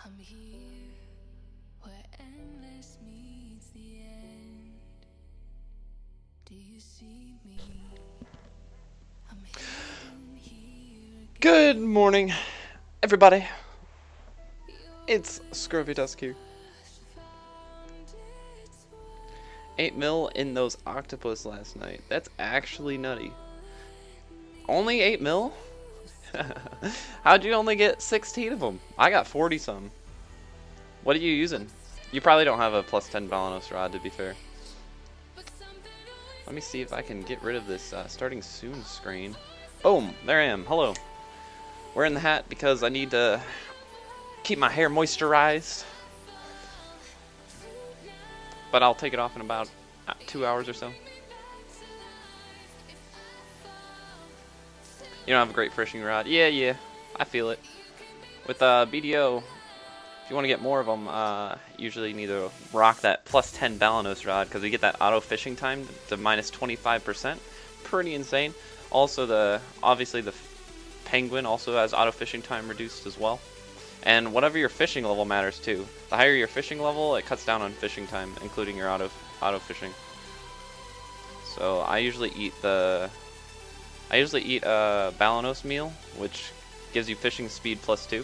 I'm here where endless meets the end. Do you see me? I'm hidden here Good morning, everybody. It's Scrovy Dusk here. 8 mil in those octopus last night. That's actually nutty. Only 8 mil? How'd you only get 16 of them? I got 40 some. What are you using? You probably don't have a plus 10 Balanos rod, to be fair. Let me see if I can get rid of this starting soon screen. Boom, there I am. Hello. Wearing the hat because I need to keep my hair moisturized. But I'll take it off in about 2 hours or so. You don't have a great fishing rod. Yeah, I feel it. With BDO, if you want to get more of them, usually you need to rock that plus 10 Balanos rod because we get that auto fishing time to minus 25%. Pretty insane. Also, obviously the Penguin also has auto fishing time reduced as well. And whatever your fishing level matters too. The higher your fishing level, it cuts down on fishing time, including your auto fishing. So I usually eat a Balanos meal, which gives you fishing speed +2.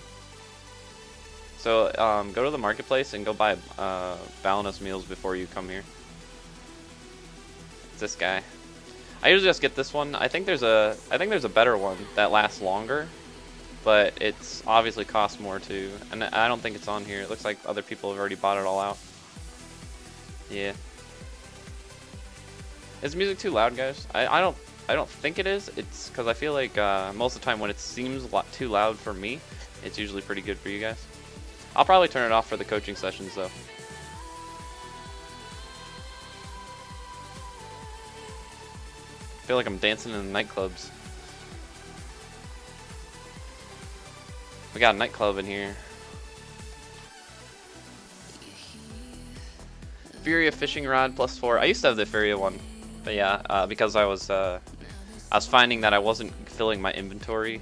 So go to the marketplace and go buy Balanos meals before you come here. It's this guy. I usually just get this one. I think there's a better one that lasts longer, but it's obviously costs more too. And I don't think it's on here. It looks like other people have already bought it all out. Yeah. Is music too loud, guys? I don't think it is. It's because I feel like most of the time when it seems too loud for me, it's usually pretty good for you guys. I'll probably turn it off for the coaching sessions though. I feel like I'm dancing in the nightclubs. We got a nightclub in here. Furia fishing rod +4. I used to have the Furia one, but yeah, because I was finding that I wasn't filling my inventory,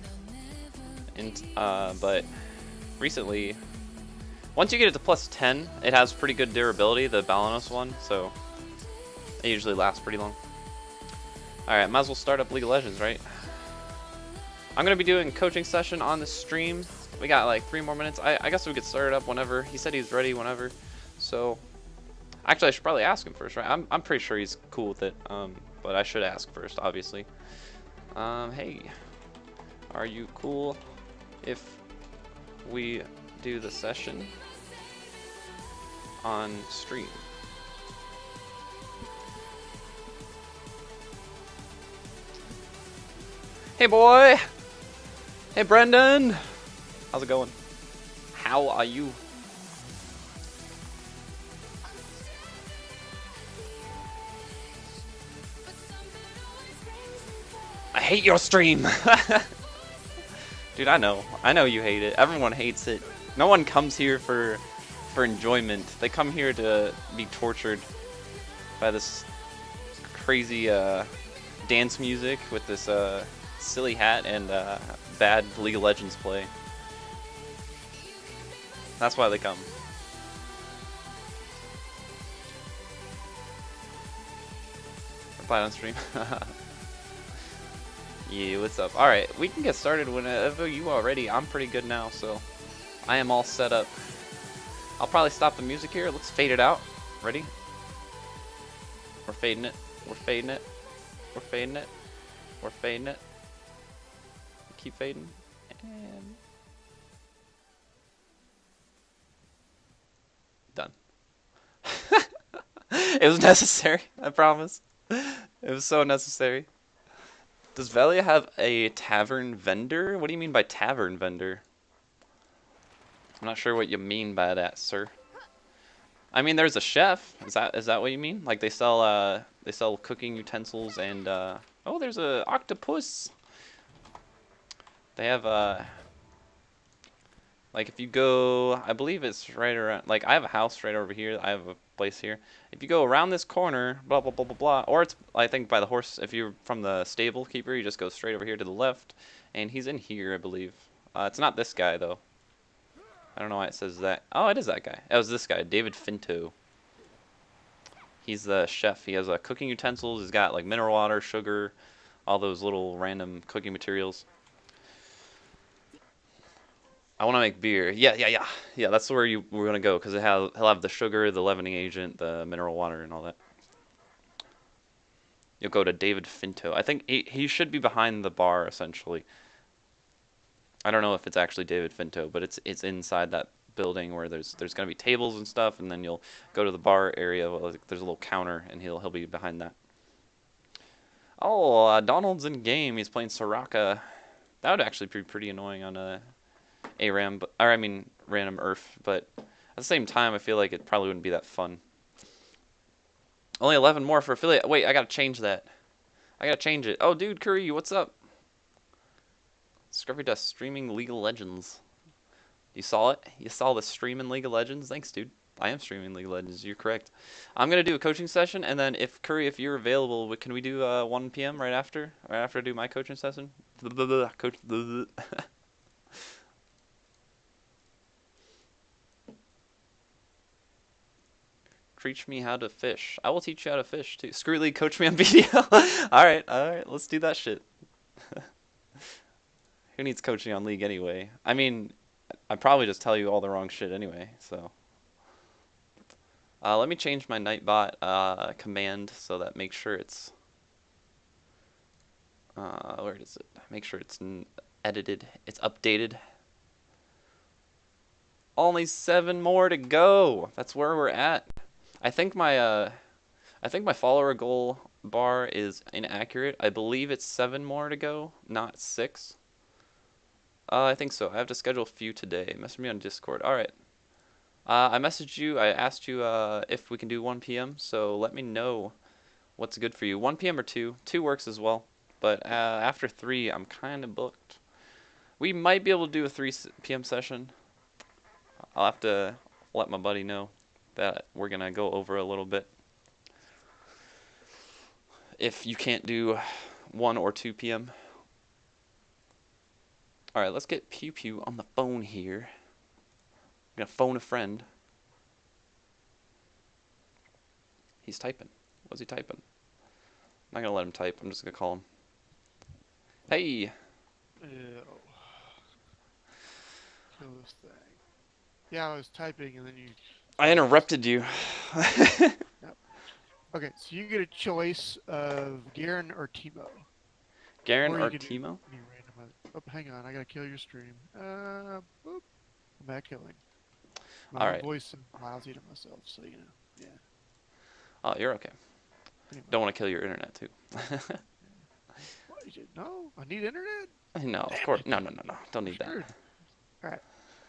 but recently, once you get it to +10, it has pretty good durability, the Balanos one, so it usually lasts pretty long. Alright, might as well start up League of Legends, right? I'm going to be doing a coaching session on the stream. We got like 3 more minutes. I guess we could start it up whenever. He said he's ready whenever, so actually I should probably ask him first, right? I'm pretty sure he's cool with it, but I should ask first, obviously. Hey, are you cool if we do the session on stream? Hey boy! Hey Brendan! How's it going? How are you? I hate your stream! Dude, I know you hate it. Everyone hates it. No one comes here for enjoyment. They come here to be tortured by this crazy dance music with this silly hat and bad League of Legends play. That's why they come. Reply on stream. Yeah, what's up? Alright, we can get started whenever you are ready. I'm pretty good now, so I am all set up. I'll probably stop the music here. Let's fade it out. Ready? We're fading it. We're fading it. We're fading it. We're fading it. Keep fading. And done. It was necessary, I promise. It was so necessary. Does Velia have a tavern vendor? What do you mean by tavern vendor? I'm not sure what you mean by that, sir. I mean, there's a chef. Is that what you mean? Like they sell cooking utensils and oh, there's a octopus. They have like if you go, I believe it's right around. Like I have a house right over here. I have a place here. If you go around this corner, blah blah blah blah blah, or it's I think by the horse. If you're from the stable keeper, you just go straight over here to the left, and he's in here, I believe. It's not this guy though. I don't know why it says that. Oh, it is that guy. It was this guy, David Finto. He's the chef. He has cooking utensils. He's got like mineral water, sugar, all those little random cooking materials. I want to make beer. Yeah. That's where we're gonna go because he'll have the sugar, the leavening agent, the mineral water, and all that. You'll go to David Finto. I think he should be behind the bar essentially. I don't know if it's actually David Finto, but it's inside that building where there's gonna be tables and stuff, and then you'll go to the bar area. Well, there's a little counter, and he'll be behind that. Oh, Donald's in game. He's playing Soraka. That would actually be pretty annoying on a ARAM, random Earth, but at the same time, I feel like it probably wouldn't be that fun. Only 11 more for affiliate. Wait, I gotta change that. I gotta change it. Oh, dude, Curry, what's up? Scruffy Dust streaming League of Legends. You saw it? You saw the stream in League of Legends? Thanks, dude. I am streaming League of Legends. You're correct. I'm gonna do a coaching session, and then if Curry, if you're available, can we do 1 p.m. right after? Right after I do my coaching session? Coach. Teach me how to fish. I will teach you how to fish too. Screw League, coach me on video. All right, let's do that shit. Who needs coaching on League anyway? I mean, I'd probably just tell you all the wrong shit anyway. So, let me change my Nightbot command so that makes sure it's where is it? Make sure it's edited. It's updated. Only 7 more to go. That's where we're at. I think my follower goal bar is inaccurate. I believe it's 7 more to go, not 6. I think so. I have to schedule a few today. Message me on Discord. All right. I messaged you. I asked you if we can do 1 p.m. So let me know what's good for you. 1 p.m. or 2. 2 works as well. But after 3, I'm kind of booked. We might be able to do a 3 p.m. session. I'll have to let my buddy know that we're gonna go over a little bit. If you can't do 1 or 2 p.m. All right, let's get Pew Pew on the phone here. I'm gonna phone a friend. He's typing. What's he typing? I'm not gonna let him type. I'm just gonna call him. Hey. Ew. Kill this thing. Yeah, I was typing and then you... I interrupted you. Yep. Okay, so you get a choice of Garen or Teemo. Garen Or or you can do Teemo? any random... Oh, hang on, I gotta kill your stream. Boop. I'm back killing. My Alright. voice is lousy to myself, so you know, yeah. Oh, you're okay. Anyway. Don't want to kill your internet too. What, no, I need internet? No, of course. No. Don't need that. Sure. Alright.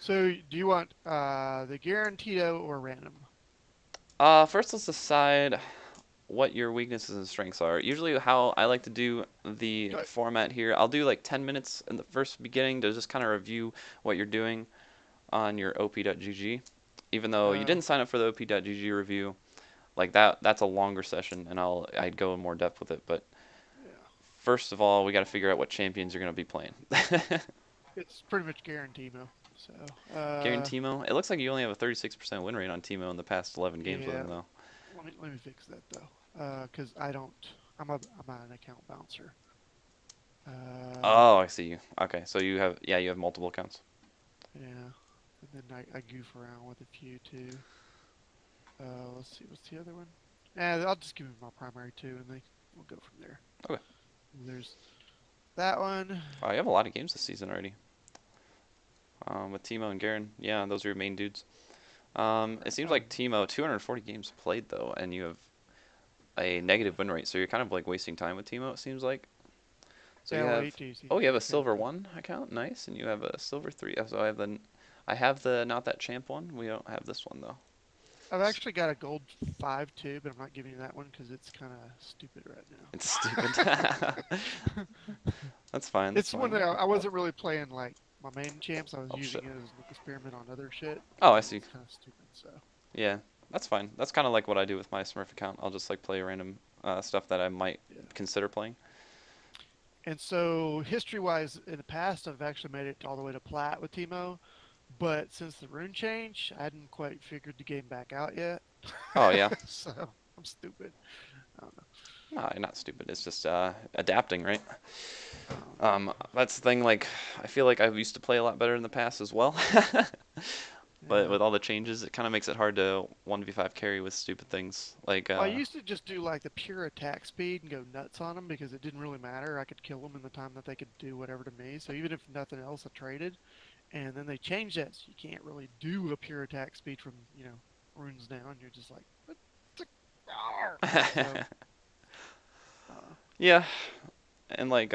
So, do you want the Garen, Tito, or random? First let's decide what your weaknesses and strengths are. Usually how I like to do the format here, I'll do like 10 minutes in the first beginning to just kind of review what you're doing on your op.gg. Even though you didn't sign up for the op.gg review, like that's a longer session and I'd go in more depth with it, but Yeah. first of all, we got to figure out what champions you're going to be playing. It's pretty much Garen Teemo. So, Garen Teemo? It looks like you only have a 36% win rate on Teemo in the past 11 games with him though. Let me fix that though, because I don't. I'm an account bouncer. Oh, I see you. Okay, so you have multiple accounts. Yeah, and then I goof around with a few too. Let's see, what's the other one? I'll just give him my primary two, and then we'll go from there. Okay. And there's that one. Oh, you have a lot of games this season already. With Teemo and Garen, yeah, those are your main dudes. It seems like Teemo, 240 games played though, and you have a negative win rate, so you're kind of like wasting time with Teemo. It seems like. So you have a silver 1 account, nice, and you have a silver 3. So I have the not that champ one. We don't have this one though. I've actually got a gold 5 too, but I'm not giving you that one because it's kind of stupid right now. It's stupid. That's fine. It's one that I wasn't really playing like my main champs. I was using it as an experiment on other shit. Oh, I see. It's kind of stupid, so. Yeah, that's fine. That's kind of like what I do with my Smurf account. I'll just like play random stuff that I might consider playing. And so, history-wise, in the past, I've actually made it all the way to plat with Teemo. But since the rune change, I hadn't quite figured the game back out yet. Oh yeah. So I'm stupid. I don't know. No, you're not stupid. It's just adapting, right? Um, That's the thing. Like, I feel like I used to play a lot better in the past as well. But yeah. with all the changes, it kind of makes it hard to 1v5 carry with stupid things. Like, Well, I used to just do like the pure attack speed and go nuts on them because it didn't really matter. I could kill them in the time that they could do whatever to me. So even if nothing else, I traded. And then they changed that, so you can't really do a pure attack speed from runes down. You're just like, what the- so uh, yeah, and like,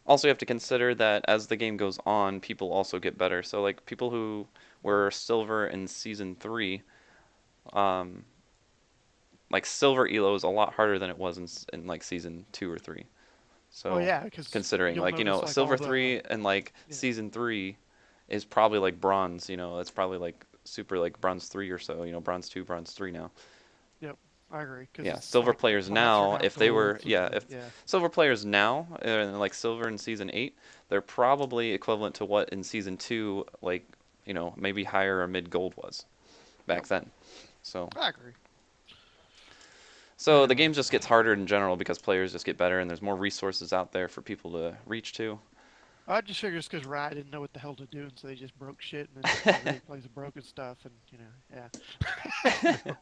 also you have to consider that as the game goes on, people also get better. So like people who were silver in season 3, um, like silver elo is a lot harder than it was in like season 2 or 3. well, So yeah, because considering you'll like notice like all silver the 3 and like yeah, season 3 is probably like bronze. It's probably like super like bronze 3 or so. Bronze 2, bronze 3 now. yep, I agree because Yeah, it's silver like the players pots are now, now if they were, golds yeah, and if yeah, silver players now, like silver in season 8, they're probably equivalent to what in season 2, like, maybe higher or mid gold was yep, back then. So, I agree. so the Anyway, game just gets harder in general because players just get better and there's more resources out there for people to reach to. I just figured it's because Riot didn't know what the hell to do, and so they just broke shit, and then everybody plays the broken stuff, and yeah. No.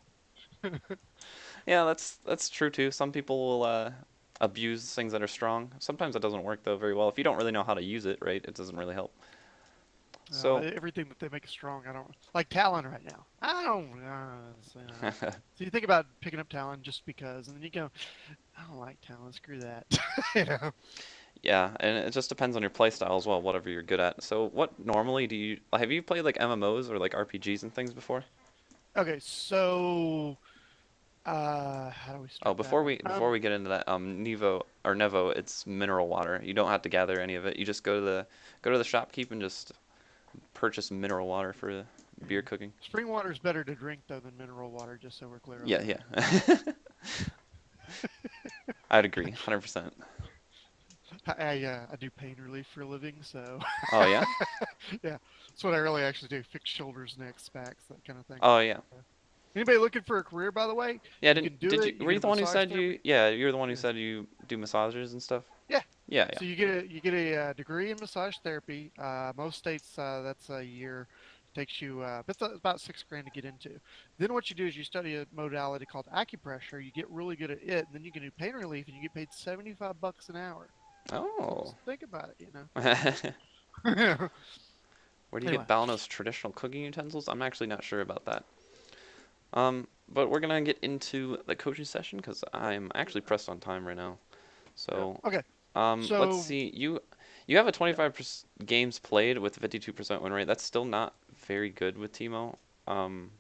Yeah, that's true too. Some people will abuse things that are strong. Sometimes it doesn't work though very well. If you don't really know how to use it, right, it doesn't really help. So, Everything that they make strong, I don't like Talon right now. I don't. So you think about picking up Talon just because, and then you go, I don't like Talon. Screw that. you know. yeah, and it just depends on your playstyle as well, whatever you're good at. So, what normally do you have you played like MMOs or like RPGs and things before? Okay, so how do we Oh, start that one? before we get into that, Nevo, it's mineral water. You don't have to gather any of it. You just go to the shopkeep and just purchase mineral water for beer Yeah. cooking. Spring water is better to drink though than mineral water, just so we're clear on Yeah, that. yeah. I'd agree, 100%. I do pain relief for a living, so Oh yeah? yeah, that's what I really actually do: fix shoulders, necks, backs, that kind of thing. Oh yeah. Anybody looking for a career, by the way, Yeah, you can do did you it. You were get you a the one who massage said therapy. you're the one who Yeah. said you do massages and stuff? Yeah. Yeah, yeah. So you get a degree in massage therapy. Most states that's a year. Takes you it's about 6 grand to get into. Then what you do is you study a modality called acupressure. You get really good at it, and then you can do pain relief, and you get paid $75 an hour. So Oh. just think about it, Where do you Anyway, get Balnos traditional cooking utensils? I'm actually not sure about that. But we're gonna get into the coaching session because I'm actually pressed on time right now. yeah. So, Okay. let's So see. You have a yeah, 25% games played with 52% win rate. That's still not very good with Teemo. Um,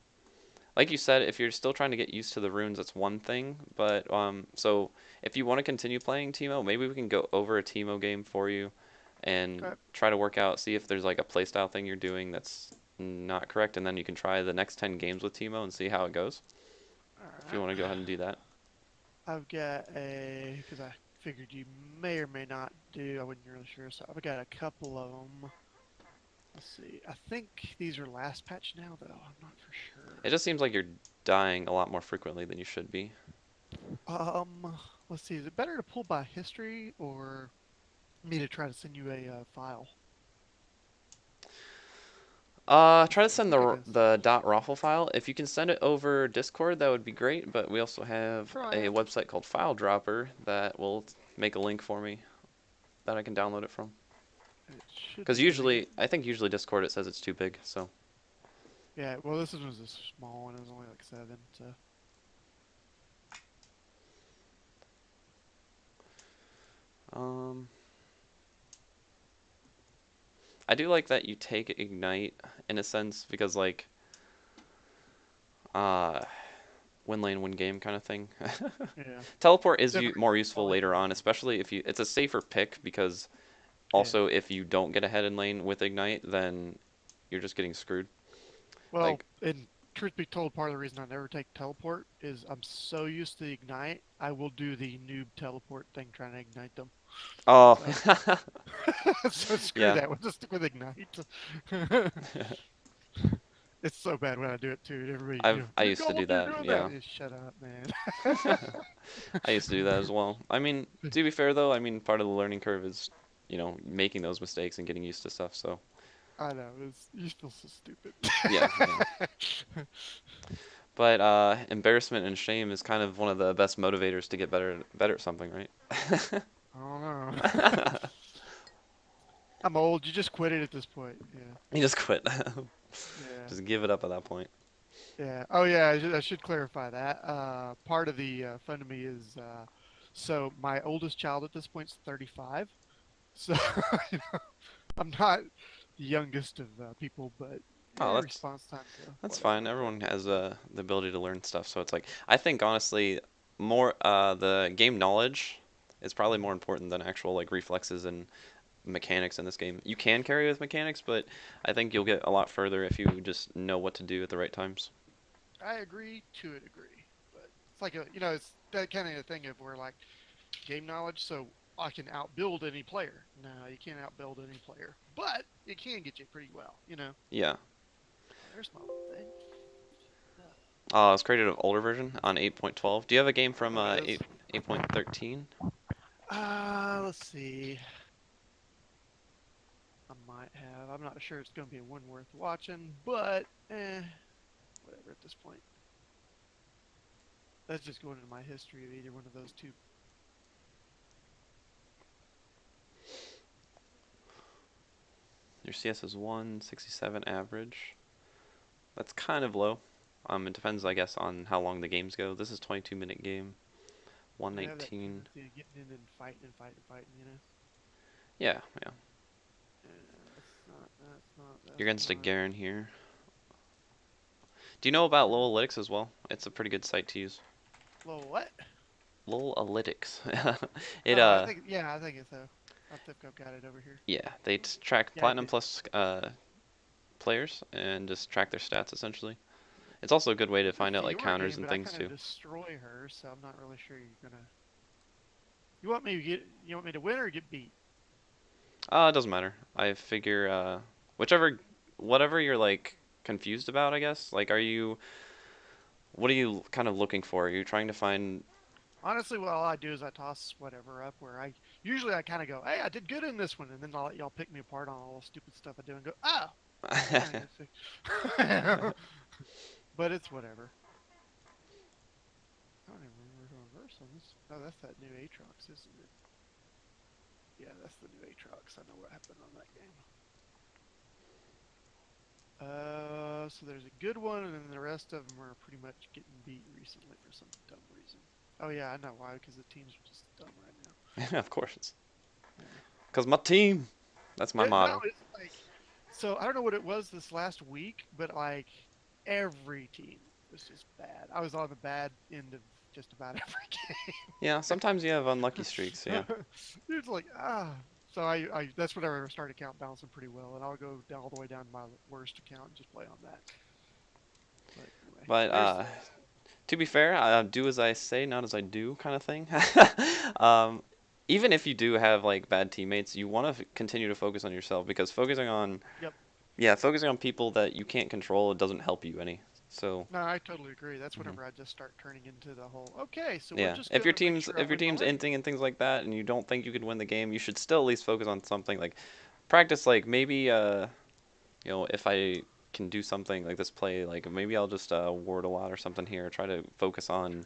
like you said, if you're still trying to get used to the runes, that's one thing. But so if you want to continue playing Teemo, maybe we can go over a Teemo game for you and okay. try to work out, see if there's like a playstyle thing you're doing that's not correct, and then you can try the next 10 games with Teemo and see how it goes. All If you right. want to go ahead and do that. I've got a because I figured you may or may not do. I wasn't really sure, so I've got a couple of them. Let's see. I think these are last patch now, though. I'm not for It sure. just seems like you're dying a lot more frequently than you should be. Let's see. Is it better to pull by history or me to try to send you a file? Try to I send think I the guess. .raffle file. If you can send it over Discord, that would be great. But we also have a Trying. website called FileDropper that will make a link for me that I can download it from. It should Because be usually, I think usually Discord it says it's too big. So, Yeah. Well, this one was a small one. It was only like 7. So. um, I do like that you take Ignite in a sense because like, uh, win lane, win game kind of thing. Yeah. Teleport is Different. more useful Probably later different. on, especially if you. It's a safer pick because Yeah. also if you don't get ahead in lane with Ignite, then you're just getting screwed. Well, Like, and truth be told, part of the reason I never take teleport is I'm so used to the ignite, I will do the noob teleport thing trying to ignite them. Oh. So, so screw Yeah. that. We'll just stick with Ignite. It's so bad when I do it too. Everybody, I you're used to do gold, you're that. doing Yeah. that. Just shut up, man. I used to do that as well. I mean, to be fair though, I mean, part of the learning curve is, making those mistakes and getting used to stuff. So, I know. You feel so stupid. yeah, yeah. But embarrassment and shame is kind of one of the best motivators to get better at something, right? I don't know. I'm old. You just quit it at this point. Yeah. You just quit. Yeah. Just give it up at that point. Yeah. Oh, yeah. I should clarify that. Part of the fun to me is so my oldest child at this point is 35. So you know, I'm not the youngest of people, but Oh, response times that's whatever. fine. But Everyone has the ability to learn stuff, so it's like I think honestly, more the game knowledge is probably more important than actual like reflexes and mechanics in this game. You can carry with mechanics, but I think you'll get a lot further if you just know what to do at the right times. I agree to a degree. But it's like it's that kind of a thing of where like game knowledge, so I can outbuild any player. No, you can't outbuild any player, but it can get you pretty well. Yeah. There's my little thing. It's created an older version on 8.12. Do you have a game from Oh, it is. 8.13? Let's see. I might have. I'm not sure it's going to be one worth watching, but whatever at this point. That's just going into my history of either one of those two. Your CS is 167 average. That's kind of low. It depends, I guess, on how long the games go. This is 22-minute game. I have that 119. tendency of getting in and fighting and fighting and fighting. Yeah, yeah. You're That's against a not. Garen here. Do you know about Lolalytics as well? It's a pretty good site to use. Well, what? Lolalytics. Oh, I think it's so. I think I've got it over here. Yeah, they track Yeah, I Platinum did. Plus players and just track their stats essentially. It's also a good way to Good find for out like your counters game, and but I things kind of too. destroy her, so I'm not really sure you're gonna. You want me to win or get beat? It doesn't matter. I figure whichever, whatever you're like confused about, I guess. Like, what are you kind of looking for? Are you trying to find? Honestly, what all I do is I toss whatever up. Where I kind of go, hey, I did good in this one, and then I'll let y'all pick me apart on all the stupid stuff I do and go, oh, kind of get but it's whatever. I don't even remember who reverse on this. Oh, that's that new Aatrox, isn't it? Yeah, that's the new Aatrox. I know what happened on that game. So there's a good one, and then the rest of them are pretty much getting beat recently for some dumb reason. Oh yeah, I know why, because the teams are just dumb right now. Of course, Yeah. because my team. That's my No, motto. it's like, so I don't know what it was this last week, but like every team was just bad. I was on the bad end of just about every Yeah, sometimes you have unlucky streaks. game. Yeah. It's like So I that's whenever I start account balancing pretty well, and I'll go down all the way down to my worst account and just play on that. But anyway, But there's to be fair, do as I say, not as I do, kind of thing. um, Even if you do have like bad teammates, you want to continue to focus on yourself because yep. focusing on people that you can't control, it doesn't help you any. So No, I totally agree. That's mhm. whenever I just start turning into the whole. Okay, so we're Yeah, just gonna make sure I if your win the team's lane. inting and things like that, and you don't think you could win the game, you should still at least focus on something like practice. Like maybe if I can do something like this play, like maybe I'll just ward a lot or something here. Try to focus on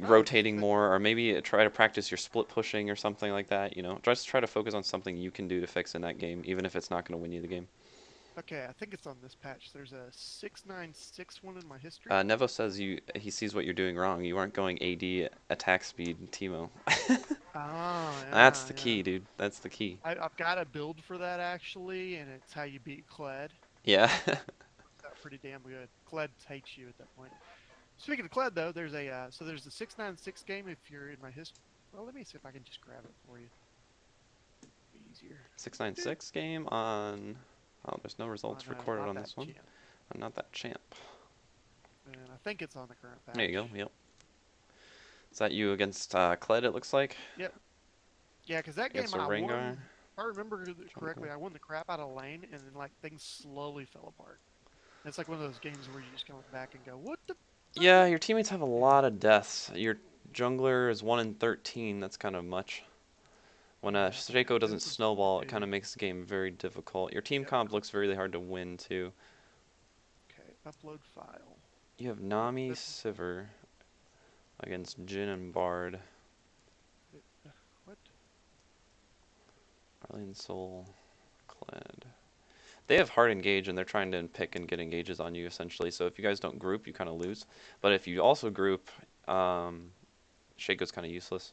Oh, rotating more, or maybe try to practice your split pushing or something like that. Just try to focus on something you can do to fix in that game, even if it's not going to win you the game. okay. I think it's on this patch. There's a 696 one in my history. Nevo says he sees what you're doing wrong. You aren't going AD attack speed Teemo. Oh That's yeah, the yeah. key, dude. That's the key. I've got a build for that actually, and it's how you beat Kled. Yeah. Works out pretty damn good. Kled hates you at that point. Speaking of Kled, though, there's the 696 game. If you're in my history, well, let me see if I can just grab it for you. Be easier. 696 game on. Oh, there's no Oh results no, recorded not on that this one. champ. I'm not that champ. And I think it's on the current patch. There you go. Yep. Is that you against Kled? It looks like. Yep. Yeah, because that game Against a I Rengar. won. If I remember correctly, Jungle. I won the crap out of lane, and then like things slowly fell apart. It's like one of those games where you just kind of look back and go, "What the Yeah, frick?" your teammates have a Yeah. lot of deaths. Your jungler is 1 in 13. That's kind of much. When Yeah, but Shaco doesn't this is snowball, it kind big. of makes the game very difficult. Your team Yep. comp looks really hard to win too. Okay, upload file. You have Oh, Nami, that, Sivir against Jhin and Bard. what? Arlene Soul, Kled. They have hard engage and they're trying to pick and get engages on you essentially. So if you guys don't group, you kind of lose. But if you also group, Shaco's kind of useless.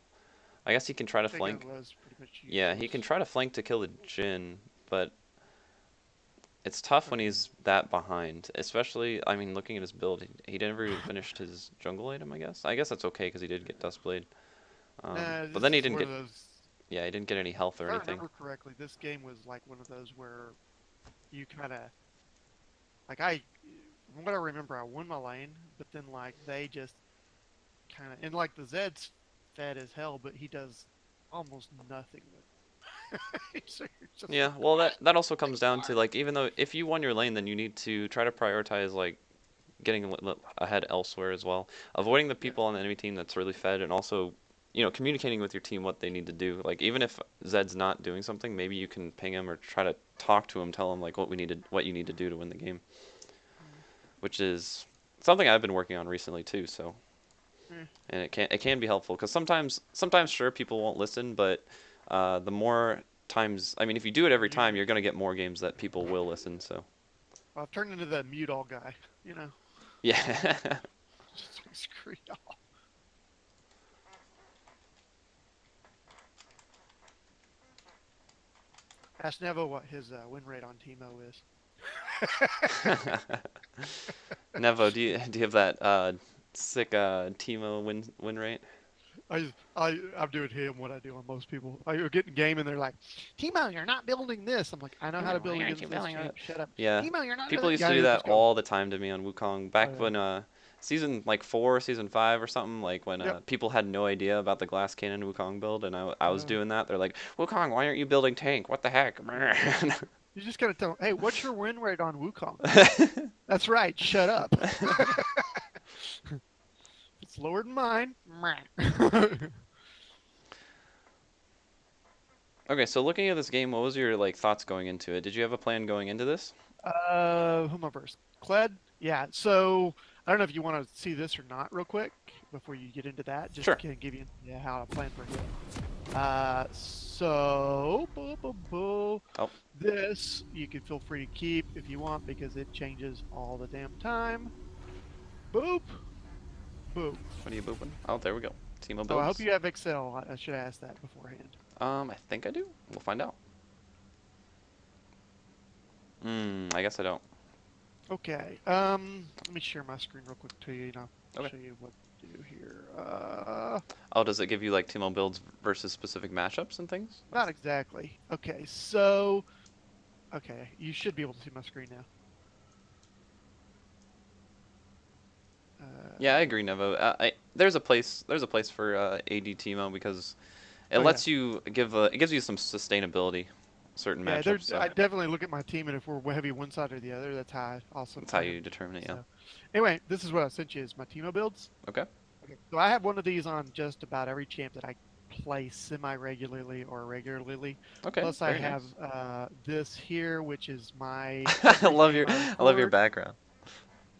I guess he can try to Shaco flank. was pretty much Yeah, he can useless. try to flank to kill the Jhin, but it's tough when Okay. he's that behind. Especially, I mean, looking at his build, he never even finished his jungle item, I guess. I guess that's okay because he did get Duskblade. Nah, But this then he is didn't one get, of those. yeah, he didn't get any health or If I anything. remember correctly, this game was like one of those where you kind of like I, from what I remember, I won my lane, but then like they just kind of and like the Zed's fed as hell, but he does almost nothing with. So you're just Yeah, like, well what? that also Like comes down to what? like even though if you won your lane, then you need to try to prioritize like getting ahead elsewhere as well, avoiding the Yes. people on the enemy team that's really fed, and also communicating with your team what they need to do. Like even if Zed's not doing something, maybe you can ping him or try to talk to him, tell him like what you need to do to win the game, Mm, which is something I've been working on recently too. So eh, and it can be helpful because sometimes sure people won't listen, but the more times, I mean, if you do it every time, you you're gonna get more games that people will listen. So I've turned into the mute all guy, you know. yeah. Just like screw y'all. Ask Nevo what his win rate on Teemo is. Nevo, do you have that sick Teemo win rate? I'm doing him what I do on most people. I get in game and they're like, Teemo, you're not building this. I'm like, I know how to Teemo, why build aren't you against this building champ. it? Shut up. Yeah, Teemo, you're not doing people it. used Yeah, to do he'll that just go. all the time to me on Wukong. Oh Back yeah. when season like 4, season 5 or something, like when Yep. people had no idea about the glass cannon Wukong build, and I was Uh, doing that. They're like, Wukong, why aren't you building tank? What the heck? you just gotta tell him, hey, what's your win rate on Wukong? That's right. Shut up. It's lower than mine. Okay, so looking at this game, what was your like thoughts going into it? Did you have a plan going into this? Who am I first? Cled? Yeah. So I don't know if you want to see this or not, real quick, before you get into that, just to Sure. kind of give you yeah, how to plan for him. So boo, boo, boo. Oh, This you can feel free to keep if you want because it changes all the damn time. Boop, boop. what are you booping? Oh, there we go. Teemo So I hope builds. you have Excel. I should ask that beforehand. I think I do. We'll find out. I guess I don't. Okay. Let me share my screen real quick to you. And I'll Okay. show you what to do here. Oh, does it give you like Teemo builds versus specific matchups and things? Not exactly. Okay, so okay, you should be able to see my screen now. Yeah, I agree, Nevo. There's a place for AD Teemo because it Oh yeah, lets you it gives you some sustainability, certain yeah. matchups. I So definitely look at my team, and if we're heavy one side or the other, that's how I also that's how play them. you determine it. Yeah. So anyway, this is what I sent you: is my Teemo builds. Okay. Okay, so I have one of these on just about every champ that I play semi-regularly or regularly. Okay. Plus, I Very have nice. this here, which is my I every love game I I love your record. background.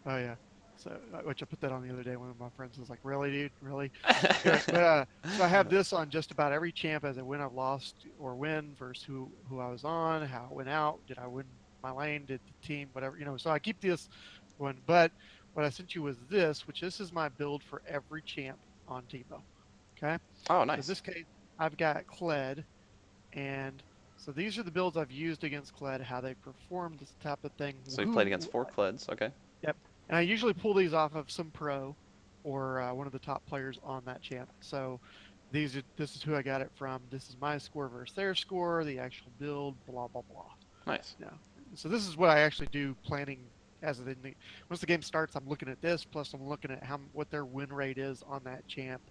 Oh yeah. So, which I put that on the other day. One of my friends was like, "Really, dude? Really?" Anyway, but so I have this on just about every champ as a win I've lost or win versus who I was on, how it went out, did I win my lane, did the team, whatever, you know. So I keep this one. But what I sent you was this, which this is my build for every champ on Teemo. Okay. Oh, So in nice. this case, I've got Kled, and so these are the builds I've used against Kled, how they performed, this type of thing. So you played against 4 Kleds. Okay. Yep. And I usually pull these off of some pro or one of the top players on that champ. So this is who I got it from. This is my score versus their score, the actual build, blah blah blah. Nice. You know. So this is what I actually do planning as once the game starts. I'm looking at this, plus I'm looking at what their win rate is on that champ,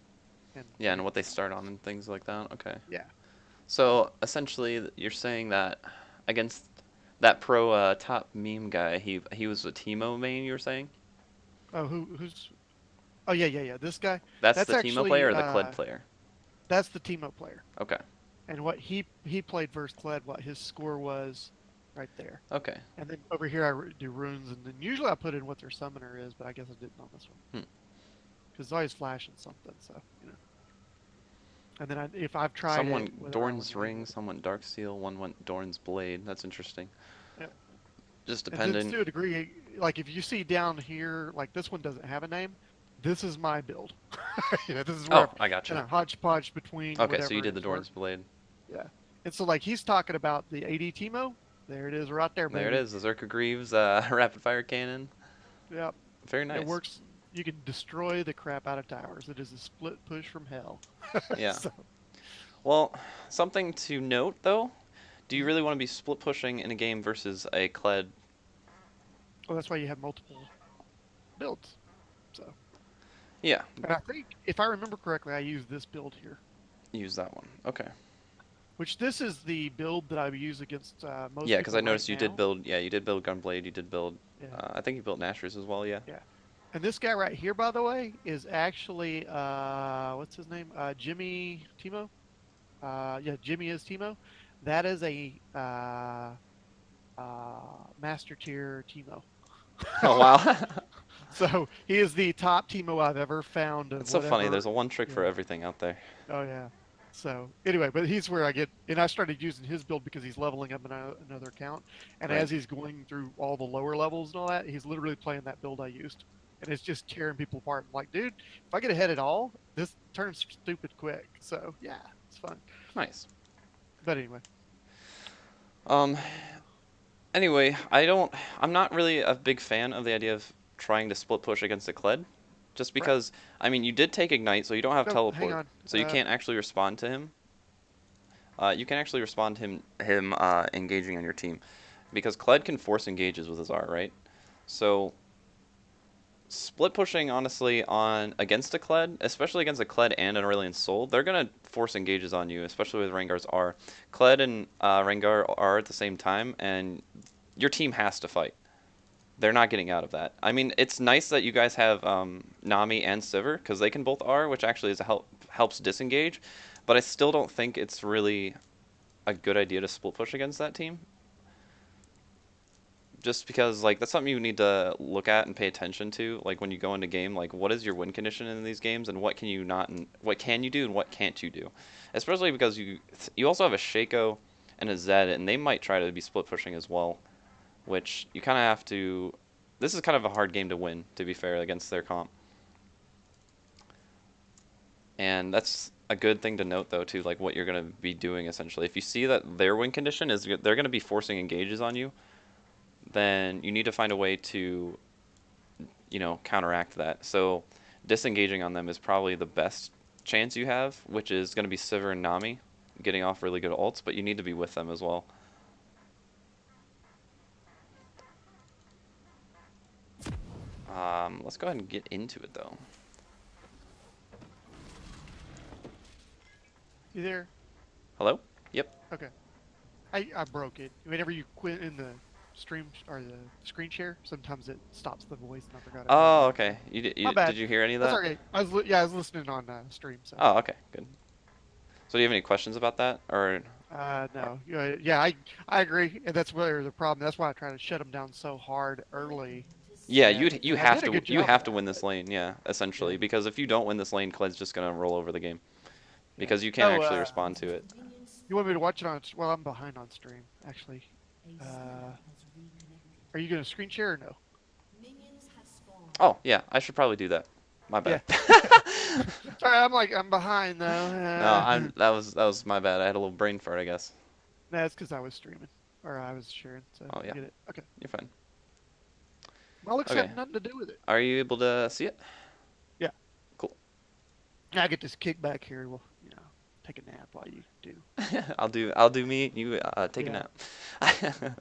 and Yeah, and what they start on and things like that. Okay. yeah. So essentially, you're saying that against that pro top meme guy, he was a Teemo main. You were saying Oh, who's? Oh yeah. This guy. that's That's the Teemo player actually or the Kled player? that's the Teemo player. Okay. And what he played versus Kled, what his score was, right there. Okay. And then over here do runes, and then usually I put in what their summoner is, but I guess I didn't on this one Hmm. because it's always flashing something. So you know. And then if I've tried Someone it, whether I would Dorn's use ring, it. someone Darksteel, one went Dorn's blade. That's interesting. Yeah. Just And then depending. to a degree, like if you see down here, like this one doesn't have a name. This is my build. This is where Oh, I got kind you. of hodgepodge between. Okay, so you whatever did the is work. Dorn's blade. Yeah. And so like he's talking about the AD Timo. There it is, right there, baby. There it is, the Zerka Greaves rapid fire cannon. Yep. Very nice. It works. You can destroy the crap out of towers. It is a split push from hell. Yeah. So, Well, something to note though. Do you really want to be split pushing in a game versus a Kled? well, that's why you have multiple builds. So, Yeah, and I think if I remember correctly, I used this build here, use that one. Okay. which this is the build that I use against most. Yeah, because people I noticed right you did now. build. Yeah, you did build Gunblade. You did build. Yeah. I think you built Nashor's as well. Yeah. Yeah. And this guy right here, by the way, is actually what's his name? Jimmy Timo. Yeah, Jimmy is Timo. That is a master tier Timo. Oh wow. So he is the top Timo I've ever found. Of It's so funny. whatever- There's a one trick for yeah. everything out there. Oh yeah. So anyway, but he's where I get, and I started using his build because he's leveling up another account, and Right. as he's going through all the lower levels and all that, he's literally playing that build I used, and it's just tearing people apart. I'm like, dude, if I get ahead at all, this turns stupid quick. So yeah, it's fun. Nice. But anyway, Um. Anyway, I'm not really a big fan of the idea of trying to split push against a Kled, just because. I mean, you did take Ignite, so you don't have No, teleport, hang on. so you can't actually respond to him. You can actually respond to him engaging on your team, because Kled can force engages with his R, right? So split pushing honestly on against a Kled, especially against a Kled and an Aurelion Soul, they're gonna force engages on you, especially with Rengar's R. Kled and Rengar are at the same time, and your team has to fight. They're not getting out of that. I mean, it's nice that you guys have Nami and Sivir, because they can both R, which actually is helps disengage, but I still don't think it's really a good idea to split push against that team. Just because like that's something you need to look at and pay attention to, like when you go into game, like what is your win condition in these games, and what can you not, and what can you do, and what can't you do, especially because you also have a Shaco and a Zed, and they might try to be split pushing as well, which you kind of have to. This is kind of a hard game to win, to be fair, against their comp, and that's a good thing to note though too, like what you're gonna be doing essentially. If you see that their win condition is they're gonna be forcing engages on you, then you need to find a way to, counteract that. So disengaging on them is probably the best chance you have, which is going to be Sivir and Nami getting off really good ults, but you need to be with them as well. Let's go ahead and get into it though. you there? Hello? Yep. Okay. I broke it. Whenever you quit in the stream or the screen share, sometimes it stops the voice, and I forgot. Oh, okay. My bad. Did you hear any of That's that? okay. I was listening on stream. So. Oh, okay, good. So do you have any questions about that, or? No. Yeah, I agree, and that's where the problem. That's why I try to shut them down so hard early. Yeah, Yeah, you I have did a to good you job have of to that. win this lane, yeah, essentially, Yeah. because if you don't win this lane, Kled's just gonna roll over the game, because you can't Oh, actually respond to it. You want me to watch it on? Well, I'm behind on stream actually. Are you gonna screen share or no? Oh yeah, I should probably do that. My bad. Sorry, I'm behind though. No, that was my bad. I had a little brain fart, I guess. That's because I was streaming or I was sharing. So Oh, yeah. I get it. Okay. You're fine. My looks Okay. have nothing to do with it. Are you able to see it? Yeah. Cool. I get this kickback here. Well, take a nap while you do. I'll do me. You take a Yeah. nap.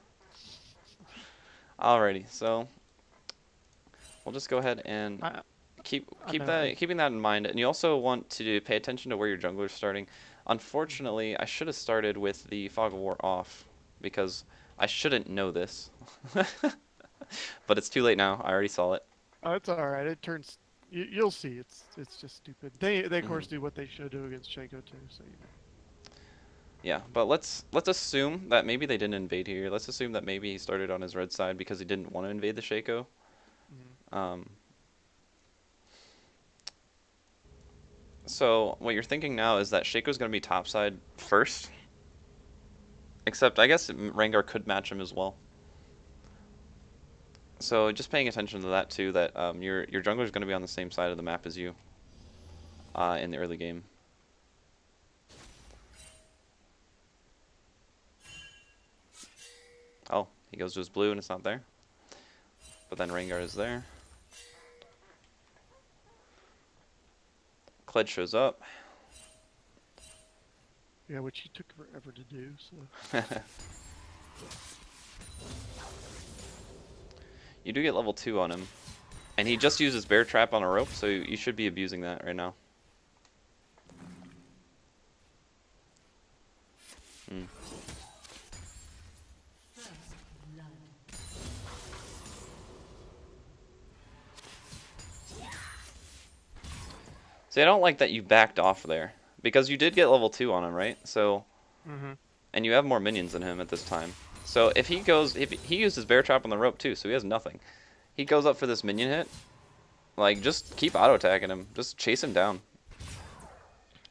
Alrighty, so we'll just go ahead and I know. keeping that in mind, and you also want to pay attention to where your jungler's starting. Unfortunately, I should have started with the Fog of War off because I shouldn't know this. But it's too late now. I already saw it. Oh, it's all right. It turns. You'll see. It's just stupid. They of course Mhm. do what they should do against Shaco too. So you know. Yeah, but let's assume that maybe they didn't invade here. Let's assume that maybe he started on his red side because he didn't want to invade the Shaco. Mhm. Um, so what you're thinking now is that Shaco's going to be topside first. Except I guess Rengar could match him as well. So just paying attention to that too, that your jungler is going to be on the same side of the map as you in the early game. Oh, he goes to his blue and it's not there. But then Rengar is there. Kled shows up. Yeah, which he took forever to do. So. You do get level 2 on him. And he just uses Bear Trap on a rope, so you should be abusing that right now. Hmm. See, I don't like that you backed off there. Because you did get level 2 on him, right? So, Mhm. and you have more minions than him at this time. So if he uses Bear Trap on the rope too, so he has nothing. He goes up for this minion hit, like, just keep auto-attacking him. Just chase him down.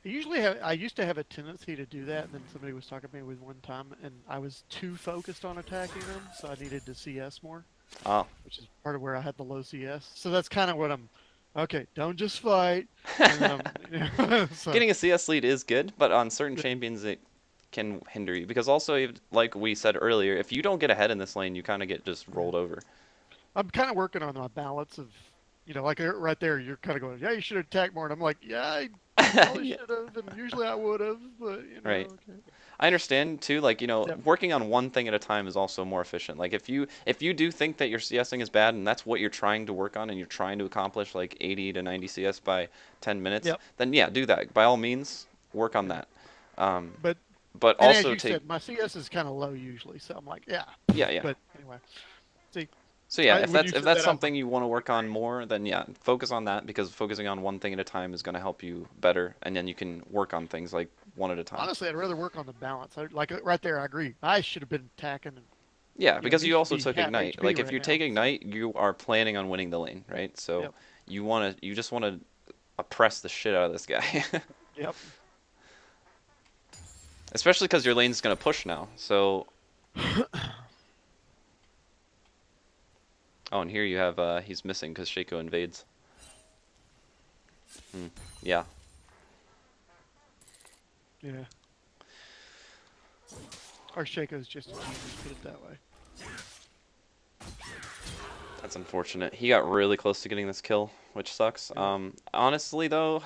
I used to have a tendency to do that, and then somebody was talking to me with one time, and I was too focused on attacking them, so I needed to CS more, Oh. which is part of where I had the low CS. So that's kind of what I'm. Okay, don't just fight. And then so, Getting a CS lead is good, but on certain yeah, champions it can hinder you. Because also, like we said earlier, if you don't get ahead in this lane, you kind of get just rolled over. I'm kind of working on my balance of, like right there, you're kind of going, yeah, you should attack more, and I'm like, yeah, I probably Yeah, should have, and usually I would have, but right. okay. I understand too, like, Yep. working on one thing at a time is also more efficient. Like if you do think that your CSing is bad and that's what you're trying to work on and you're trying to accomplish like 80 to 90 CS by 10 minutes, Yep. then yeah, do that. By all means, work on Yeah. that. Um, But but and as also you take said, my CS is kind of low usually, so I'm like, yeah. yeah, yeah. But anyway, see, So yeah, if when that's you if said that's that, I was like, something you want to work on great. more, then yeah, focus on that because focusing on one thing at a time is going to help you better, and then you can work on things like one at a time. Honestly, I'd rather work on the balance. Like right there, I agree. I should have been attacking, and Yeah, because he you should also be took half Ignite. HP Like if right you take now. So, Ignite, you are planning on winning the lane, right? So yep, you just want to oppress the shit out of this guy. yep. Especially because your lane's going to push now. So oh, and here you have he's missing because Shaco invades. Hmm. Yeah. Yeah. Our Shaco's just a genius, put it that way. That's unfortunate. He got really close to getting this kill, which sucks. Yeah. Honestly, though,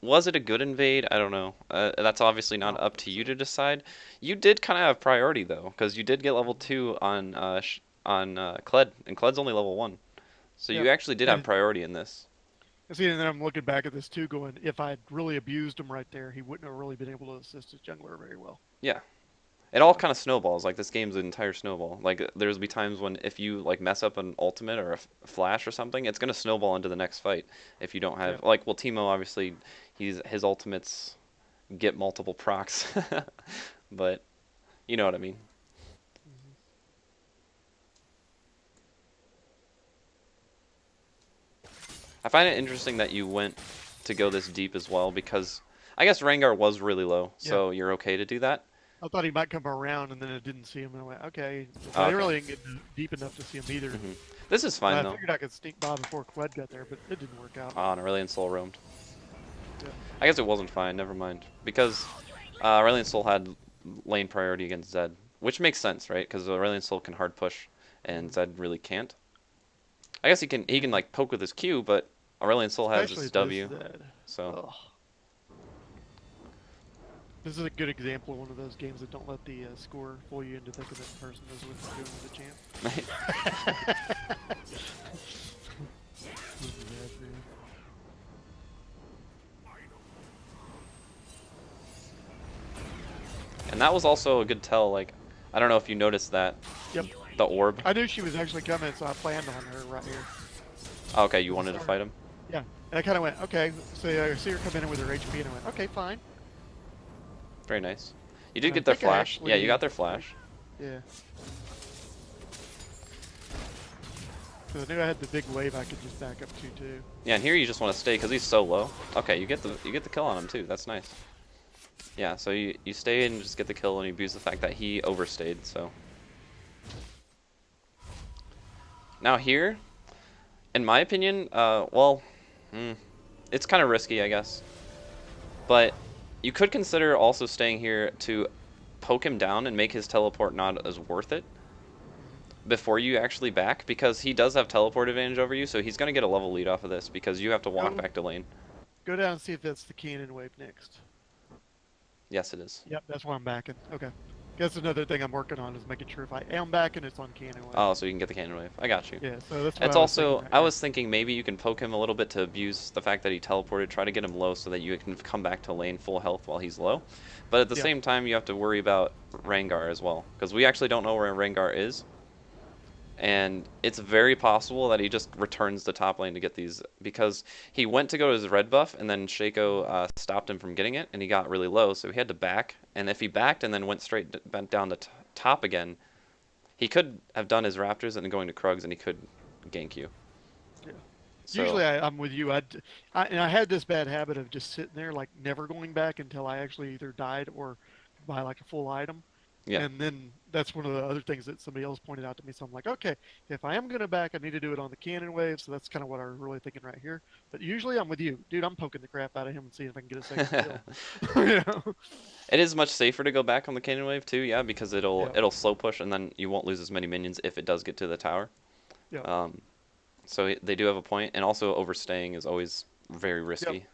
was it a good invade? I don't know. That's obviously I not don't up think to so. you to decide. You did kind of have priority though, because you did get level 2 on Kled, and Kled's only level 1, so you Yep. actually did have And priority in this. see, and then I'm looking back at this too, going, if I'd really abused him right there, he wouldn't have really been able to assist his jungler very well. Yeah. It all So, kind of snowballs. Like this game's an entire snowball. Like there's be times when if you like mess up an ultimate or a flash or something, it's gonna snowball into the next fight. If you don't have yep. like, well, Teemo obviously, his ultimates get multiple procs, but you know what I mean. Mhm. I find it interesting that you went to go this deep as well because I guess Rengar was really low, Yeah. so you're okay to do that. I thought he might come around, and then I didn't see him, and I went, okay. But Oh, I okay. really didn't get deep enough to see him either. Hmm. This is And fine I though. figured I could sneak by before Kled got there, but it didn't work out. Oh, and Aurelion Sol roamed. Yeah. I guess it wasn't fine. Never mind. Because Aurelion Sol had lane priority against Zed, which makes sense, right? Because Aurelion Sol can hard push, and Mhm. Zed really can't. I guess he can like poke with his Q, but Aurelion Sol has Especially his this W, Zed. so Ugh. This is a good example of one of those games that don't let the score fool you into thinking that the person knows what they're doing with the champ. This is bad, man. And that was also a good tell. Like, I don't know if you noticed that. Yep. The orb. I knew she was actually coming, so I planned on her right here. Oh, okay, you wanted to fight him? Yeah. And I kind of went, okay. So I see her come in with her HP, and I went, okay, fine. Very nice. You did I get their think I flash. Yeah, you actually- got their flash. Yeah. Because I knew I had the big wave I could just back up to too. Yeah, and here you just want to stay because he's so low. Okay, you get the kill on him too. That's nice. Yeah, so you stay and just get the kill and you abuse the fact that he overstayed. So now here, in my opinion, it's kind of risky, I guess. But you could consider also staying here to poke him down and make his teleport not as worth it before you actually back, because he does have teleport advantage over you, so he's going to get a level lead off of this because you have to walk back to lane. Go down and see if that's the cannon wave next. Yes, it is. Yep, that's why I'm backing. Okay. That's another thing I'm working on, is making sure if I am backing, it's on cannon wave. Oh, so you can get the cannon wave. I got you. Yeah, so that's what It's I was also, thinking right I now. was thinking maybe you can poke him a little bit to abuse the fact that he teleported, try to get him low so that you can come back to lane full health while he's low. But at the Yeah. same time, you have to worry about Rengar as well, because we actually don't know where Rengar is. And it's very possible that he just returns the top lane to get these, because he went to go to his red buff and then Shaco stopped him from getting it and he got really low, so he had to back. And if he backed and then went straight down to top again, he could have done his Raptors and then going to Krugs and he could gank you. Yeah. So, Usually I'm with you. And I had this bad habit of just sitting there, like never going back until I actually either died or buy like a full item. yeah. And then that's one of the other things that somebody else pointed out to me. So I'm like, okay, if I am going to back, I need to do it on the cannon wave. So that's kind of what I was really thinking right here. But usually I'm with you. Dude, I'm poking the crap out of him and seeing if I can get a second kill. You know? It is much safer to go back on the cannon wave too, yeah, because Yeah. it'll slow push and then you won't lose as many minions if it does get to the tower. Yeah. So they do have a point, and also overstaying is always very risky.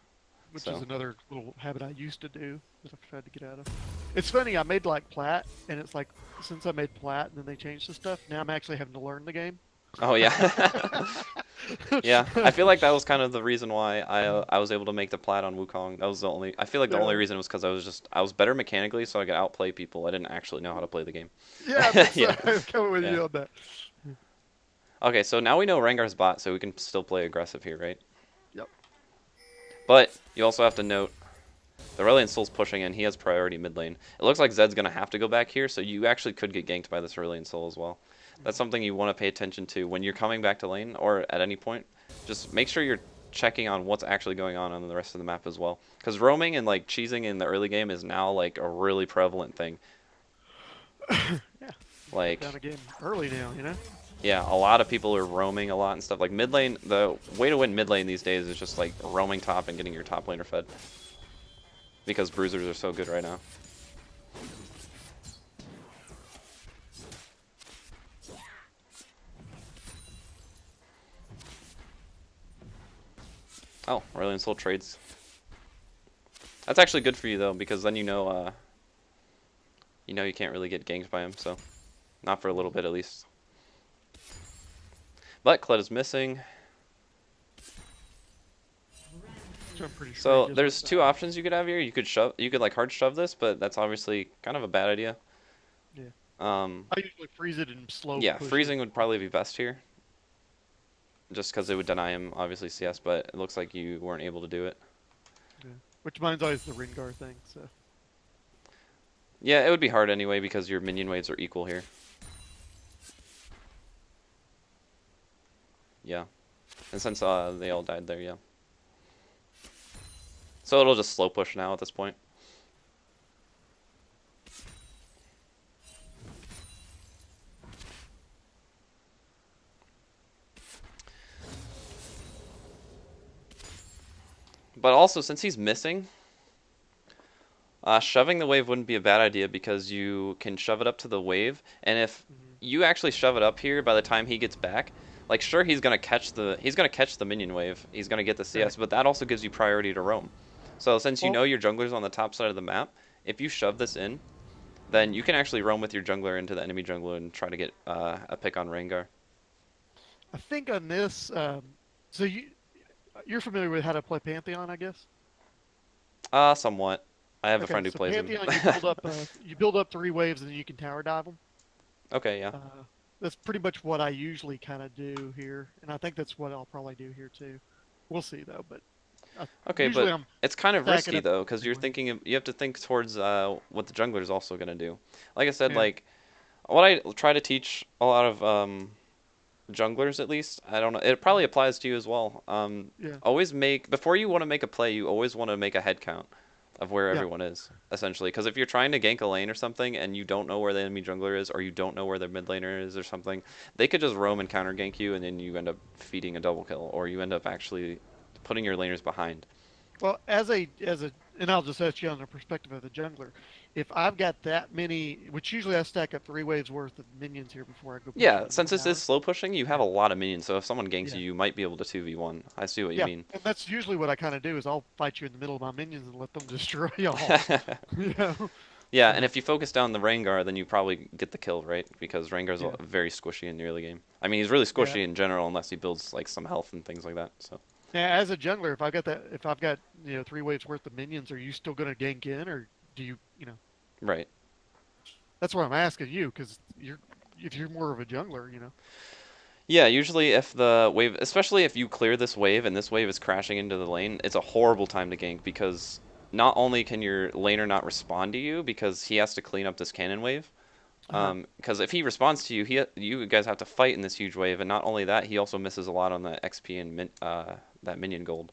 Which So. is another little habit I used to do that I've tried to get out of. It's funny, I made like plat, and it's like, since I made plat and then they changed the stuff, now I'm actually having to learn the game. Oh yeah. Yeah, I feel like that was kind of the reason why I was able to make the plat on Wukong. That was the only. I feel like the only Yeah. reason was because I was better mechanically, so I could outplay people. I didn't actually know how to play the game. Yeah, that's, Yeah. I'm coming with Yeah. you on that. Okay, so now we know Rengar's bot, so we can still play aggressive here, right? Yep. But you also have to note the Aurelion Soul's pushing in. He has priority mid lane. It looks like Zed's gonna have to go back here, so you actually could get ganked by this Aurelion Soul as well. That's something you want to pay attention to when you're coming back to lane or at any point. Just make sure you're checking on what's actually going on the rest of the map as well. Because roaming and like cheesing in the early game is now like a really prevalent thing. Yeah. Like, Down again early now, you know? yeah, a lot of people are roaming a lot and stuff. Like mid lane, the way to win mid lane these days is just like roaming top and getting your top laner fed. Because bruisers are so good right now. Oh, Aurelion Soul trades. That's actually good for you though, because then you know you can't really get ganked by him, so not for a little bit at least. But Kled is missing. Which I'm pretty sure So he just there's went two down. options you could have here. You could like hard shove this, but that's obviously kind of a bad idea. Yeah. Um, I usually freeze it and slow yeah, push it. freezing would probably be best here. Just because it would deny him obviously CS, but it looks like you weren't able to do it. Which mine's always the Rengar thing, so. Yeah, it would be hard anyway because your minion waves are equal here. Yeah, and since they all died there, yeah. So it'll just slow push now at this point. But also, since he's missing, shoving the wave wouldn't be a bad idea because you can shove it up to the wave, and if you actually shove it up here by the time he gets back, like sure he's gonna catch the minion wave, he's gonna get the CS, but that also gives you priority to roam. So since you Well- know your jungler's on the top side of the map, if you shove this in, then you can actually roam with your jungler into the enemy jungler and try to get a pick on Rengar. I think on this, you're familiar with how to play Pantheon, I guess? Somewhat. I have a Okay, friend who so plays him. Pantheon, you build up 3 waves and then you can tower dive them. Okay, yeah. That's pretty much what I usually kind of do here, and I think that's what I'll probably do here too. We'll see though, but Okay, usually but I'm it's kind of stacking risky up. though, because you're Anyway. thinking you have to think towards what the jungler is also gonna do. Like I said, Yeah, like what I try to teach a lot of junglers at least. I don't know. It probably applies to you as well. yeah, Always make before you want to make a play, you always want to make a head count of where yeah, everyone is essentially. Because if you're trying to gank a lane or something and you don't know where the enemy jungler is, or you don't know where their mid laner is or something, they could just roam and counter gank you, and then you end up feeding a double kill, or you end up actually putting your laners behind. Well, and I'll just ask you on the perspective of the jungler. If I've got that many, which usually I stack up 3 waves worth of minions here before I go push Yeah, into the since this is tower. slow pushing, you have a lot of minions, so if someone ganks Yeah, you, you might be able to 2v1. I see what you yeah, mean. and that's usually what I kind of do is I'll fight you in the middle of my minions and let them destroy y'all. You know? Yeah, and So if you focus down the Rengar, then you probably get the kill, right? Because Rengar's yeah, very squishy in the early game. I mean, he's really yeah. squishy in general, unless he builds like some health and things like that. So, Now, as a jungler, if I've got 3 waves worth of minions, are you still gonna gank in, or do you? right. That's what I'm asking you, because if you're more of a jungler. Yeah, usually if the wave, especially if you clear this wave and this wave is crashing into the lane, it's a horrible time to gank because not only can your laner not respond to you because he has to clean up this cannon wave, Uh-huh. because if he responds to you, you guys have to fight in this huge wave, and not only that, he also misses a lot on the XP and that minion gold.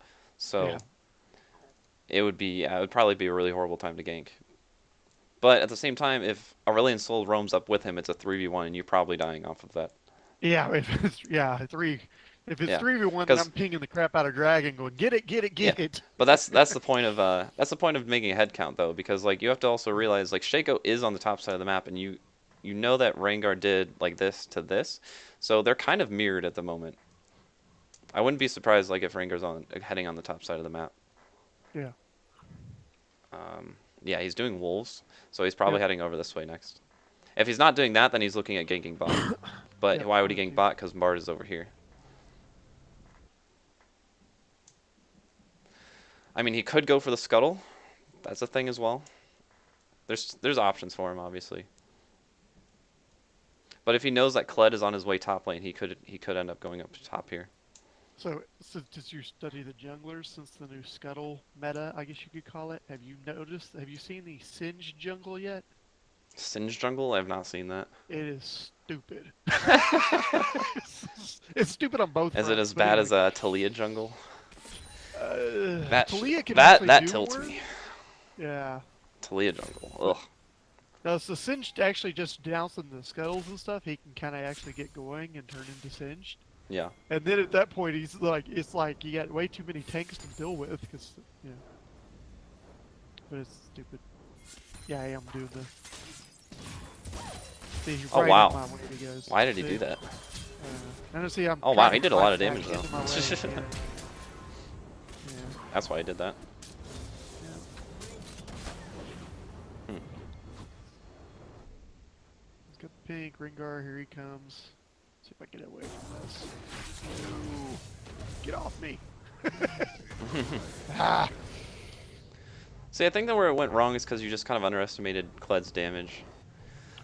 Yeah. So it would probably be a really horrible time to gank. But at the same time, if Aurelion Sol roams up with him, it's a 3v1, and you're probably dying off of that. Yeah, if it's Yeah, 3v1, then because I'm pinging the crap out of Dragon, going get it, get it, yeah, get it. but that's the point of making a head count though, because like you have to also realize like Shaco is on the top side of the map, and you know that Rengar did like this to this, so they're kind of mirrored at the moment. I wouldn't be surprised like if Rengar's heading on the top side of the map. Yeah. Yeah, he's doing wolves, so he's probably Yep. heading over this way next. If he's not doing that, then he's looking at ganking bot. But Yep. why would he Mine gank too. bot? Because Bard is over here. I mean, he could go for the scuttle. That's a thing as well. There's options for him, obviously. But if he knows that Kled is on his way top lane, he could end up going up to top here. So, since you study the junglers since the new Scuttle meta, I guess you could call it, have you seen the Singe jungle yet? Singe jungle? I have not seen that. It is stupid. It's stupid on both Is fronts. it as but bad anyway, as Talia jungle? Talia can That actually that do tilts more. me. Yeah. Talia jungle. But Ugh. no, so Singed actually just dousing the scuttles and stuff, he can kind of actually get going and turn into Singed. Yeah. And then at that point, it's like you got way too many tanks to deal with, because, but it's stupid. Yeah, I am doing the. See, Oh right wow. in my way he goes. Why did he See? do that? And I see I'm. Oh wow, trying he to did a lot of fight damage back into my way, though. yeah. That's why he did that. Yeah. Hmm. Let's get the pink Rengar. Here he comes. See if I can get away from this. Ooh, get off me! Ah! See, I think that where it went wrong is because you just kind of underestimated Kled's damage.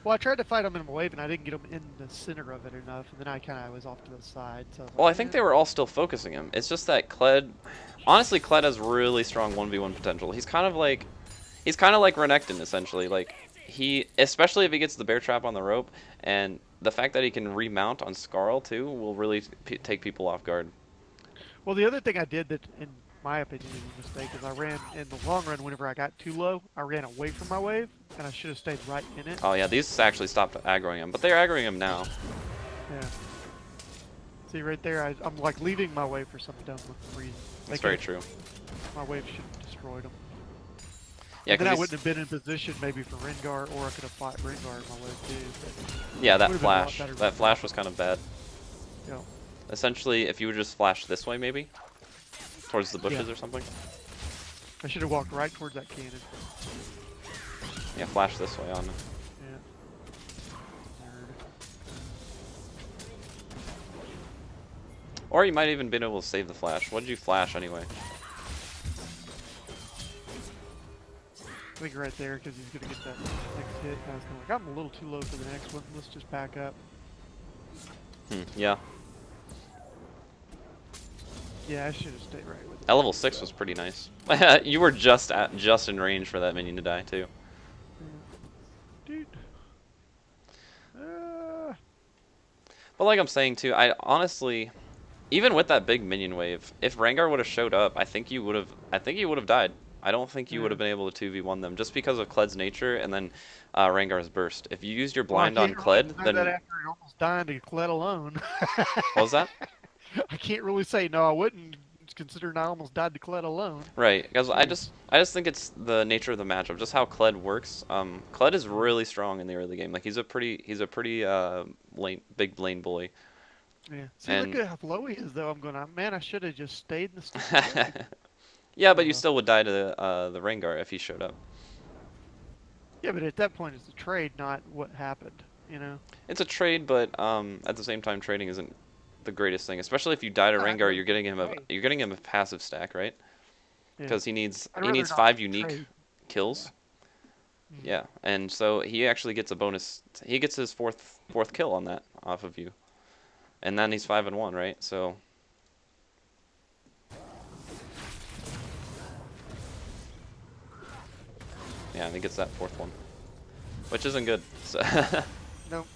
Well, I tried to fight him in a wave, and I didn't get him in the center of it enough, and then I kind of was off to the side. So I was Well, I like, think eh. they were all still focusing him. It's just that Kled, honestly, Kled has really strong 1v1 potential. He's kind of like Renekton essentially. Like especially if he gets the bear trap on the rope, and the fact that he can remount on Skarl too will really take people off guard. Well, the other thing I did that, in my opinion, is a mistake is I ran in the long run. Whenever I got too low, I ran away from my wave, and I should have stayed right in it. Oh yeah, these actually stopped aggroing him, but they're aggroing him now. Yeah. See right there, I'm like leaving my wave for some dumb reason. That's very true. My wave should have destroyed him. Yeah, And then I because wouldn't have been in position maybe for Rengar, or I could have fought Rengar in my wave too. But yeah, that would've been a lot flash, better that than flash that. was kind of bad. You know, Essentially, if you would just flash this way, maybe towards the bushes Yeah. or something. I should have walked right towards that cannon. Yeah, flash this way on. Yeah. Nerd. Or you might even been able to save the flash. What did you flash anyway? I think right there because he's gonna get that next hit. And I was kind of like, I'm a little too low for the next one. Let's just back up. Yeah. Yeah, I should have stayed right with it. That level 6 was pretty nice. You were just in range for that minion to die too. Dude. But like I'm saying too, I honestly, even with that big minion wave, if Rengar would have showed up, I think you would have died. I don't think you would have been able to 2v1 them just because of Kled's nature and then Rengar's burst. If you used your blind on Kled, then that after he almost dying to Kled alone. what was that? I can't really say no. I wouldn't, considering I almost died to Kled alone. Right, because I just think it's the nature of the matchup, just how Kled works. Kled is really strong in the early game. Like he's a pretty big lane bully. Yeah. See, look at how low he is, though. I'm going, man, I should have just stayed in the stupid Yeah, but you still would die to the Rengar if he showed up. Yeah, but at that point, it's a trade, not what happened. You know. It's a trade, but at the same time, trading isn't the greatest thing, especially if you die to Rengar. You're getting him a passive stack, right? Because he needs 5 unique kills. Yeah, and so he actually gets a bonus. He gets his fourth kill on that off of you, and then he's 5-1, right? So. Yeah, and he gets that 4th one, which isn't good. So Nope.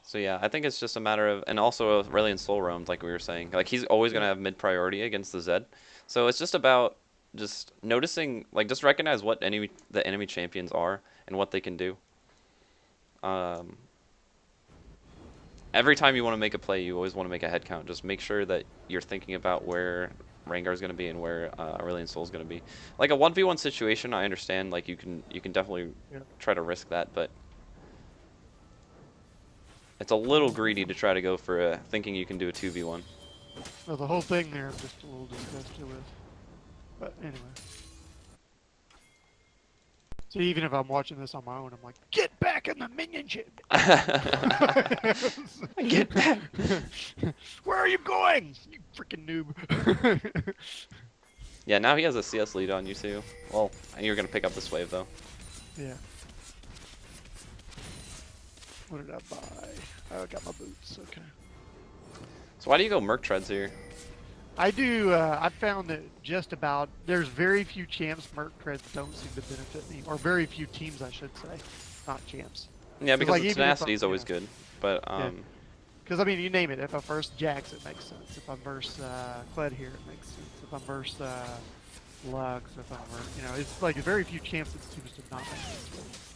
So yeah, I think it's just a matter of, and also Aurelion Soul roamed, like we were saying. Like he's always gonna have mid priority against the Zed. So it's just about just noticing, like just recognize what the enemy champions are and what they can do. Every time you want to make a play, you always want to make a head count. Just make sure that you're thinking about where Rengar is going to be and where Aurelion Soul is going to be. Like a 1v1 situation, I understand. Like you can definitely try to risk that, but it's a little greedy to try to go for thinking you can do a 2v1. Well, the whole thing there, I'm just a little disgusted with. But anyway. So even if I'm watching this on my own, I'm like, get back in the minion ship! Get back! Where are you going? You freaking noob. Yeah, now he has a CS lead on you too. Well, and you're gonna pick up this wave though. Yeah. What did I buy? Oh, I got my boots. Okay. So why do you go Merc Treads here? I do. I found that just about there's very few champs Merc Treads don't seem to benefit me, or very few teams, I should say, not champs. Yeah, because like, the tenacity is always good, but Because I mean, you name it. If I verse Jax, it makes sense. If I verse Kled here, it makes sense. If I verse Lux, if I verse, it's like very few champs that seems to not make sense.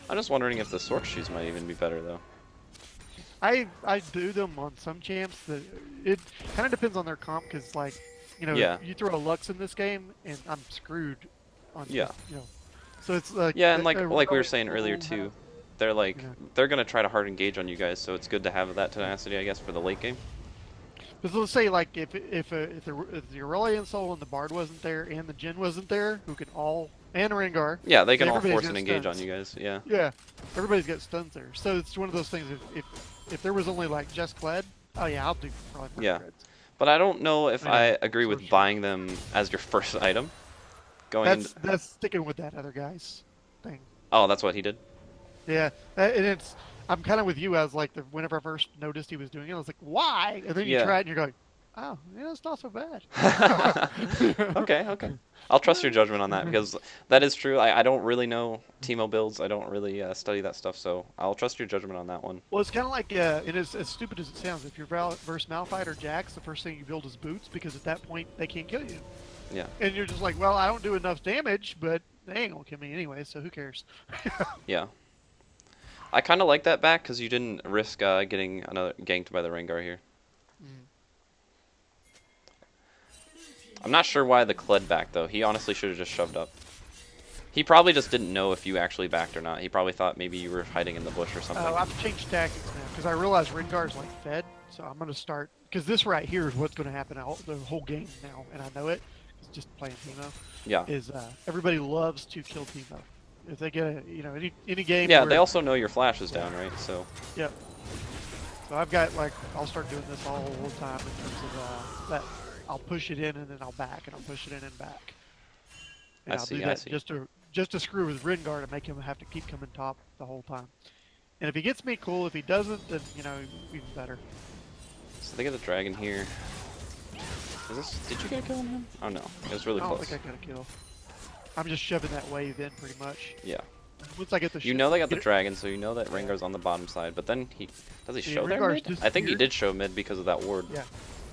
I'm just wondering if the Sword Shoes might even be better though. I do them on some champs. That it kind of depends on their comp, because like, you throw a Lux in this game and I'm screwed. On So it's like and like we were saying earlier too, they're like they're gonna try to hard engage on you guys, so it's good to have that tenacity, I guess, for the late game. But let's say like if the Aurelion Soul and the Bard wasn't there and the Jhin wasn't there, who can all and Rengar. Yeah, they can all force and engage on you guys. Yeah. Yeah, everybody's got stuns there, so it's one of those things. If there was only like just Kled, oh yeah, I'll do probably. Yeah, but I don't know if I agree with buying them as your first item. That's sticking with that other guy's thing. Oh, that's what he did? Yeah, and I'm kind of with you. I was like, whenever I first noticed he was doing it, I was like, why? And then you try it and you're going, oh, yeah, it's not so bad. Okay. I'll trust your judgment on that, because that is true. I don't really know Teemo builds. I don't really study that stuff, so I'll trust your judgment on that one. Well, it's kind of like, and as stupid as it sounds, if you're versus Malphite or Jax, the first thing you build is boots, because at that point, they can't kill you. Yeah. And you're just like, well, I don't do enough damage, but they ain't gonna kill me anyway, so who cares? Yeah. I kind of like that back, because you didn't risk getting another ganked by the Rengar here. I'm not sure why the Kled back though. He honestly should have just shoved up. He probably just didn't know if you actually backed or not. He probably thought maybe you were hiding in the bush or something. Oh, I've changed tactics now, because I realize Rengar's like fed, so I'm gonna start, because this right here is what's gonna happen the whole game now, and I know it. It's just playing Teemo. Yeah. Is everybody loves to kill Teemo. If they get any game. Yeah, they also know your flash is down, right? So. Yep. So I've got like I'll start doing this all the time in terms of that. I'll push it in and then I'll back and I'll push it in and back. And I I'll see, do I that see. just to screw with Rengar to make him have to keep coming top the whole time. And if he gets me, cool. If he doesn't, then you know even better. So they get the dragon here. Is this? Did you get a kill on him? Oh no, it was really I don't close. think I got a kill. I'm just shoving that wave in pretty much. Yeah. Once I get the You know they got the get it- dragon, so you know that Rengar's on the bottom side. But then does he Yeah, show there Rengar's mid? I think he disappeared. did show mid because of that ward. Yeah,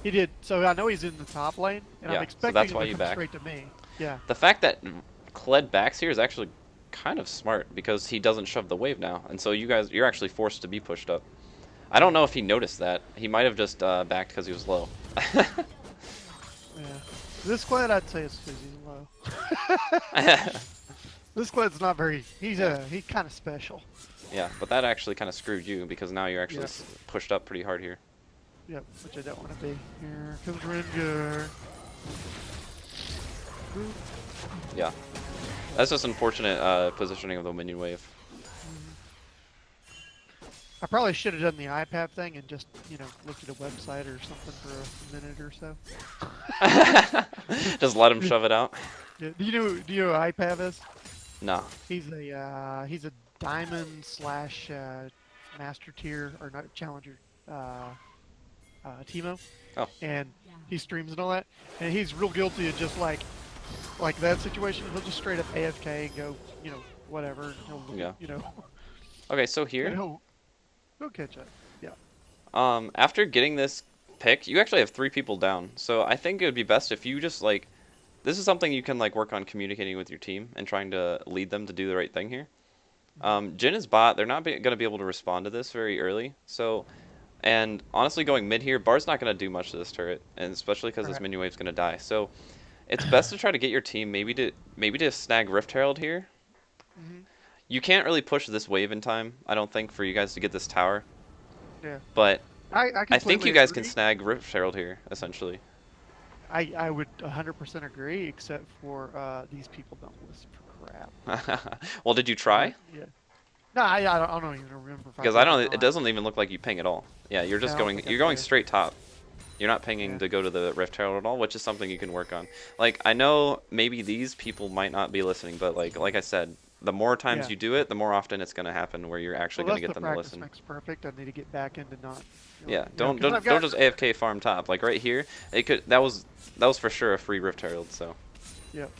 he did. So I know he's in the top lane, and Yeah, I'm so expecting that's him why to you come back. straight to me. Yeah. The fact that Kled backs here is actually kind of smart because he doesn't shove the wave now, and so you're actually forced to be pushed up. I don't know if he noticed that. He might have just backed because he was low. Yeah. This Kled, I'd say, is because he's low. This Kled's not very. He's kind of special. Yeah, but that actually kind of screwed you because now you're actually Yeah. pushed up pretty hard here. Yep, which I don't want to be. Here comes Rengar. Yeah. That's just unfortunate positioning of the minion wave. I probably should have done the iPad thing and just, you know, looked at a website or something for a minute or so. Just let him shove it out. Yeah. Do you know who iPad is? No. He's a diamond slash master tier or not challenger Teemo. Oh. And he streams and all that, and he's real guilty of just like that situation. He'll just straight up AFK and go, you know, whatever. And he'll, Yeah. You know. Okay, so And here, he'll catch up. Yeah. after getting this pick, you actually have 3 people down. So I think it would be best if you just like, this is something you can like work on communicating with your team and trying to lead them to do the right thing here. Jhin is bot. They're not going to be able to respond to this very early. So, and honestly, going mid here, Bar's not going to do much to this turret, and especially because this Correct. minion wave's going to die. So, it's best to try to get your team maybe to snag Rift Herald here. Mhm. You can't really push this wave in time, I don't think, for you guys to get this tower. Yeah. But I I think completely you guys can agree. snag Rift Herald here, essentially. I would 100% agree, except for these people don't listen for crap. Well, did you try? Yeah. No, I don't even remember. If Because did I or don't. It not. doesn't even look like you ping at all. Yeah, you're just I don't going. think I You're going did. straight top. You're not pinging Yeah. to go to the Rift Herald at all, which is something you can work on. Like I know maybe these people might not be listening, but like I said, the more times Yeah. you do it, the more often it's going to happen where you're actually Well, going to get that's them the to practice listen. makes perfect. I need to get back into not. Yeah, 'cause don't I've got- just AFK farm top. Like right here, it could that was for sure a free Rift Herald. So Yep.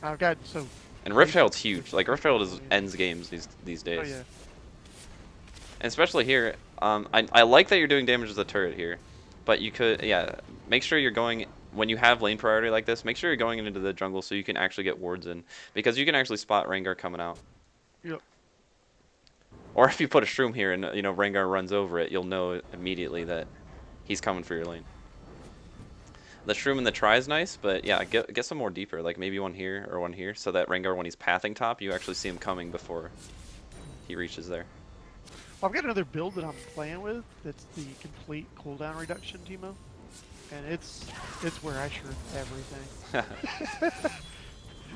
I've got so. and Rift Herald's huge. Like Rift Herald is ends games these days. Oh yeah. And especially here, I like that you're doing damage to the turret here, but you could, yeah, make sure you're going, when you have lane priority like this, make sure you're going into the jungle so you can actually get wards in, because you can actually spot Rengar coming out. Yep. Or if you put a Shroom here and, you know, Rengar runs over it, you'll know immediately that he's coming for your lane. The Shroom and the Try is nice, but yeah, get some more deeper, like maybe one here or one here, so that Rengar, when he's pathing top, you actually see him coming before he reaches there. I've got another build that I'm playing with. That's the complete cooldown reduction, Teemo, and it's where I shroom everything.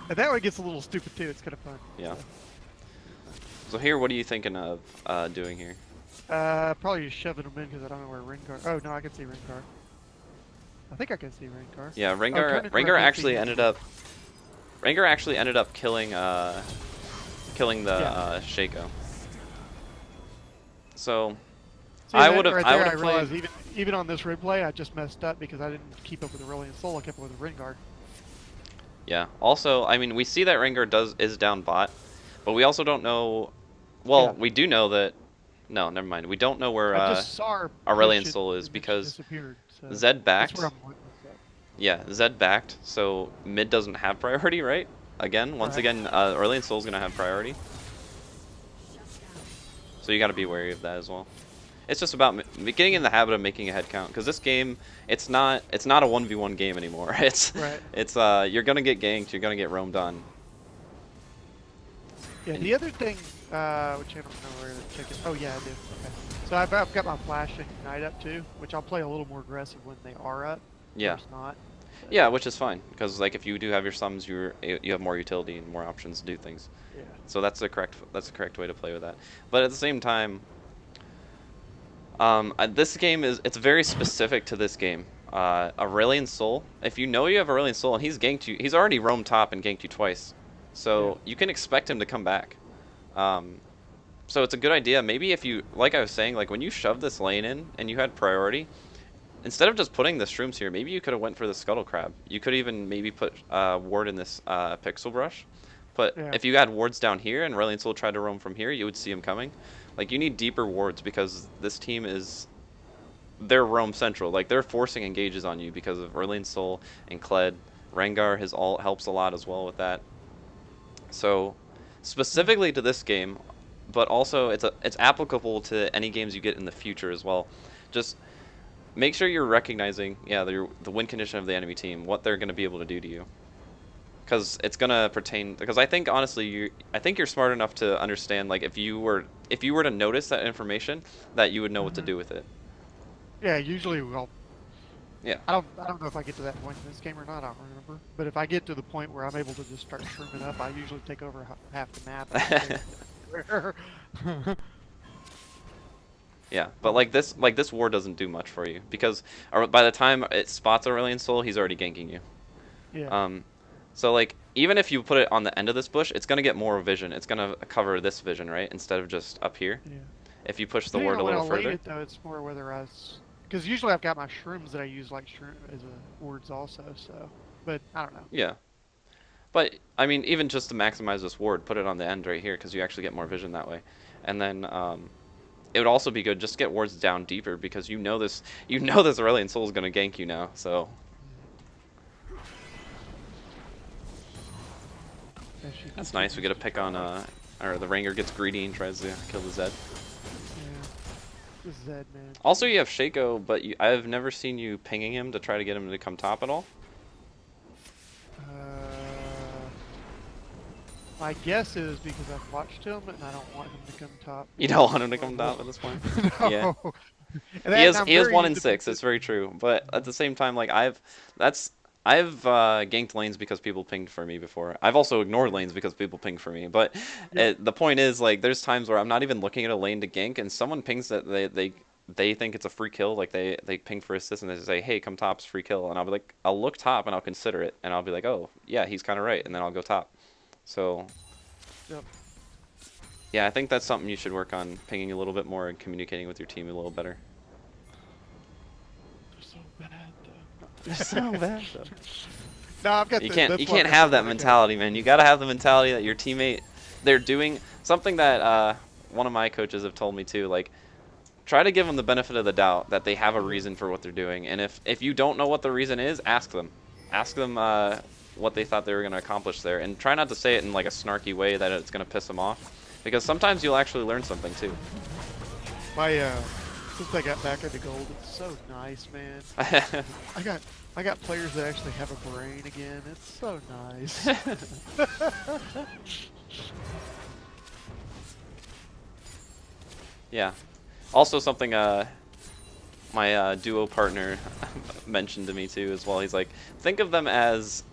And that one gets a little stupid too. It's kind of fun. Yeah. So here, what are you thinking of doing here? Probably just shoving them in because I don't know where Rengar. Oh no, I can see Rengar. I think I can see Rengar. Yeah, turn into a Rengar actually DC. ended up killing the Shaco. So See, I that would have right I there, would have played. realized even on this replay, I just messed up because I didn't keep up with Aurelion Sol. I kept up with Rengar. Yeah. Also, I mean, we see that Rengar is down bot, but we also don't know. Well, Yeah. we do know that. No, never mind. We don't know where I just saw her Aurelion push it Sol is and then she because disappeared. So Zed backed. That's where I'm looking at. Yeah, Zed backed, so mid doesn't have priority, right? Again, once Right. again, Aurelion Sol's gonna have priority. So you gotta be wary of that as well. It's just about getting in the habit of making a head count, because this game, it's not a 1v1 game anymore. It's Right. you're gonna get ganked, you're gonna get roamed on. Yeah, And- the other thing, which I don't know where to check it. Oh yeah, I do. Okay. So I've got my Flash and Ignite up too, which I'll play a little more aggressive when they are up. Yeah. First not. Yeah, which is fine because like if you do have your sums, you have more utility and more options to do things. Yeah. So that's the correct way to play with that. But at the same time, this game it's very specific to this game. Aurelion Sol. If you know you have Aurelion Sol and he's ganked you, he's already roamed top and ganked you twice, so you can expect him to come back. So it's a good idea. Maybe if you, like I was saying, like when you shoved this lane in and you had priority, instead of just putting the shrooms here, maybe you could have went for the Scuttle Crab. You could even maybe put ward in this Pixel Brush. But if you had wards down here and Aurelion Sol tried to roam from here, you would see him coming. Like you need deeper wards because this team they're roam central. Like they're forcing engages on you because of Aurelion Sol and Kled. Rengar helps a lot as well with that. So specifically to this game, but also it's applicable to any games you get in the future as well. Just make sure you're recognizing, the win condition of the enemy team, what they're going to be able to do to you. Because it's going to pertain, because I think honestly, I think you're smart enough to understand, like if you were to notice that information, that you would know what to do with it. Yeah, usually well. Yeah. I don't know if I get to that point in this game or not. I don't remember. But if I get to the point where I'm able to just start shrimping up, I usually take over half the map. Yeah, but like this war doesn't do much for you because by the time it spots Aurelion Sol, he's already ganking you. Yeah. So like even if you put it on the end of this bush, it's gonna get more vision. It's gonna cover this vision, right, instead of just up here. Yeah. If you push the ward a little further. It, though, it's more whether because usually I've got my shrooms that I use like as wards also. So, but I don't know. Yeah. But I mean, even just to maximize this ward, put it on the end right here because you actually get more vision that way, and then it would also be good just to get wards down deeper because you know this Aurelion Sol is gonna gank you now. So. That's nice. We get a pick on, or the Rengar gets greedy and tries to kill the Zed. Yeah, the Zed, man. Also, you have Shaco, but I've never seen you pinging him to try to get him to come top at all. My guess is because I've watched him and I don't want him to come top. You don't want him to come top at this point? No. Yeah. And He is 1 in 6. It's very true. But at the same time, like I've ganked lanes because people pinged for me before. I've also ignored lanes because people pinged for me. But the point is, like, there's times where I'm not even looking at a lane to gank, and someone pings that they think it's a free kill. Like they ping for assist and they say, "Hey, come top's free kill," and I'll be like, I'll look top and I'll consider it, and I'll be like, "Oh, yeah, he's kind of right," and then I'll go top. So. Yep. Yeah, I think that's something you should work on, pinging a little bit more and communicating with your team a little better. They're so bad, though. They're so bad, though. No, I've got you can't have that mentality, man. You gotta have the mentality that your teammate, they're doing something that one of my coaches have told me too. Like, try to give them the benefit of the doubt that they have a reason for what they're doing, and if you don't know what the reason is, ask them. Ask them what they thought they were gonna accomplish there, and try not to say it in like a snarky way that it's gonna piss them off, because sometimes you'll actually learn something too. Since I got back into gold, it's so nice, man. I got players that actually have a brain again. It's so nice. Yeah. Also something my duo partner mentioned to me too as well. He's like, think of them as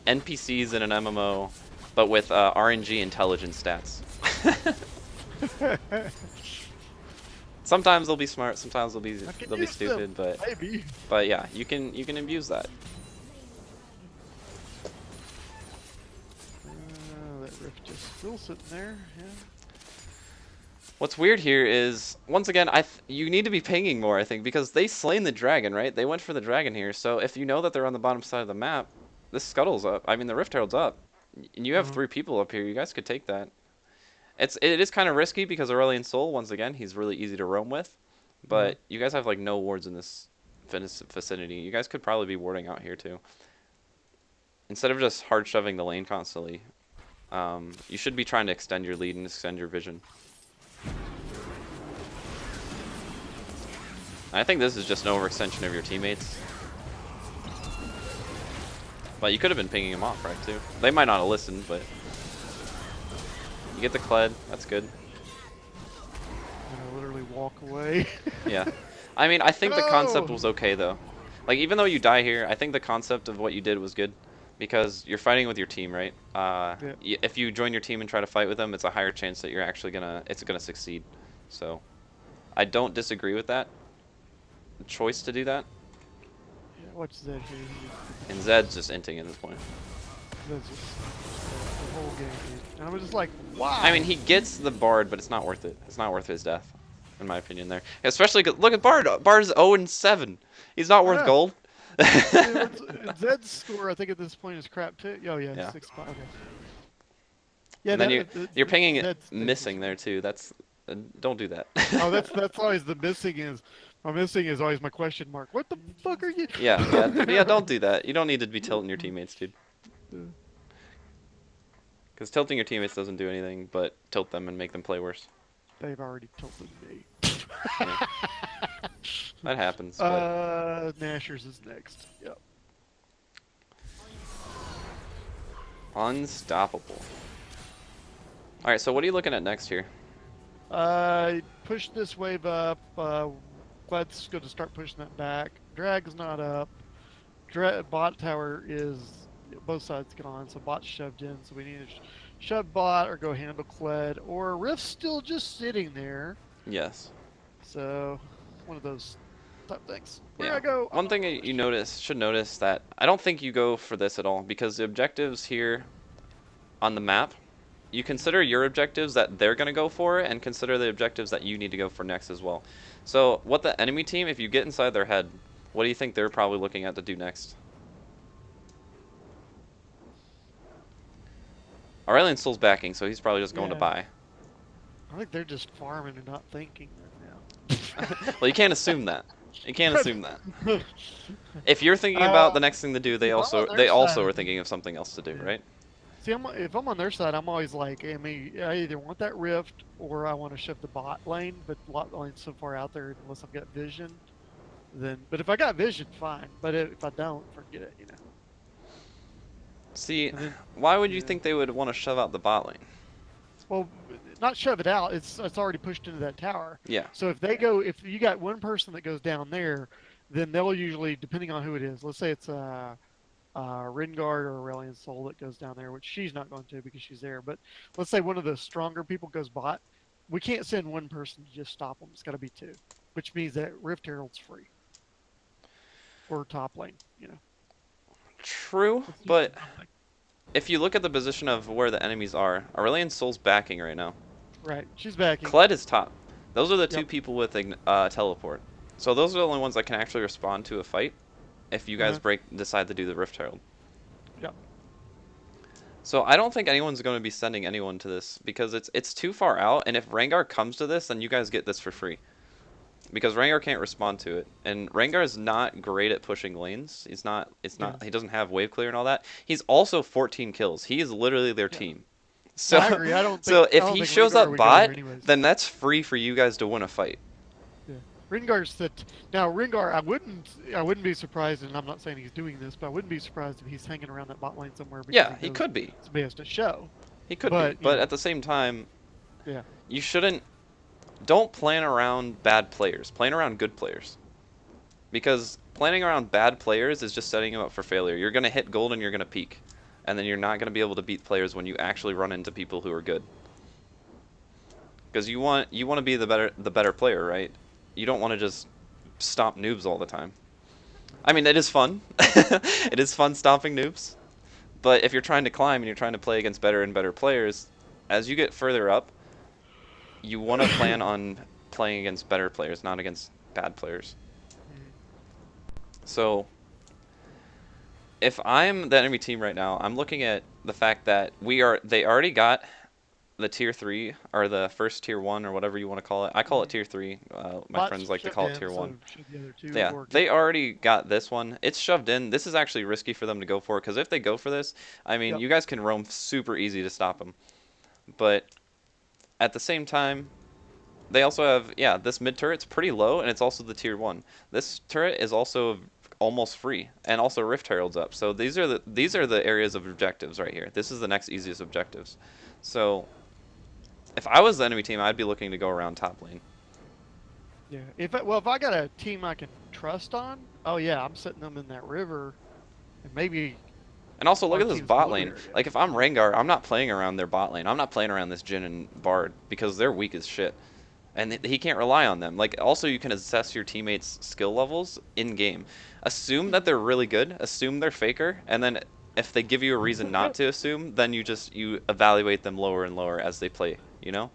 NPCs in an MMO, but with RNG intelligence stats. Sometimes they'll be smart, sometimes they'll be stupid, but yeah, you can abuse that. That Rift just still sitting there. Yeah. What's weird here is, once again, you need to be pinging more, I think, because they slain the dragon, right? They went for the dragon here, so if you know that they're on the bottom side of the map, this Scuttle's up. I mean, the Rift Herald's up, and you have 3 people up here. You guys could take that. It is kind of risky because Aurelion Sol, once again, he's really easy to roam with, but you guys have like no wards in this vicinity. You guys could probably be warding out here too. Instead of just hard shoving the lane constantly, you should be trying to extend your lead and extend your vision. I think this is just an overextension of your teammates. But you could have been pinging them off, right, too. They might not have listened, but... You get the Kled, that's good. I literally walk away. Yeah. I mean, I think the concept was okay, though. Like, even though you die here, I think the concept of what you did was good. Because you're fighting with your team, right? Yeah. If you join your team and try to fight with them, it's a higher chance that you're actually it's gonna succeed. So, I don't disagree with that choice to do that. Yeah, what's Zed here? And Zed's just inting at this point. That's just the whole game, dude. And I was just like, wow. I mean, he gets the Bard, but it's not worth it. It's not worth his death, in my opinion. There, especially look at Bard. Bard's 0-7. He's not worth gold. Zed's score, I think at this point is crap too. Oh yeah, Yeah. 6-5. Okay. Yeah, And then you're pinging it Zed's missing there too. That's don't do that. Oh, that's always the missing is. My missing is always my question mark. What the fuck are you? Yeah. Don't do that. You don't need to be tilting your teammates, dude. Because tilting your teammates doesn't do anything but tilt them and make them play worse. They've already tilted me. Yeah. That happens. But Nashers is next. Yep. unstoppable. All right. So what are you looking at next here? Push this wave up. Let's go to start pushing that back. Drag's not up. Bot tower is both sides get on, so bot's shoved in. So we need to shove bot or go handle Kled, or Rift's still just sitting there. Yes. So one of those type things. Where Yeah. I go? One thing you should notice that I don't think you go for this at all, because the objectives here on the map, you consider your objectives that they're going to go for, and consider the objectives that you need to go for next as well. So what the enemy team, if you get inside their head, what do you think they're probably looking at to do next? Aurelion Soul's backing, so he's probably just going to Yeah. buy. I think they're just farming and not thinking right Well, you can't assume that. You can't assume that. now. If you're thinking about the next thing to do, they if I'm also on their are side- thinking of something else to do, Yeah. right? See, if I'm on their side, I'm always like, I mean, I either want that rift or I want to shove the bot lane, but bot lane's so far out there unless I've got vision. But if I got vision, fine. But if I don't, forget it, you know. See, And then- why would you yeah. think they would want to shove out the bot lane? Well, not shove it out. It's already pushed into that tower. Yeah. So if you got one person that goes down there, then they'll usually, depending on who it is, let's say it's Ringard or Aurelion Soul that goes down there, which she's not going to because she's there. But let's say one of the stronger people goes bot. We can't send one person to just stop them. It's got to be two, which means that Rift Herald's free or top lane. You know. True, but if you look at the position of where the enemies are, Aurelion Soul's backing right now. Right, she's backing. Kled is top. Those are the two Yep. people with teleport. So those are the only ones that can actually respond to a fight if you guys decide to do the Rift Herald. Yep. So I don't think anyone's going to be sending anyone to this because it's too far out, and if Rengar comes to this, then you guys get this for free. Because Rengar can't respond to it, and Rengar is not great at pushing lanes. He doesn't have wave clear and all that. He's also 14 kills. He is literally their team. So I agree. I don't so think- I if don't he think shows Rengar up would go there bot, anyways. then that's free for you guys to win a fight. Ringar's now Ringar. I wouldn't be surprised, and I'm not saying he's doing this, but I wouldn't be surprised if he's hanging around that bot lane somewhere. Because Yeah, he knows could be. It's best to show. He could But, be. you But know. at the same time, Yeah. you shouldn't. Don't plan around bad players. Plan around good players. Because planning around bad players is just setting them up for failure. You're gonna hit gold and you're gonna peak, and then you're not gonna be able to beat players when you actually run into people who are good. Because you want to be the better player, right? You don't want to just stomp noobs all the time. I mean, it is fun. It is fun stomping noobs. But if you're trying to climb and you're trying to play against better and better players, as you get further up, you want to plan on playing against better players, not against bad players. So, if I'm the enemy team right now, I'm looking at the fact that they already got the tier 3 or the first tier 1 or whatever you want to call it. I call it tier 3. My Bot's friends like to shoved call it in, tier so 1. should the other two Yeah, work. they already got this one. It's shoved in. This is actually risky for them to go for, because if they go for this, I mean, Yep. you guys can roam super easy to stop them. But at the same time, they also have, this mid turret's pretty low, and it's also the tier 1. This turret is also almost free, and also Rift Herald's up. So these are the areas of objectives right here. This is the next easiest objectives. So if I was the enemy team, I'd be looking to go around top lane. Yeah. If I got a team I can trust on, oh yeah, I'm setting them in that river, and maybe And also, look our at this team's bot blue lane. area. Like, if I'm Rengar, I'm not playing around their bot lane. I'm not playing around this Jhin and Bard because they're weak as shit. And he can't rely on them. Like, also, you can assess your teammates' skill levels in-game. Assume that they're really good. Assume they're faker. And then if they give you a reason not to assume, then you evaluate them lower and lower as they play, you know?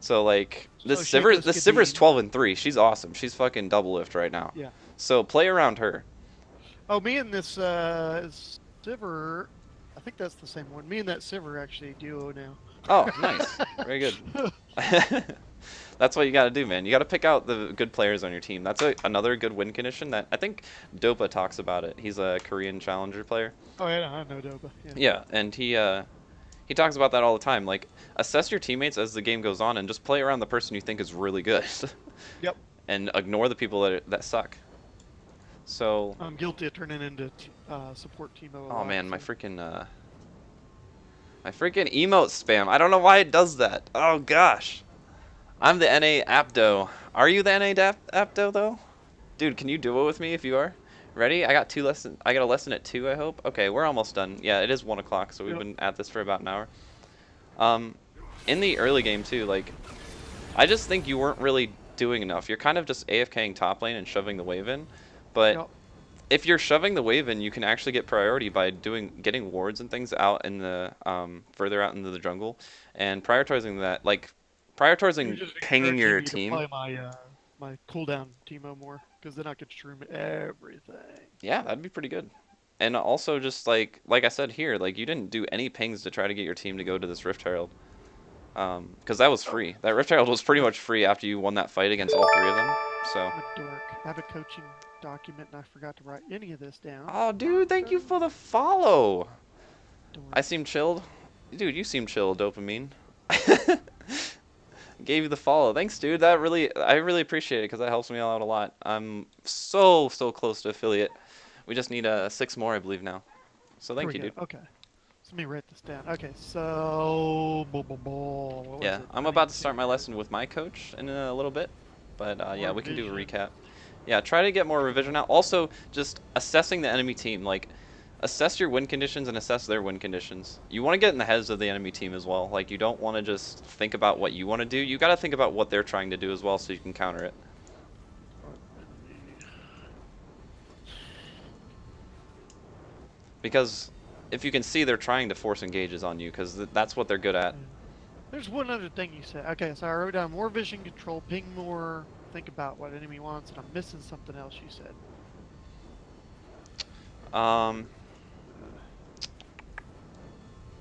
So, like, So Shaco's this could Sivir's be- 12-3. She's awesome. She's fucking double lift right now. Yeah. So, play around her. Oh, me and this Sivir, I think that's the same one. Me and that Sivir actually duo now. Oh, nice. Very good. That's what you got to do, man. You got to pick out the good players on your team. That's another good win condition that I think Dopa talks about it. He's a Korean challenger player. Oh yeah, I know Doba. Yeah. Yeah, and he talks about that all the time. Like, assess your teammates as the game goes on and just play around the person you think is really good. Yep. And ignore the people that suck. So, I'm guilty of turning into support Teemo. a oh lot, man, so- my freaking emote spam. I don't know why it does that. Oh gosh. I'm the NA Apto. Are you the NA Apto though? Dude, can you duo with me if you are? Ready? I got a lesson at 2, I hope. Okay, we're almost done. Yeah, it is 1 o'clock, so we've Yep. been at this for about an hour. In the early game too, like, I just think you weren't really doing enough. You're kind of just AFKing top lane and shoving the wave in, but Yep. if you're shoving the wave in, you can actually get priority by getting wards and things out in the further out into the jungle, and prioritizing that, like You're prioritizing just pinging your encouraging me team. to play my cooldown Teemo more, because then I could stream everything. Yeah, that'd be pretty good. And also, just like I said here, like, you didn't do any pings to try to get your team to go to this Rift Herald, because that was free. That Rift Herald was pretty much free after you won that fight against all 3 of them. So. I'm a dork. I have a coaching document and I forgot to write any of this down. Oh, dude, thank you for the follow. Dork. I seem chilled. Dude, you seem chill, Dopamine. Gave you the follow. Thanks, dude. I really appreciate it because that helps me out a lot. I'm so close to affiliate. We just need 6 more, I believe, now. So Here thank we you, go. dude. Okay. So let me write this down. Okay, so what was Yeah, it? I'm I about need to start my lesson with my coach in a little bit. But yeah, we can do a Revision. recap. Yeah, try to get more revision out. Also, just assessing the enemy team. Like, assess your win conditions and assess their win conditions. You want to get in the heads of the enemy team as well. Like, you don't want to just think about what you want to do. You got to think about what they're trying to do as well, so you can counter it. Because if you can see, they're trying to force engages on you, because that's what they're good at. There's one other thing you said. Okay, so I wrote down more vision control, ping more, think about what enemy wants, and I'm missing something else you said. Um,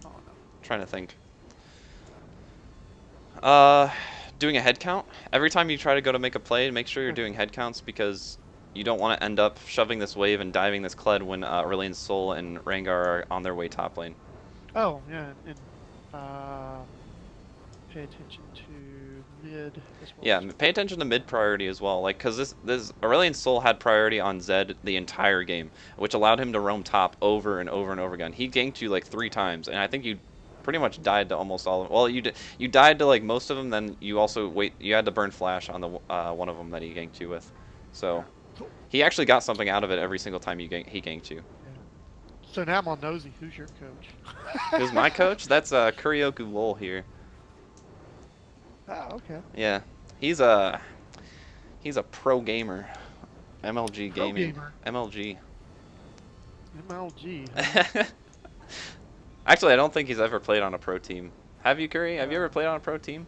Oh no. trying to think. Doing a head count. Every time you try to go to make a play, make sure you're doing head counts, because you don't want to end up shoving this wave and diving this Kled when Aurelion Sol and Rengar are on their way top lane. Oh yeah, and pay attention to mid as well. Yeah, pay attention to mid priority as well, like, because this Aurelion Sol had priority on Zed the entire game, which allowed him to roam top over and over and over again. He ganked you like 3 times, and I think you pretty much died to almost all of them. Well, you died to like most of them, then you also you had to burn flash on the one of them that he ganked you with. So he actually got something out of it every single time he ganked you. So now I'm all nosy. Who's your coach? Who's my coach? That's Kuryoku Lol here. Oh, okay. Yeah, he's a pro gamer. MLG Pro gaming. gamer. MLG. MLG. Huh? Actually, I don't think he's ever played on a pro team. Have you, Curry? Have you ever played on a pro team?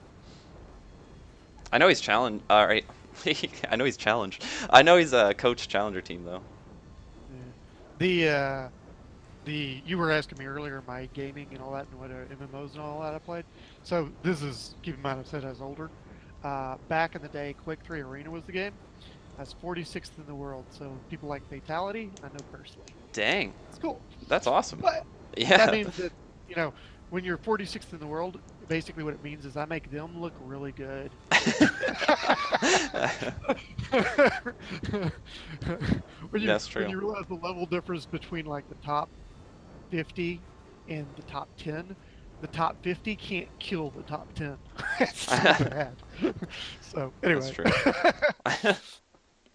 I know he's challenged. Right. I know he's challenged. I know he's a coach challenger team though. Yeah. You were asking me earlier my gaming and all that and what MMOs and all that I played. So this is, keep in mind I said I was older. Back in the day, Quake 3 Arena was the game. I was 46th in the world, so people like Fatality, I know personally. Dang, It's cool. that's awesome. But Yeah. that means that, you know, when you're 46th in the world, basically what it means is I make them look really good. That's true. When you realize the level difference between like the top 50 and the top 10, the top 50 can't kill the top 10. It's so bad. So anyway. That's true.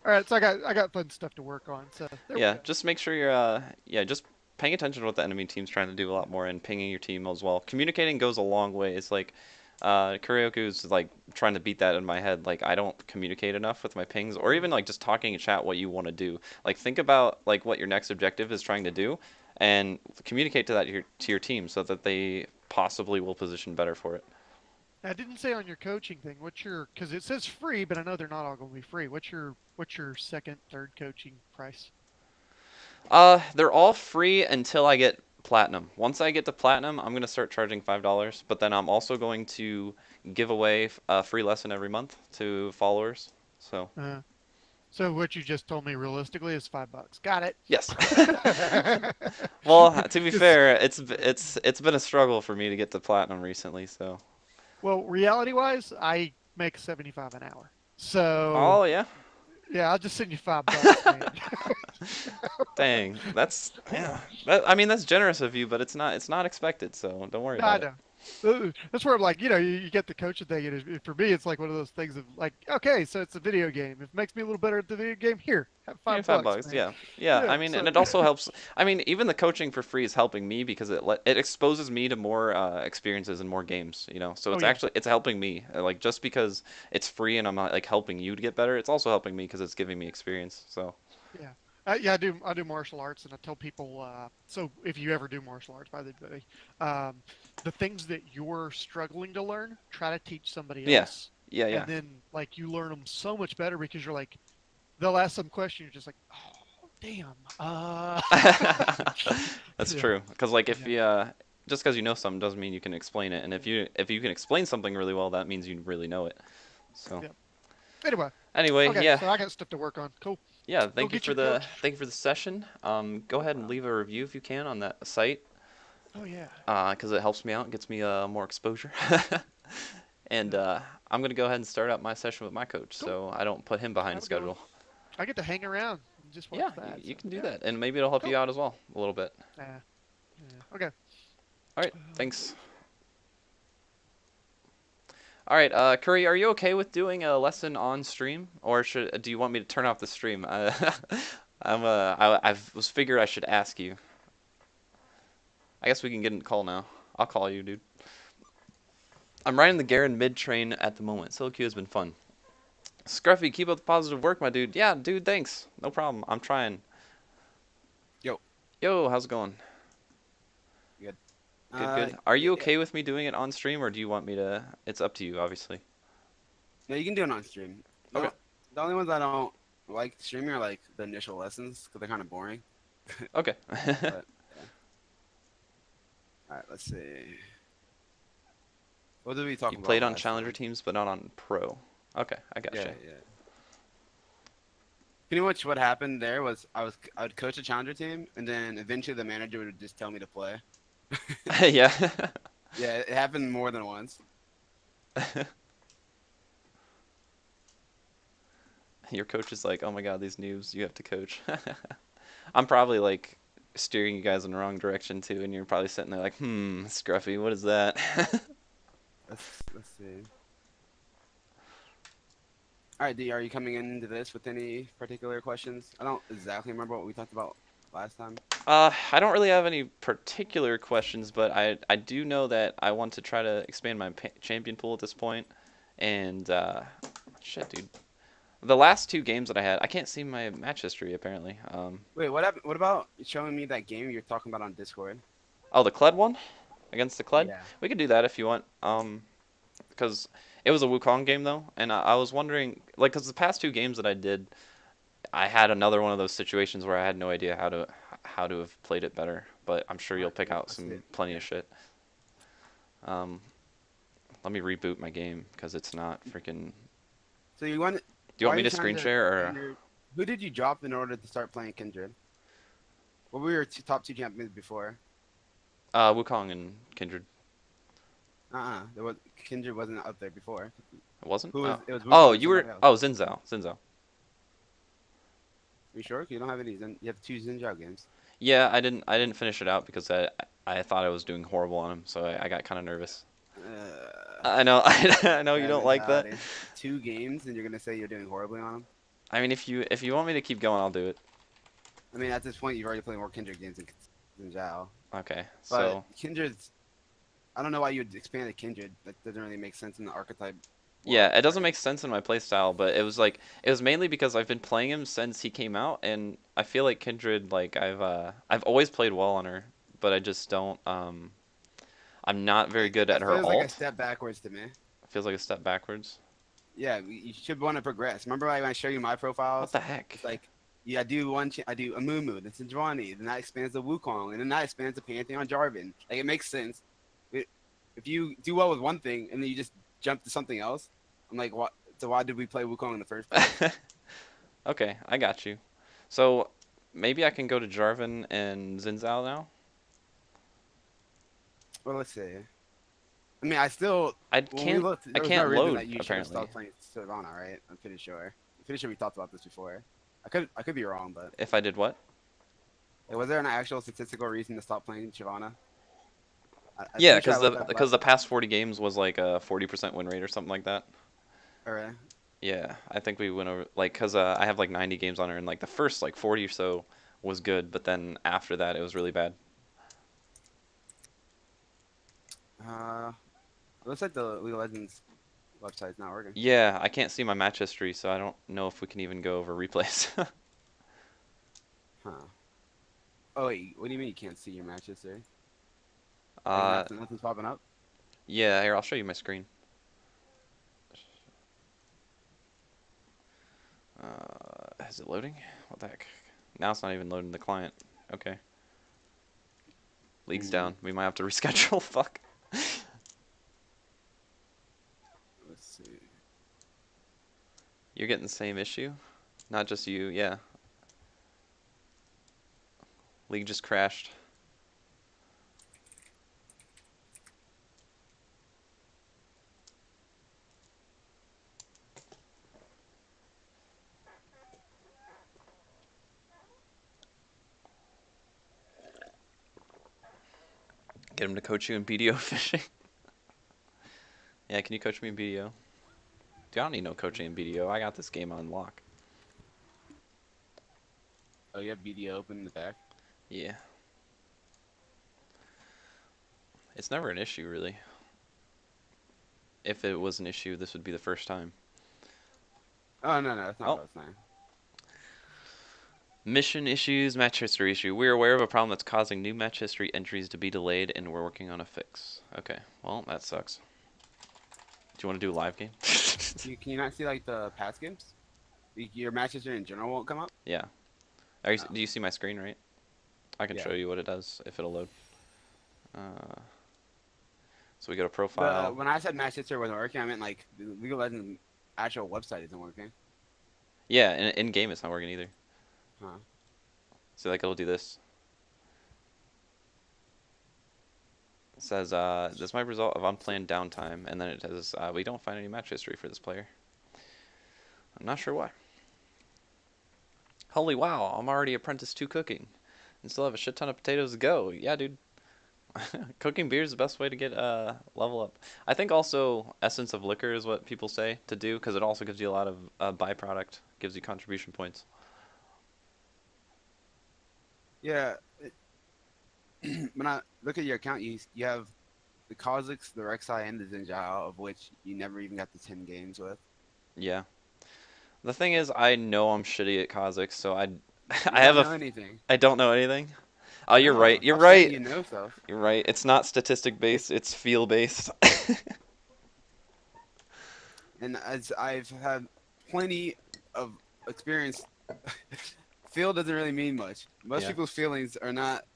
All right, so I got fun stuff to work on. So there we Yeah, go. just make sure you're yeah, just paying attention to what the enemy team's trying to do a lot more and pinging your team as well. Communicating goes a long way. It's like Kuryoku's like trying to beat that in my head. Like I don't communicate enough with my pings or even like just talking in chat what you want to do. Like think about like what your next objective is trying to do and communicate to that to your team so that they possibly will position better for it. I didn't say on your coaching thing. What's your? Because it says free, but I know they're not all going to be free. What's your second, third coaching price? They're all free until I get platinum. Once I get to platinum, I'm gonna start charging $5. But then I'm also going to give away a free lesson every month to followers. So Uh, so what you just told me realistically is $5. Got it. yes. Well, to be 'Cause- fair, it's been a struggle for me to get to platinum recently. So well, reality-wise, I make 75 an hour. So oh yeah. yeah, I'll just send you $5, man. Dang, that's yeah. I mean that's generous of you, but it's not expected. So don't worry No, I about it. know. That's where I'm like, you get the coaching thing, and for me, it's like one of those things of like, okay, so it's a video game. If it makes me a little better at the video game, here, have Yeah, five five bucks, bucks. man. Yeah, yeah. I Yeah. mean, and So, it also helps. I mean, even the coaching for free is helping me because it exposes me to more experiences and more games. You know, so oh it's yeah, actually it's helping me. Like just because it's free and I'm not like helping you to get better, it's also helping me because it's giving me experience. So yeah, yeah. I do martial arts, and I tell people. So if you ever do martial arts, by the way, um, the things that you're struggling to learn, try to teach somebody yeah, else, yeah, and yeah. then like you learn them so much better because you're like, they'll ask some question, you're just like, oh damn, That's yeah, true. Because like if yeah, you just because you know something doesn't mean you can explain it, and if you can explain something really well, that means you really know it. So yeah. Anyway, anyway, okay, yeah. so I got stuff to work on. Cool. Yeah, Go get your coach. thank you for the session. Go ahead and leave a review if you can on that site, Oh yeah. because it helps me out, gets me more exposure. And Yeah. I'm gonna go ahead and start up my session with my coach, Cool. so I don't put him behind Have a good one. schedule. I get to hang around and just watch Yeah, that. you So can do yeah. that, and maybe it'll help Cool. you out as well a little bit. Yeah. Yeah. Okay. All right, thanks. All right, Curry, are you okay with doing a lesson on stream, or do you want me to turn off the stream? I was figured I should ask you. I guess we can get in the call now. I'll call you, dude. I'm riding the Garen mid train at the moment. Solo queue has been fun. Scruffy, keep up the positive work, my dude. Yeah, dude, thanks. No problem. I'm trying. Yo, Yo, how's it going? good. Good, good. Are you Yeah. okay with me doing it on stream, or do you want me to? It's up to you, obviously. No, you can do it on stream. Okay. The only ones I don't like streaming are like the initial lessons because they're kind of boring. Okay. But all right, let's see. What did we talk You about played on last challenger time? teams, but not on pro. Okay, I Yeah, gotcha. yeah. Pretty much what happened there was I would coach a challenger team, and then eventually the manager would just tell me to play. Yeah. Yeah, it happened more than once. Your coach is like, oh my god, these noobs, you have to coach. I'm probably like steering you guys in the wrong direction too, and you're probably sitting there like, Scruffy, what is that? Let's see. All right, D, are you coming into this with any particular questions? I don't exactly remember what we talked about last time. I don't really have any particular questions, but I do know that I want to try to expand my champion pool at this point, and shit, dude. The last two games that I had, I can't see my match history apparently. Wait, what happened? What about showing me that game you're talking about on Discord? Oh, the Kled one against the Kled. Yeah. We could do that if you want. Because it was a Wukong game though, and I was wondering, like, because the past two games that I did, I had another one of those situations where I had no idea how to have played it better. But I'm sure you'll Alright, pick yeah, out let's some see. plenty Yeah. of shit. Let me reboot my game because it's not freaking. So you want? Do you want why me are you to trying screen share or? Kindred- Who did you drop in order to start playing Kindred? What were your top two champions before? Wukong and Kindred. There was Kindred wasn't up there before. It wasn't. Who was? Oh, It was. oh Wukong and you were. somebody else. Oh, Xin Zhao. Are you sure? You don't have any. You have two Zinjao games. Yeah, I didn't finish it out because I thought I was doing horrible on him, so I got kind of nervous. I know I know you don't like that. mentality. 2 games and you're gonna say you're doing horribly on them. I mean, if you want me to keep going, I'll do it. I mean, at this point, you've already played more Kindred games than Zhao. Okay, But so Kindred's, I don't know why you would expand a Kindred. That doesn't really make sense in the archetype yeah, world, it doesn't right? make sense in my playstyle, but it was mainly because I've been playing him since he came out, and I feel like Kindred, like I've always played well on her, but I just don't I'm not very good at It her feels like a alt. step backwards to me. Feels like a step backwards. Yeah, you should want to progress. Remember when I show you my What profiles? the heck? It's like, yeah, I do a Mumu, then Sejuani, then that expands the Wukong, and then that expands the Pantheon Jarvan. Like, it makes sense. If you do well with one thing and then you just jump to something else, I'm like, what? So why did we play Wukong in the first place? Okay, I got you. So maybe I can go to Jarvan and Xin Zhao now. Well, let's see. I mean, I still I when we can't looked, I there was no can't reason load that you should have apparently. stopped playing Sylvana, right? I'm pretty sure. I'm pretty sure we talked about this before. I could be wrong, but If I did what? was there an actual statistical reason to stop playing Shyvana? I'm Yeah, pretty sure I looked up because the past 40 games was like a 40% win rate or something like that. Alright. Yeah, I think we went over like because I have like 90 games on her, and like the first like 40 or so was good, but then after that it was really bad. Looks like the League of Legends website's not working. Yeah, I can't see my match history, so I don't know if we can even go over replays. Huh. Oh wait, what do you mean you can't see your match history? uh, Like nothing's popping up? yeah, here I'll show you my screen. Is it loading? What the heck? Now it's not even loading the client. Okay. League's down. We might have to reschedule. Fuck. Let's see. You're getting the same issue? Not just you, yeah. League just crashed. Get him to coach you in BDO fishing. Yeah, can you coach me in BDO? Dude, I don't need no coaching in BDO. I got this game on lock. Oh, you have BDO open in the back? Yeah. It's never an issue, really. If it was an issue, this would be the first time. Oh, no, that's not Oh. what I was saying. Mission issues, match history issue. We're aware of a problem that's causing new match history entries to be delayed, and we're working on a fix. Okay, well, that sucks. Do you want to do a live game? Can you not see, like, the past games? Your match history in general won't come up? Yeah. Oh. Do you see my screen, right? I can Yeah. show you what it does if it'll load. So we go to profile. When I said match history wasn't working, I meant, like, the League of Legends actual website isn't working. Yeah, in game it's not working either. Huh. So like it'll do this. It says this might result of unplanned downtime, and then it says we don't find any match history for this player. I'm not sure why. Holy wow, I'm already apprentice 2 cooking and still have a shit ton of potatoes to go. Yeah, dude. Cooking beer is the best way to get level up. I think also essence of liquor is what people say to do, because it also gives you a lot of byproduct, gives you contribution points. Yeah. When I look at your account, you have the Kha'Zix, the Rek'Sai, and the Xin Zhao, of which you never even got the 10 games with. Yeah. The thing is, I know I'm shitty at Kha'Zix, so I You don't know anything. I don't know anything. Oh, you're No, right. You're stop saying right. You know stuff. You're right. It's not statistic based. It's feel based. And as I've had plenty of experience, feel doesn't really mean much. Most Yeah. people's feelings are not.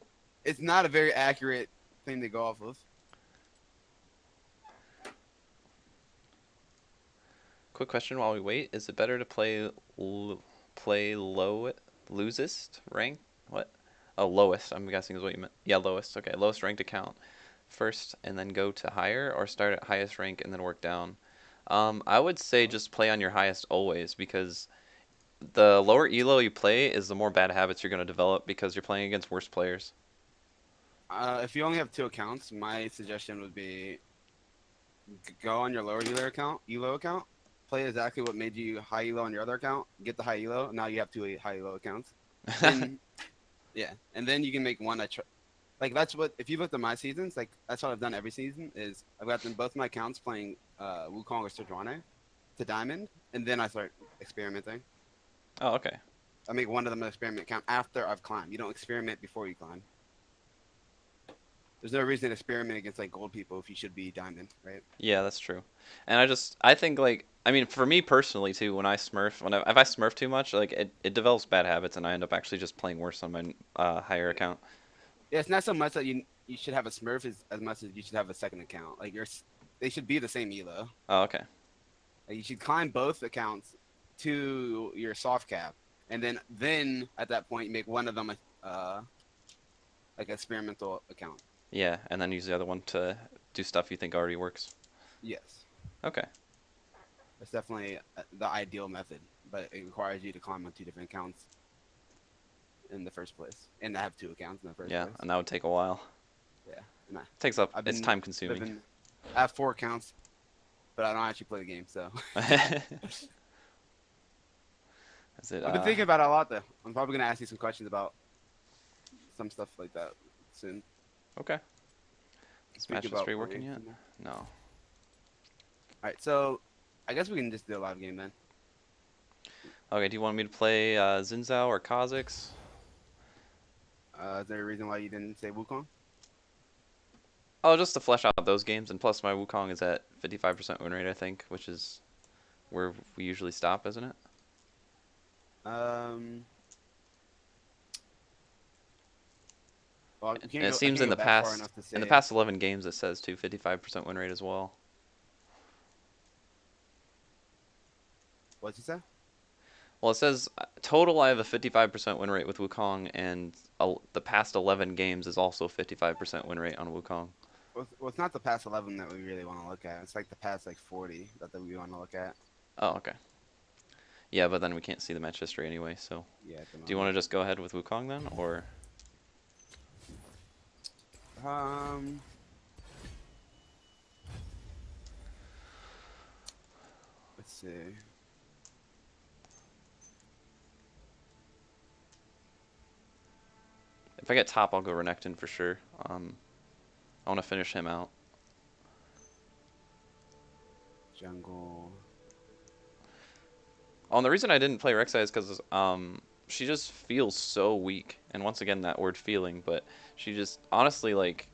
It's not a very accurate thing to go off of. Quick question while we wait: is it better to play lowest rank? What? Oh, lowest. I'm guessing is what you meant. Yeah, lowest. Okay, lowest ranked account first, and then go to higher, or start at highest rank and then work down. I would say just play on your highest always, because the lower elo you play is the more bad habits you're going to develop, because you're playing against worse players. If you only have 2 accounts, my suggestion would be go on your lower elo account, play play exactly what made you high elo on your other account, get the high elo, now you have two high elo accounts. Then, yeah, and then you can make one. Like that's what if you look at my seasons, like that's what I've done every season. Is I've got them both my accounts playing Wukong or Sejuani to Diamond, and then I start experimenting. Oh, okay. I make one of them an experiment account after I've climbed. You don't experiment before you climb. There's no reason to experiment against like gold people if you should be diamond, right? Yeah, that's true. And I think like, I mean, for me personally too, when I smurf, if I smurf too much, like it develops bad habits, and I end up actually just playing worse on my higher account. Yeah, it's not so much that you should have a Smurf as much as you should have a second account. Like they should be the same elo. Oh, okay. Like, you should climb both accounts to your soft cap, and then at that point you make one of them like experimental account. Yeah, and then use the other one to do stuff you think already works. Yes, Okay. that's definitely the ideal method, but it requires you to climb on two different accounts in the first place, and I have two accounts in the first Yeah, place. and that would take a while. Yeah, and Takes up. I've It's been time consuming. I have 4 accounts, but I don't actually play the game, so. Is it? I've been thinking about it a lot, though. I'm probably gonna ask you some questions about some stuff like that soon. Okay. Is Speak match about history working playing. yet? No. All right, so I guess we can just do a live game then. Okay. Do you want me to play Xin Zhao or Kha'Zix? Is there a reason why you didn't say Wukong? Oh, just to flesh out those games, and plus my Wukong is at 55% win rate, I think, which is where we usually stop, isn't it? Well, And it seems in the past 11 games it says too 55% win rate as well. What'd you say? Well, it says total I have a 55% win rate with Wukong, and the past 11 games is also 55% win rate on Wukong. Well, it's not the past 11 that we really want to look at. It's like the past like 40 that we want to look at. Oh, okay. Yeah, but then we can't see the match history anyway, so. Yeah. Do you want to just go ahead with Wukong then, or? Let's see. If I get top, I'll go Renekton for sure. I want to finish him out. Jungle. Oh, and the reason I didn't play Rek'Sai is because she just feels so weak. And once again, that word feeling, but she just, honestly, like,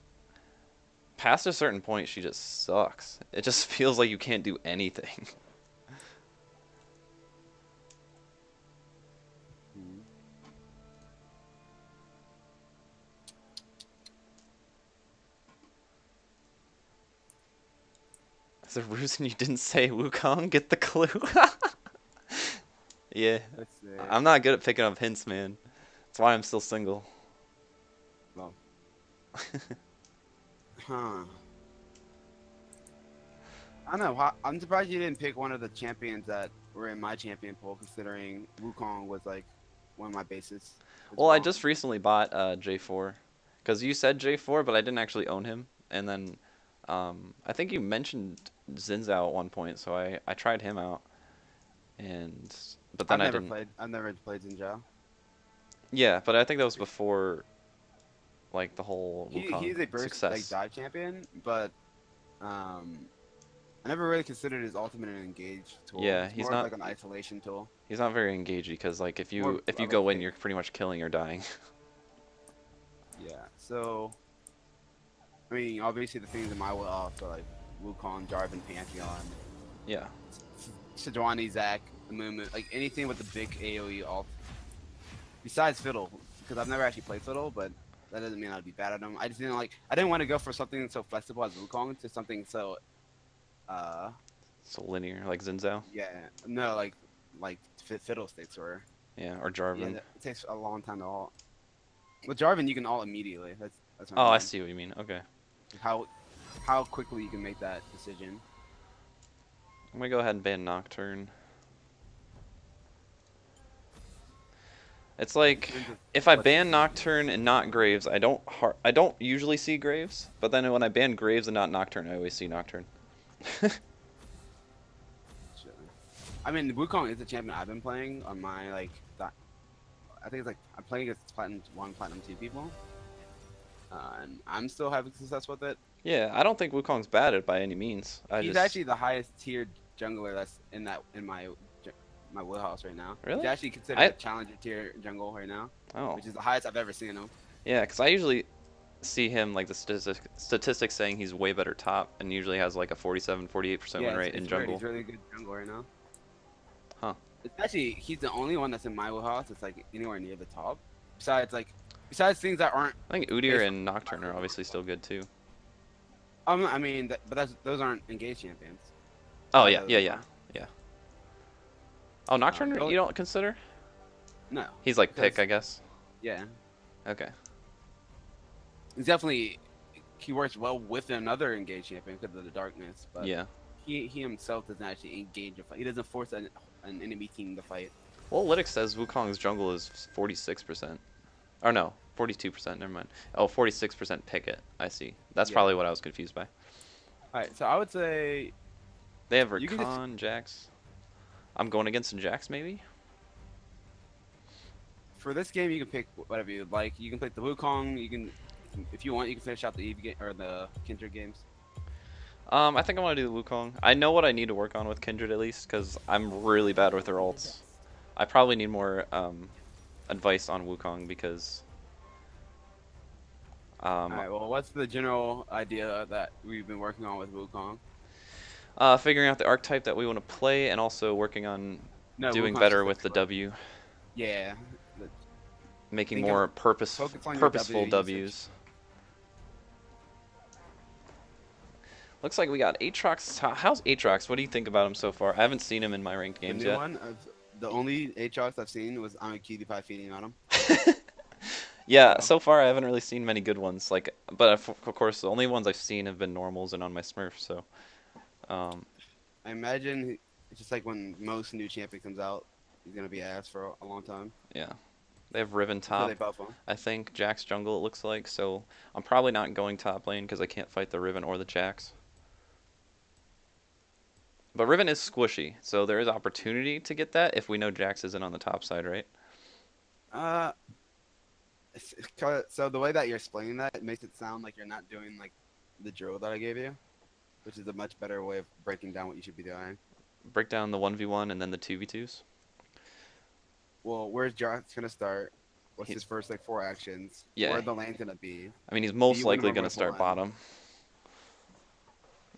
past a certain point, she just sucks. It just feels like you can't do anything. Is there a reason you didn't say Wukong? Get the clue? Yeah. Let's see. I'm not good at picking up hints, man. That's why I'm still single. Well. Huh. I don't know. I'm surprised you didn't pick one of the champions that were in my champion pool, considering Wukong was like one of my bases. Well, I just recently bought J4, because you said J4, but I didn't actually own him. And then I think you mentioned Xin Zhao at one point, so I tried him out. But then I've never played Xin Zhao. Yeah, but I think that was before, like, the whole Wukong He's a burst success. like dive champion, but I never really considered his ultimate an engage tool. Yeah, it's he's more not like an isolation tool. He's not very engagey, because like if you More go in, okay. you're pretty much killing or dying. Yeah. So, I mean, obviously the things in my will are like Wukong, Jarvan, Pantheon, Yeah. Sejuani, Zac, Amumu, like anything with the big AoE ult. Besides Fiddle, because I've never actually played Fiddle, but that doesn't mean I'd be bad at them. I didn't want to go for something so flexible as Wukong to something so, So linear, like Xin Zhao. yeah, no, like Fiddlesticks or. Yeah, or Jarvan. Yeah, it takes a long time to ult. With Jarvan, you can ult immediately. That's what Oh, I mean. see what you mean. Okay. How quickly you can make that decision. I'm gonna go ahead and ban Nocturne. It's like if I ban Nocturne and not Graves, I don't usually see Graves, but then when I ban Graves and not Nocturne, I always see Nocturne. Sure. I mean, Wukong is the champion I've been playing on my like. I think it's like I'm playing against Platinum 1, Platinum 2 people, and I'm still having success with it. Yeah, I don't think Wukong's bad at by any means. He's actually the highest tiered jungler that's in my wheelhouse right now. Really? He's actually considered a challenger tier jungle right now, Oh. which is the highest I've ever seen him. Yeah, because I usually see him like the statistics saying he's way better top, and usually has like a 47-48% win rate in jungle. He's really good jungle right now. Huh. It's actually he's the only one that's in my wheelhouse. It's like anywhere near the top. Besides things that aren't. I think Udyr and Nocturne are obviously still good too. I mean, those aren't engaged champions. Oh yeah. Oh, Nocturne you don't consider? No. He's like pick, I guess. Yeah. Okay. He's definitely he works well with another engaged champion because of the darkness. But Yeah. he himself doesn't actually engage a fight. He doesn't force an enemy team to fight. Well, Lytics says Wukong's jungle is 46%. Or no, 42%. Never mind. Oh, 46% picket. I see. That's probably what I was confused by. All right, so I would say They have You can Rakan, Jax. I'm going against Jax maybe. for this game you can pick whatever you like. You can pick the Wukong. You can, if you want, you can finish out the Eve game or the Kindred games. I think I want to do the Wukong. I know what I need to work on with Kindred at least, because I'm really bad with their ults. I probably need more advice on Wukong because. Alright, well, what's the general idea that we've been working on with Wukong? Figuring out the archetype that we want to play, and also working on doing Wukong's better just with the like- W, Yeah. making Think more of- focus on your purposeful W usage. Ws. Looks like we got Aatrox. How's Aatrox? What do you think about him so far? I haven't seen him in my ranked The games new yet. one, the only Aatrox I've seen was I'm a cutie pie feeding on him. Yeah, so far I haven't really seen many good ones. Like, but of course, the only ones I've seen have been normals and on my Smurf. So, I imagine it's just like when most new champion comes out, he's gonna be ass for a long time. yeah, they have Riven Until top. they buff him. I think Jax jungle. It looks like. So I'm probably not going top lane because I can't fight the Riven or the Jax. But Riven is squishy, so there is opportunity to get that if we know Jax isn't on the top side, right? So the way that you're explaining that, it makes it sound like you're not doing like the drill that I gave you, which is a much better way of breaking down what you should be doing. Break down the 1v1 and then the 2v2s. Well, where's Jax gonna start? What's He- his first like 4 actions? Yeah. Where the lane's gonna be? I mean, he's most you wanna likely go going to rifle start line. bottom.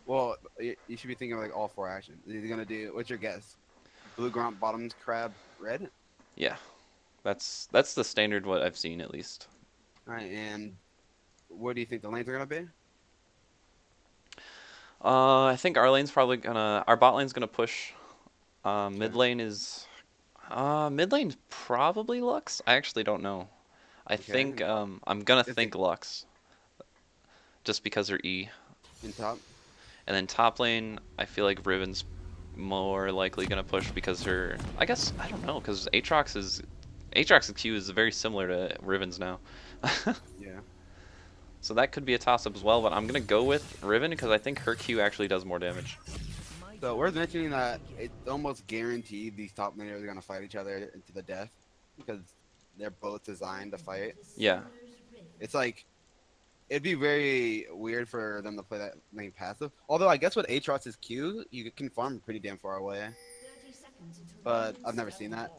Well, you should be thinking of like all 4 actions. Is he gonna do? What's your guess? Blue grunt, bottom crab, red. Yeah, that's the standard what I've seen at least. All right, and where do you think the lanes are gonna be? I think our bot lane's gonna push. Mid lane is, mid lane's probably Lux. I actually don't know. I think I'm gonna If think they- Lux, just because they're E. In top. And then top lane, I feel like Riven's more likely gonna push because her. I guess I don't know because Aatrox's Q is very similar to Riven's now. Yeah. So that could be a toss-up as well, but I'm gonna go with Riven because I think her Q actually does more damage. So worth mentioning that it's almost guaranteed these top laners are gonna fight each other into the death because they're both designed to fight. Yeah, It's like it'd be very weird for them to play that lane passive. Although I guess with Aatrox's Q, you can farm pretty damn far away. But I've never seen that.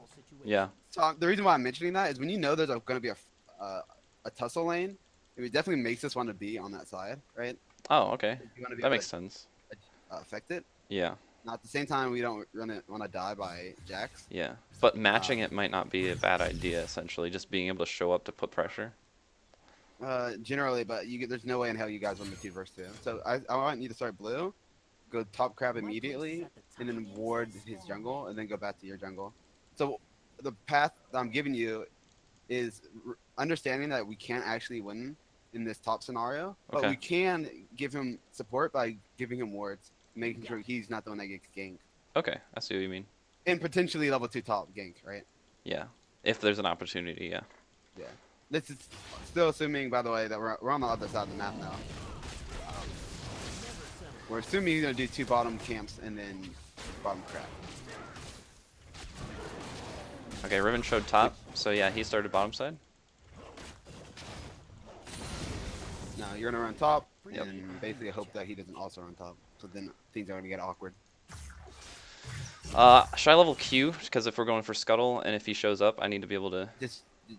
yeah, So the reason why I'm mentioning that is when you know there's going to be a tussle lane, it definitely makes us want to be on that side, right? Oh, okay, You want to be that able makes to sense. affect it. Yeah, Now at the same time, we don't want to die by Jax. yeah, but matching it might not be a bad idea. Essentially, just being able to show up to put pressure. Generally, but there's no way in hell you guys win the 2 versus 2. So I want you to start blue, go top crab immediately, and then ward his jungle, and then go back to your jungle. So the path that I'm giving you is understanding that we can't actually win in this top scenario, but Okay. we can give him support by giving him wards, making sure he's not the one that gets ganked, Okay, I see what you mean. and potentially level 2 top gank, right? Yeah, if there's an opportunity, yeah. Yeah. This is still assuming, by the way, that we're on the other side of the map now. We're assuming he's gonna do 2 bottom camps and then bottom crab. Okay, Riven showed top, so yeah, he started bottom side. No, you're gonna run top, Yep. and basically hope that he doesn't also run top. So then things are gonna get awkward. Should I level Q? Because if we're going for Scuttle, and if he shows up, I need to be able to...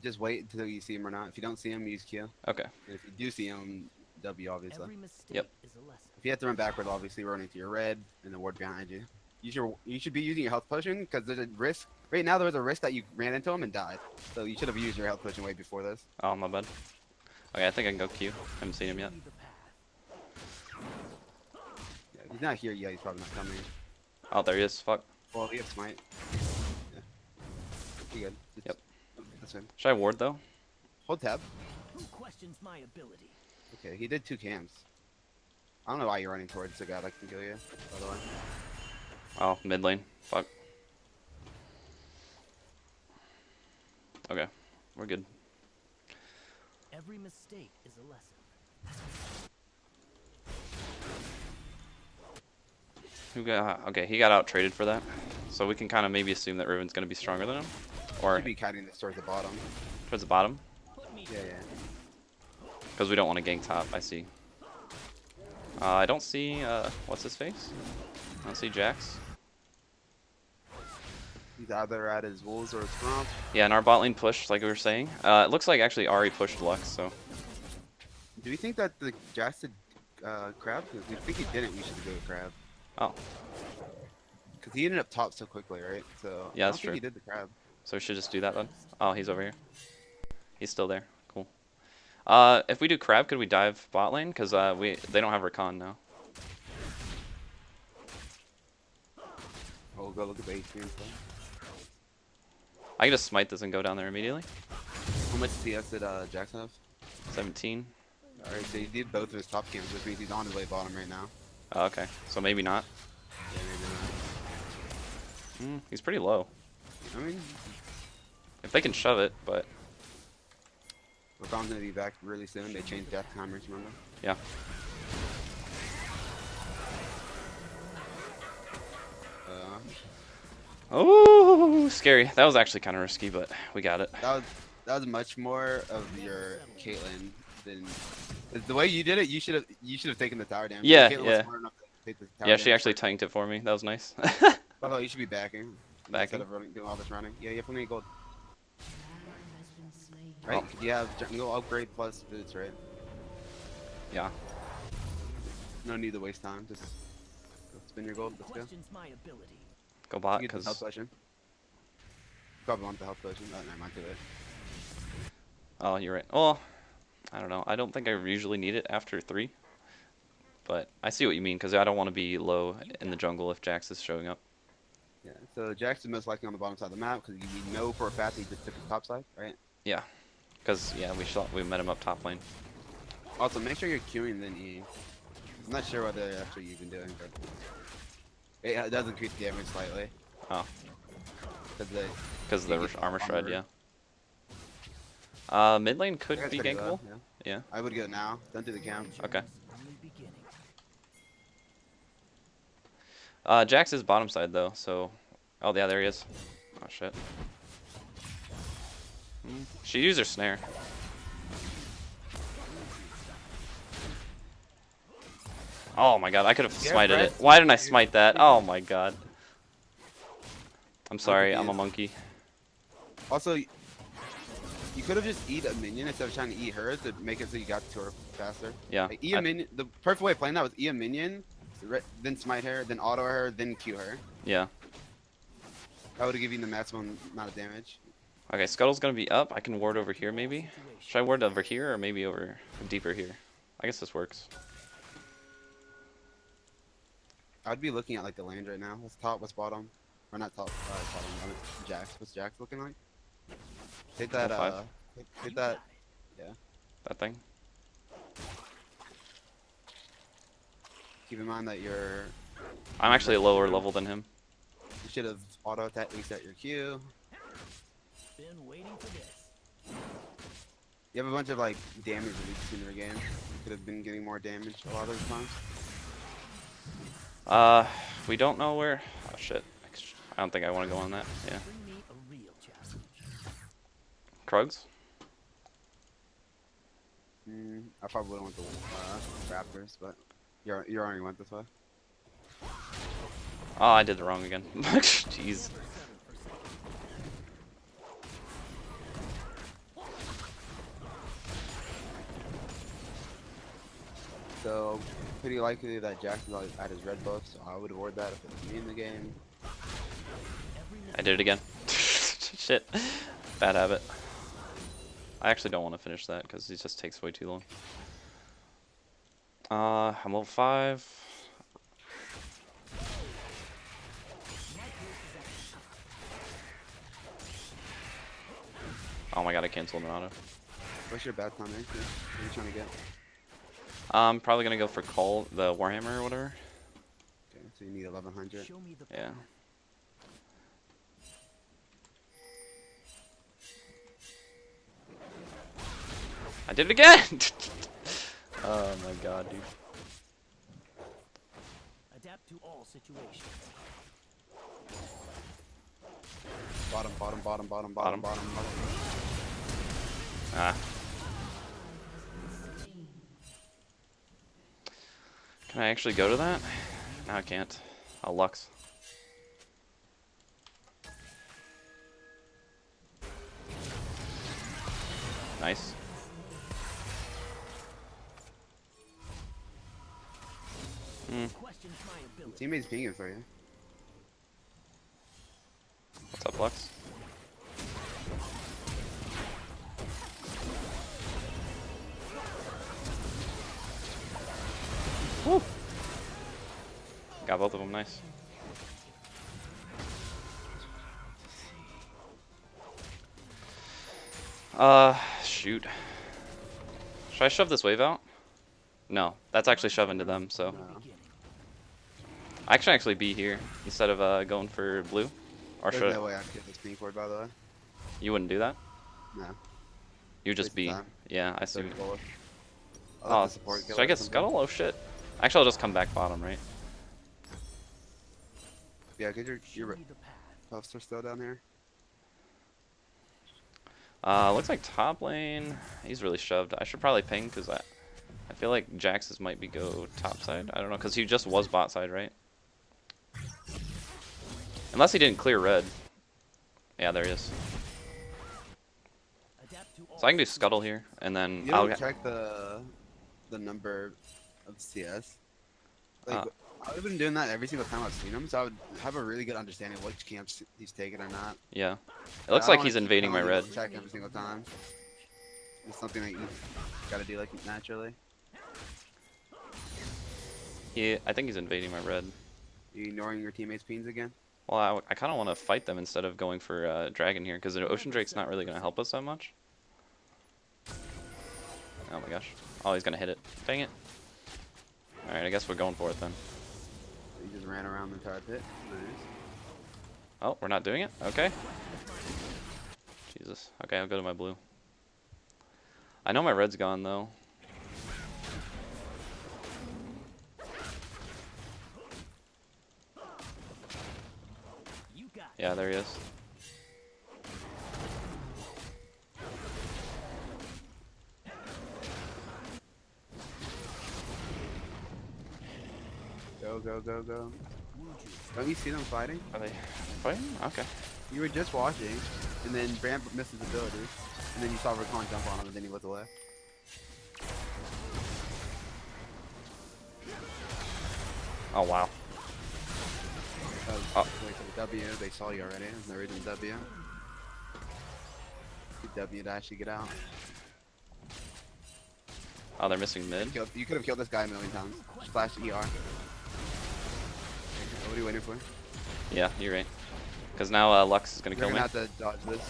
Just wait until you see him or not. If you don't see him, use Q. Okay. And if you do see him, W obviously. Every mistake Yep. is a lesson. If you have to run backward, obviously run into your red and the ward behind you. You should be using your health potion because there's a risk. Right now, there was a risk that you ran into him and died. So you should have used your health potion way before this. Oh, my bad. Okay, I think I can go Q. Haven't seen him yet. See the path. Yeah, if he's not here yet. He's probably not coming. Oh, there he is. Fuck. Well, he has smite. Yeah. You good? Yep. That's him. Should I ward, though? Hold tab. Who questions my ability? Okay, he did 2 cams. I don't know why you're running towards the guy that can kill you, by the way. Oh, mid lane. Fuck. Okay, we're good. Every mistake is a lesson. Who got? Okay, he got out traded for that, so we can kind of maybe assume that Riven's gonna be stronger than him, or Should be kiting this towards the bottom. towards the bottom, Put me Yeah, yeah. because we don't want to gank top. I see. I don't see. What's his face? I don't see Jax. He's either at his wolves or his swamp. Yeah, and our bot lane pushed, like we were saying. It looks like actually Ari pushed Lux, so Do we think that the Jax did crab? If we think he didn't, we should go with crab. oh, Because he ended up top so quickly, right? So Yeah, I that's don't think true. he did the crab. so we should just do that then. Oh, he's over here. He's still there. Cool. If we do crab, could we dive bot lane? Because they don't have recon now. We'll go look at the HP and stuff. I can just smite this and go down there immediately. How much CS did Jax have? 17. Alright, so he did both of his top cams, which means he's on his way bottom right now. Oh, okay, so maybe not. Yeah, maybe He's pretty low. not. I mean, If they can shove it, but Rakan's gonna be back really soon. They changed death timers, remember? yeah. Oh, scary. That was actually kind of risky, but we got it. That was much more of your Caitlyn than the way you did it. You should have taken the tower damage. Yeah, Caitlyn was yeah. smart enough to take the tower Yeah, she damage actually first. tanked it for me. That was nice. Oh, you should be backing. Backing? Instead of doing all this running. Yeah, you have plenty of gold. has been slain. Right? Oh. You have jungle upgrade plus boots, right? Yeah. No need to waste time. Just go spin your gold. Who Let's go. questions my ability? Go bot, You get the health because... potion. Probably want the health potion. Oh, never mind. Do it. Oh, you're right. Well, I don't know. I don't think I usually need it after 3. But I see what you mean, because I don't want to be low in the jungle if Jax is showing up. Yeah. So Jack's most likely on the bottom side of the map because we know for a fact he just took the top side, right? Yeah. Because, yeah, we met him up top lane. Also, make sure you're queuing then E. I'm not sure what they're actually even doing, but it does increase damage slightly. Oh. Because Because the You get armor shred, armor. yeah. Mid lane could be gankable. Yeah. Yeah. I would go now. Don't do the camp. Okay. Only beginning. Jax is bottom side though, so. Oh yeah, there he is. Oh shit. She used her snare. Oh my god, I could have Yeah, smited Brett. it. Why didn't I smite that? Oh my god. I'm sorry, I'm a confused. monkey. Also, you could have just eat a minion instead of trying to eat her to make it so you got to her faster. Yeah. Like, eat a minion. The perfect way of playing that was eat a minion, then smite her, then auto her, then Q her. Yeah. That would have given you the maximum amount of damage. Okay, Scuttle's gonna be up. I can ward over here maybe. Should I ward over here or maybe over deeper here? I guess this works. I'd be looking at like the land right now. What's top? What's bottom? Or not top? Bottom. I mean, Jax. What's Jax looking like? Hit that. Level 5. Hit that. That thing. Keep in mind that you I'm actually a lower level than him. should have auto attack reset your Q. Been waiting for this. You have a bunch of like damage releases in your game. You could have been getting more damage a lot of the times. We don't know where. Oh shit. I don't think I want to go on that. Yeah. Bring me a real challenge. Krugs? I probably would have went the Raptors, but you already went this way. Oh, I did it wrong again. Jeez. So, pretty likely that Jackson's at his red buff, so I would avoid that if it was me in the game. I did it again. Shit. Bad habit. I actually don't want to finish that because it just takes way too long. I'm level 5. Oh my god, I canceled an auto. What's your bad time, What are you trying to get? I'm probably gonna go for Call, the Warhammer or whatever. Okay, so you need 1100. Show me the Yeah. path. I did it again! Oh my god, dude. Adapt to all situations. Bottom. Ah. Can I actually go to that? No, I can't. I'll Lux. Nice. Questions my ability. Teammates pinging for you. What's up, Lux? Woo! Got both of them, nice. Shoot. Should I shove this wave out? No, that's actually shoving to them, so. No. I can actually be here instead of going for blue. Or There's should no way I could get this ping cord, by the way. you wouldn't do that? No. You would just Waste be. of time. Yeah, I see. So bullish. I'll Oh, let the support should kill I it get or something. Scuttle? Oh shit. Actually, I'll just come back bottom, right? Yeah, get Show your me the path. puffs are still down here. Looks like top lane. He's really shoved. I should probably ping because I feel like Jax's might be go top side. I don't know because he just was bot side, right? Unless he didn't clear red. Yeah, there he is. Adapt to all So I can do Scuttle here, and then You I'll don't check the number of CS. Like, Uh. I would have been doing that every single time I've seen him, so I would have a really good understanding of which camps he's taking or not. yeah. It looks I don't like he's wanna keep invading my telling you red. to Check every single time. It's something that you gotta do like naturally. I think he's invading my red. You ignoring your teammates' pings again? Well, I kind of want to fight them instead of going for Dragon here, because the Ocean Drake's not really going to help us that much. Oh my gosh. Oh, he's going to hit it. Dang it. Alright, I guess we're going for it then. He just ran around the entire pit. Nice. Oh, we're not doing it? Okay. Jesus. Okay, I'll go to my blue. I know my red's gone, though. You got it. Yeah, there he is. Go, go, go, go. Woo juice. Don't you see them fighting? Are they fighting? Okay. You were just watching, and then Bram missed his ability, and then you saw Rakan jump on him, and then he looked away. Oh, wow. That was Oh. like a W. They saw you already. There's no reason to W. You W to actually get out. Oh, they're missing mid? You could have killed this guy a million times. Splash ER. What are you waiting for? Yeah, you're right. Because now Lux is going to We're kill me. gonna have to dodge this.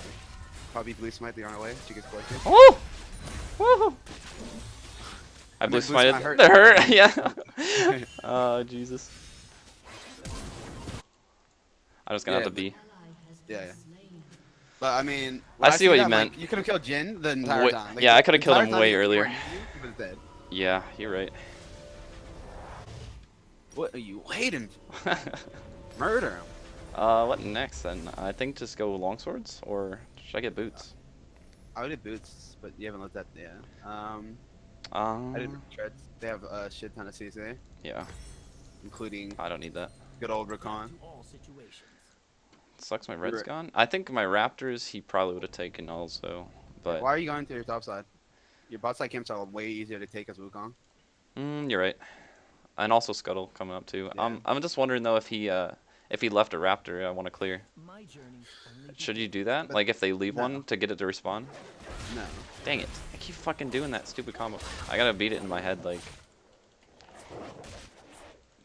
Probably blue smite the on our way. She gets collected. Oh! Woohoo! I mean, blue blue smite smited. hurt. That hurt, yeah. Oh, Jesus. I'm just gonna have to be. Yeah, yeah. But I mean, I when see what that, you meant. Like, you could have killed Jin the entire Wait- time. yeah, I coulda the killed entire him time way you were earlier. running, he was dead. Yeah, you're right. What are you waiting for? Murder him. What next then? I think just go longswords, or should I get boots? I would do boots, but you haven't looked at yeah. I did Um, treads. They have a shit ton of CC, yeah, including I don't need that. good old Rakan. To all situations. Sucks my red's Right. gone. I think my Raptors he probably would have taken also, but Why are you going to your top side? Your bot side camps are way easier to take as Wukong. you're right. And also Scuttle coming up too. Yeah. I'm just wondering though if he left a Raptor, I want to clear. My journey only Should you begins. do that? But- Like if they leave no. one to get it to respawn? No. Dang it! I keep fucking doing that stupid combo. I gotta beat it in my head like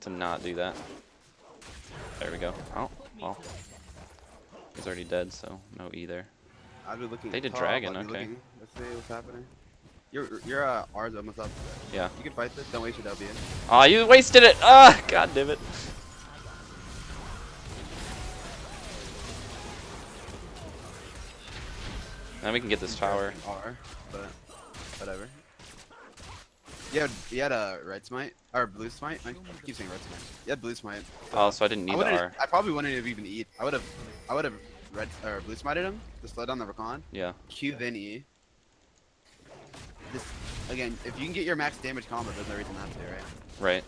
to not do that. There we go. Oh, well. He's already dead, so no E there. I'd be looking. They did top, dragon, I'd be okay. looking. Let's see what's happening. Your R's almost up. Yeah. You can fight this. Don't waste your W. Aw, you wasted it! Ah, god damn it. Now we can get this tower. R, but whatever. You had a red smite or blue smite. I keep saying red smite. You had blue smite. Oh, so I didn't need the R. I probably wouldn't have even eat. I would have red or blue smited him to slow down the Rakan. Yeah. Q then E. This again, if you can get your max damage combo, there's no reason not to, right? Right.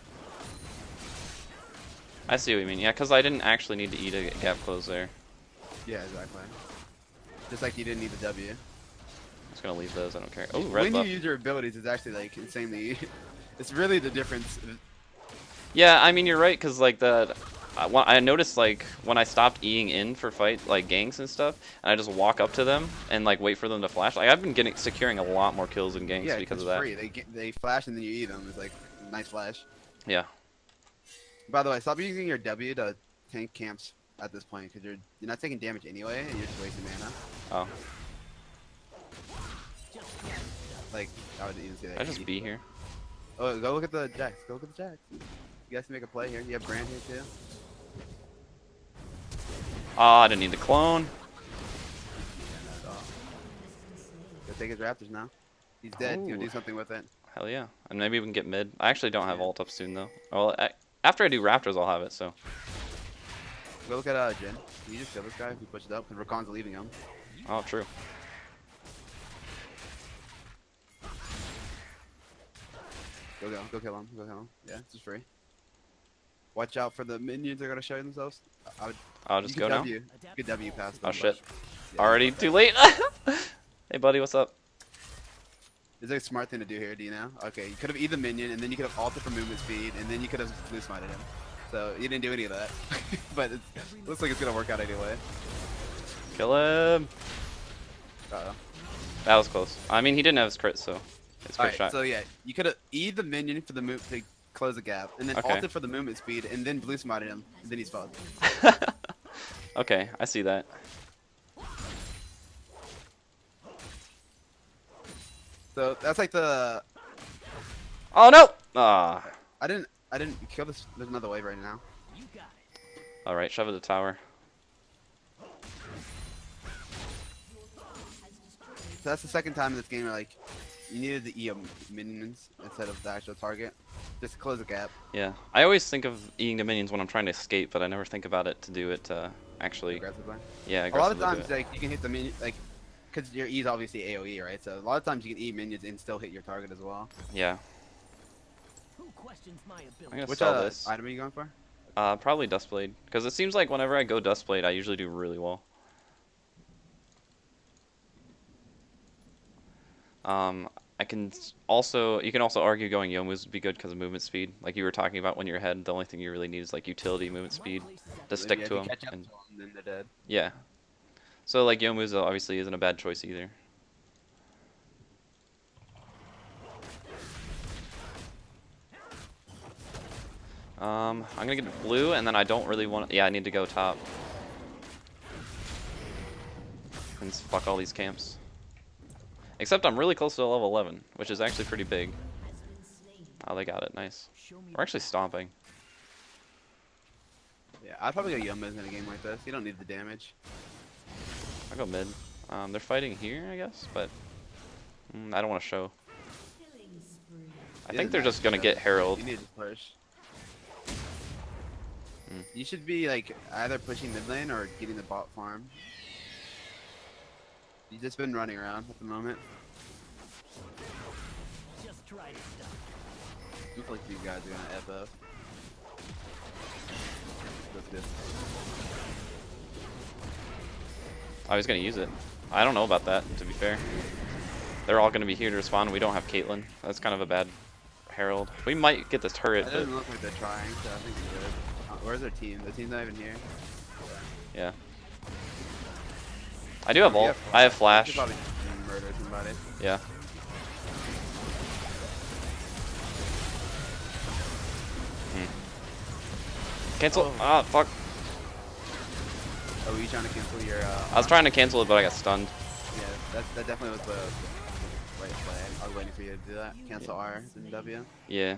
I see what you mean. Yeah, because I didn't actually need to eat a gap close there. Yeah, exactly. Just like you didn't need the W. I'm just gonna leave those. I don't care. Oh, red When buff. you use your abilities, it's actually like insanely. It's really the difference. Yeah, I mean you're right, because like I noticed like when I stopped Eing in for fight like ganks and stuff, and I just walk up to them and like wait for them to flash. Like I've been securing a lot more kills in ganks Yeah, because of it's that. free. They flash and then you eat them. It's like nice flash. Yeah. By the way, stop using your W to tank camps at this point because you're not taking damage anyway and you're just wasting mana. Oh, Like I would even say that. I just be here. Oh, go look at the Jax. Go look at the Jax. You guys can make a play here. You have Brand here too. Ah, I didn't need the clone. Go take his Raptors now. He's dead. Oh. You'll do something with it. Hell yeah. And maybe we can get mid. I actually don't have ult up soon though. Well, after I do Raptors, I'll have it. So. Go look at Jin. Can you just kill this guy if he pushes up? Because Rakan's leaving him. Oh, true. Go kill him. Go kill him. Yeah, it's just free. Watch out for the minions. They're gonna show themselves. I'll just go now. You could W past them. Oh but- shit. Yeah. Already too late. Hey buddy, what's up? Is it a smart thing to do here? Do you know? Okay, you could have either minion, and then you could have altered for movement speed, and then you could have blue smited him. So you didn't do any of that. But it looks like it's gonna work out anyway. Kill him. Uh-oh. That was close. I mean, he didn't have his crit, so it's a good Alright, shot. so yeah, you could have E'd the minion for the move to close the gap, and then Okay. altered for the movement speed, and then blue smited him, and then he's fucked. Okay, I see that. So that's like the Oh no! Ah. I didn't kill this. There's another wave right now. You got it. All right, shove it to the tower. So that's the second time in this game where like you needed the E minions instead of the actual target, just to close the gap. Yeah, I always think of eating the minions when I'm trying to escape, but I never think about it to do it actually. Aggressively. Yeah, A lot of aggressively do times it. like you can hit the minion like because your E is obviously AOE, right? So a lot of times you can E minions and still hit your target as well. Yeah, Who questions my I'm ability? gonna Which sell this. item are you going for? Probably Dustblade, because it seems like whenever I go Dustblade, I usually do really well. I can also, you can also argue going Youmuu's would be good because of movement speed. Like you were talking about when you're ahead, the only thing you really need is like utility movement speed to stick Yeah, if to you him. catch up And, to 'em, then they're dead. yeah. So like Youmuu's obviously isn't a bad choice either. I'm gonna get blue, and then I don't really want. Yeah, I need to go top. And fuck all these camps. Except I'm really close to level 11, which is actually pretty big. Oh, they got it. Nice. Show me We're actually stomping. Yeah, I'd probably go Youmuu's in a game like this. You don't need the damage. I'll go mid. They're fighting here, I guess, but I don't want to show. Killing spree. I Yeah, think they're nice. just gonna get Herald. You need to push. Mm. You should be like either pushing mid lane or getting the bot farm. You've just been running around at the moment. Just try to stop. Looks like these guys are gonna FF. That's good. I was gonna use it. I don't know about that, to be fair. They're all gonna be here to respond. We don't have Caitlyn. That's kind of a bad herald. We might get this turret, It but doesn't look like they're trying, so I think they're good. Where's their team? The team's not even here. yeah. I do have You ult. I have You flash. could probably murder somebody. Yeah. Cancel. Oh. Ah, fuck. Oh, were you trying to cancel your? I was trying to cancel it, but I got stunned. Yeah, that definitely was the right play. I was waiting for you to do that. Cancel R and W. Yeah.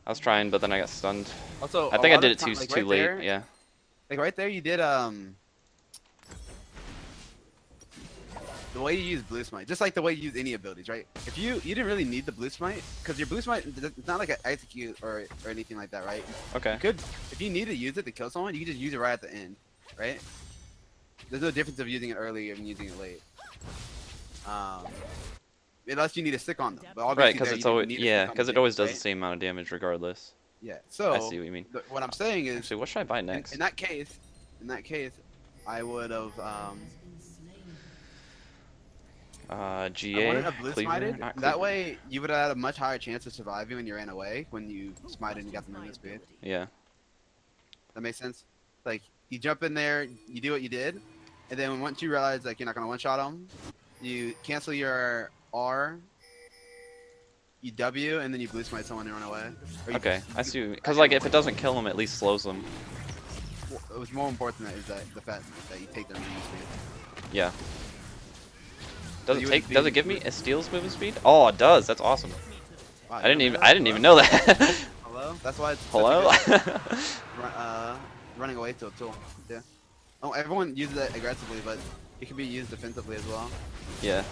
I was trying, but then I got stunned. Also, I a think I lot did of it too like, too right late. there- Yeah. Like right there, you did the way you use blue smite, just like the way you use any abilities, right? If you didn't really need the blue smite, because your blue smite it's not like an execute or anything like that, right? Okay. You could, if you need to use it to kill someone, you can just use it right at the end, right? There's no difference of using it early and using it late. Unless you need to stick on them. But Right, obviously because there it's you didn't always need to yeah, stick on because the it always damage, does the right? same amount of damage regardless. Yeah. So I see what you mean. what I'm saying is, Actually, what should I buy next? in that case, I would have I GA. wanted a blue Cleaver? smited. Not That Cleaver. way, you would have had a much higher chance of surviving when you ran away when you smited and got the movement speed. Yeah. That makes sense. Like you jump in there, you do what you did, and then once you realize like you're not gonna one shot them, you cancel your R, you W, and then you blue smite someone and run away. Or you- Okay, I see. Because like if it doesn't kill them, at least slows them. It was more important than that is that the fact that you take their movement speed. Yeah. Does you it would take? Does be- it give me a steal's movement speed? Oh, it does. That's awesome. Wow, I didn't you even. know I didn't even know that. Hello. That's why it's such a Hello. good running away to a tool. Yeah. Oh, everyone uses it aggressively, but it can be used defensively as well. yeah.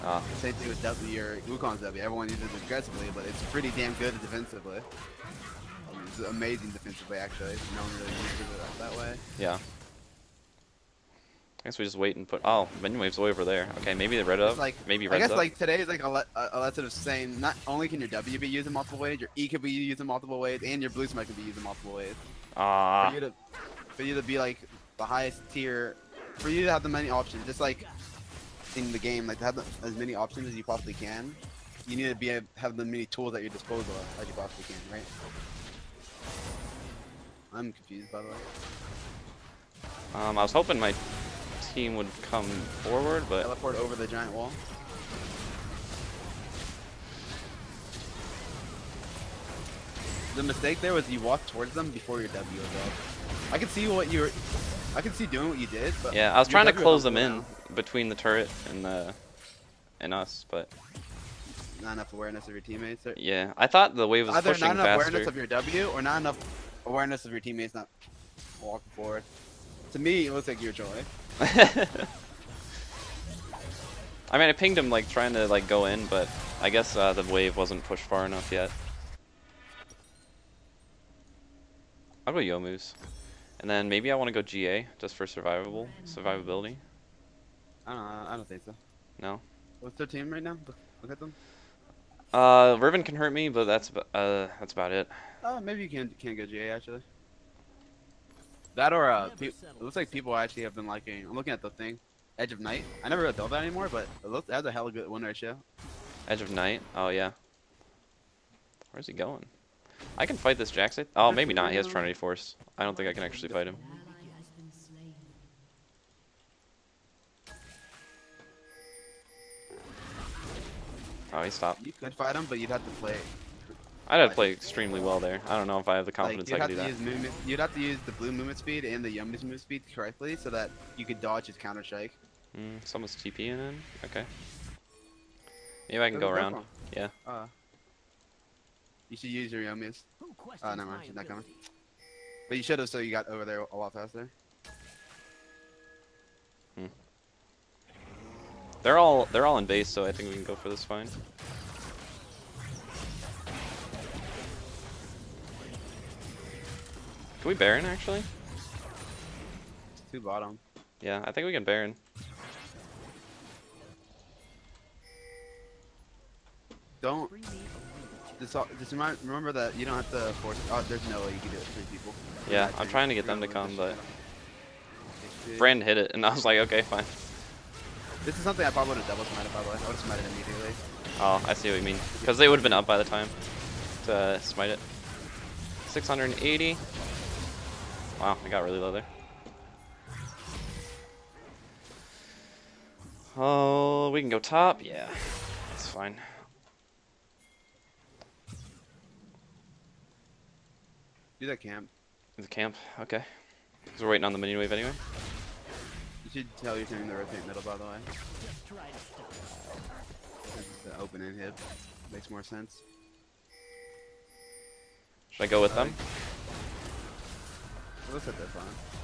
Ah, Same thing with W, your Wukong's W. Everyone uses it aggressively, but it's pretty damn good defensively. It's amazing defensively, actually. No one really uses it that way. yeah. I guess we just wait and put. Oh, minion wave's way over there. Okay, maybe the red It's up. like, Maybe I red guess up. like today is like a lesson of saying not only can your W be used in multiple ways, your E could be used in multiple ways, and your blue smite can be used in multiple ways. Ah. For you to be like the highest tier, for you to have the many options, just like in the game, like to have as many options as you possibly can. You need to have the many tools at your disposal as you possibly can, right? I'm confused, by the way. I was hoping my team would come forward, but Teleport over the giant wall. The mistake there was you walked towards them before your W was up. I could see doing what you did, but yeah, I was your trying to W close was them in down. between the turret and us, but Not enough awareness of your teammates. Or yeah, I thought the wave was either pushing not enough faster. awareness of your W or not enough awareness of your teammates not walking forward. To me, it looks like your joy. I mean, I pinged him like trying to like go in, but I guess the wave wasn't pushed far enough yet. I'll go Yomu's, and then maybe I want to go GA just for survivability. I don't know. I don't think so. No. What's their team right now? Look at them. Riven can hurt me, but that's about it. Maybe you can go GA actually. That or it looks like people actually have been liking. I'm looking at the thing, Edge of Night. I never really thought that anymore, but it has a hella good win ratio. Edge of Night. Oh yeah. Where's he going? I can fight this Jax. Oh, maybe not. He has Trinity Force. I don't think I can actually fight him. An ally has been slain. Oh, he stopped. You could fight him, but you'd have to play. I'd have to play extremely well there. I don't know if I have the confidence Like, I can do that. you'd have to use the blue movement speed and the Yumi's movement speed correctly so that you could dodge his counter strike. Someone's TPing in. Okay. Maybe I can go around. Yeah. You should use your Yumi's. Who questions never mind, my she's not coming. ability? But you should have, so you got over there a lot faster. They're all in base, so I think we can go for this fine. Can we Baron actually? Two bottom. Yeah, I think we can Baron. don't. Bring me a real Just remember that you don't have to force. Oh, there's no way you can do it with 3 people. Yeah, Yeah, I'm three- trying to get three them to on come, the but ship. Brand hit it, and I was like, okay, fine. This is something I probably would have double smited, by the way. I would have smited immediately. Oh, I see what you mean. Because they would have been up by the time to smite it. 680. Wow, I got really low there. Oh, we can go top? Yeah, that's fine. Do that camp. The camp, okay. Because we're waiting on the mini wave anyway. You should tell your team to rotate middle, by the way. just try to stop. The open inhib makes more sense. Should I go with them? It looks like they're fine.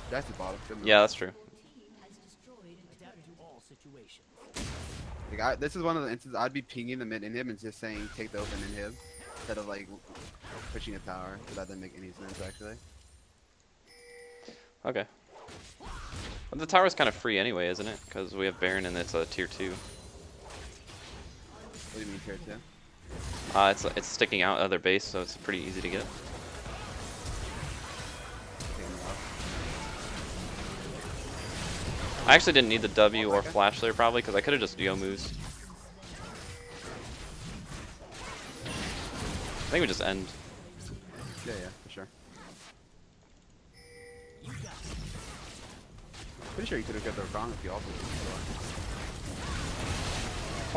That's the bottom. Good move. Yeah, that's true. Adapt to all situations. Like this is one of the instances I'd be pinging the mid inhib and just saying take the open inhib instead of like pushing a tower. So that doesn't make any sense actually. Okay. But the tower's kind of free anyway, isn't it? Because we have Baron and it's a tier 2. What do you mean tier 2? It's sticking out of their base, so it's pretty easy to get. Taking it off. I actually didn't need the W or flash there probably, because I could have just Youmu's. I think we just end. Yeah, for sure. You got it. Pretty sure you could have got the wrong if you also did.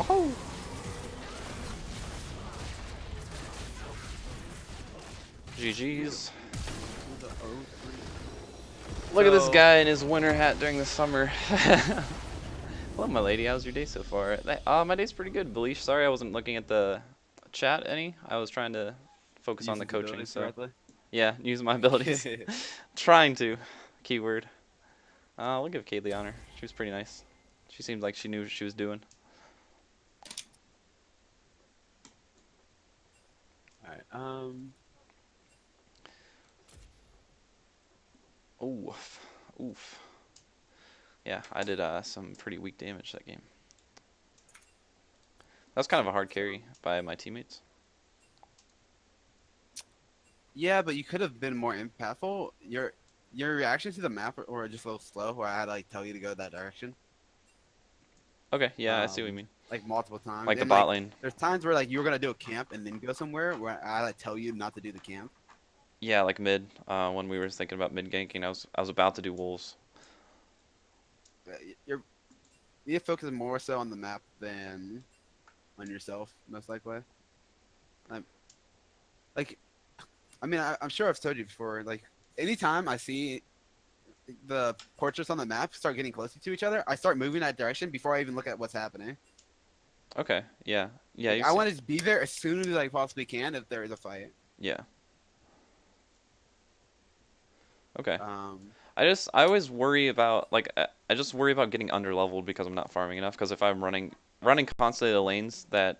Oh! GG's. Look at this So- guy in his winter hat during the summer. Hello, my lady. How's your day so far? My day's pretty good, Belish. Sorry I wasn't looking at the chat any. I was trying to focus on the coaching, so yeah, use my abilities. Trying to. Keyword. We'll give Kaylee honor. She was pretty nice. She seemed like she knew what she was doing. Alright, Oof. Oof. Yeah, I did some pretty weak damage that game. That was kind of a hard carry by my teammates. yeah, but you could have been more impactful. Your reaction to the map were just a little slow, where I had to like tell you to go that direction, Okay, yeah, I see what you Um, mean. like multiple times. Like the And, bot lane. There's times where like you were gonna do a camp and then go somewhere, where I had to tell you not to do the camp. Yeah, like mid. When we were thinking about mid ganking, I was about to do wolves. You need to focus more so on the map than on yourself, most likely. I'm sure I've told you before. Like, anytime I see the portraits on the map start getting closer to each other, I start moving that direction before I even look at what's happening. Okay, yeah, yeah. Like, I want to be there as soon as I possibly can if there is a fight. Yeah. Okay. Um, I always worry about I just worry about getting underleveled because I'm not farming enough. Because if I'm running constantly the lanes that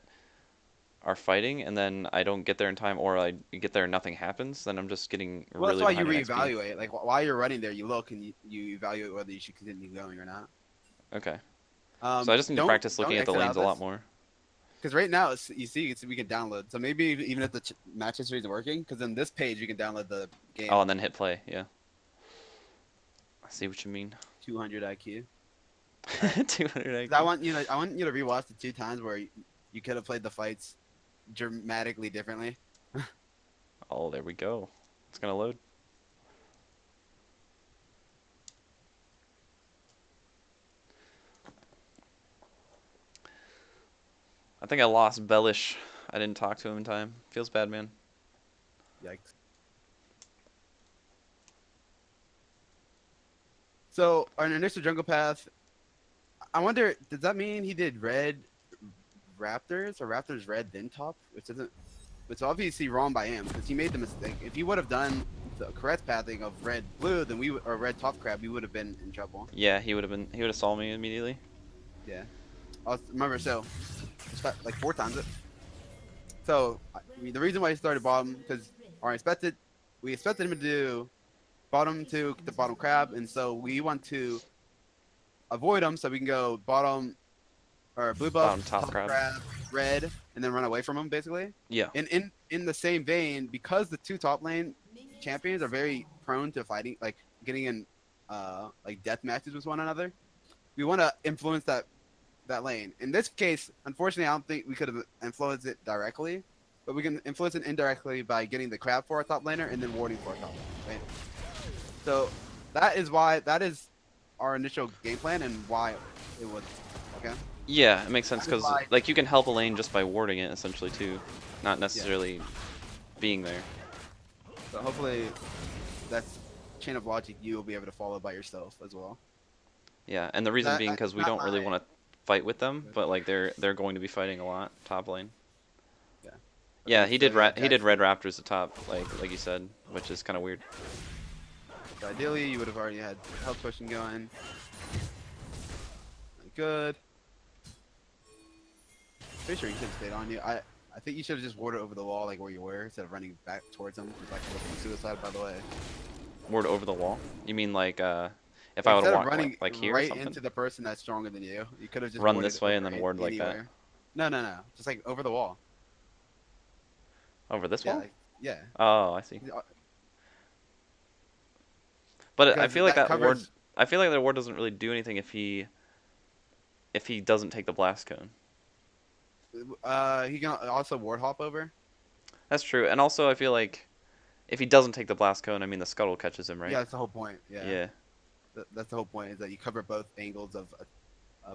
are fighting and then I don't get there in time, or I get there and nothing happens, then I'm just getting well, really that's why you behind in XP. reevaluate. Like while you're running there, you look and you evaluate whether you should continue going or not. Okay. So So I just need to practice looking at the lanes a lot more. Because right now, we can download. So maybe even if the match history is working, because in this page you can download the game. Oh, and then hit play. Yeah. I see what you mean. 200 IQ. 200 'Cause I want you to rewatch the 2 times where you could have played the fights dramatically differently. Oh, there we go. It's gonna load. I think I lost Bellish. I didn't talk to him in time. Feels bad, man. Yikes. So our initial jungle path, I wonder, does that mean he did red Raptors or Raptors red then top? It's obviously wrong by him because he made the mistake. If he would have done the correct pathing of red blue, then or red top crab, we would have been in trouble. Yeah, he would have saw me immediately. Yeah. Remember, so like 4 times it. So the reason why he started bottom because we expected him to do bottom to the bottom crab, and so we want to avoid him so we can go bottom or blue Bottom buff, top crab. red, and then run away from him basically. Yeah. In the same vein, because the two top lane champions are very prone to fighting, like getting in like death matches with one another, we want to influence that lane. In this case, unfortunately, I don't think we could have influenced it directly, but we can influence it indirectly by getting the crab for our top laner and then warding for our top laner, right? So that is our initial game plan and why it was okay. Yeah, it makes sense That is because why- like you can help a lane just by warding it essentially too, not necessarily being there. So hopefully that's chain of logic you will be able to follow by yourself as well. Yeah, and the reason That- being that's because we not don't really my- want to fight with them, but like they're going to be fighting a lot top lane. Yeah. Yeah, Okay, he did so he did Jackson- Red Raptors at top, like you said, which is kind of weird. So ideally, you would have already had health potion going. Good. Pretty sure he should have stayed on you. I think you should have just warded over the wall like where you were instead of running back towards him. It's like suicide, by the way. Ward over the wall? You mean like if I would Instead have of walked running like here or right something? into the person that's stronger than you, you could have just Run warded this way and over then ward like that? anywhere. No. Just like over the wall. Over this Yeah. wall? Like, yeah. Oh, I see. Uh, But I because feel like that ward. covers- I feel like that ward doesn't really do anything if he doesn't take the blast cone. He can also ward hop over. That's true, and also I feel like if he doesn't take the blast cone, I mean the scuttle catches him, right? Yeah, that's the whole point. Yeah. Yeah. That's the whole point is that you cover both angles of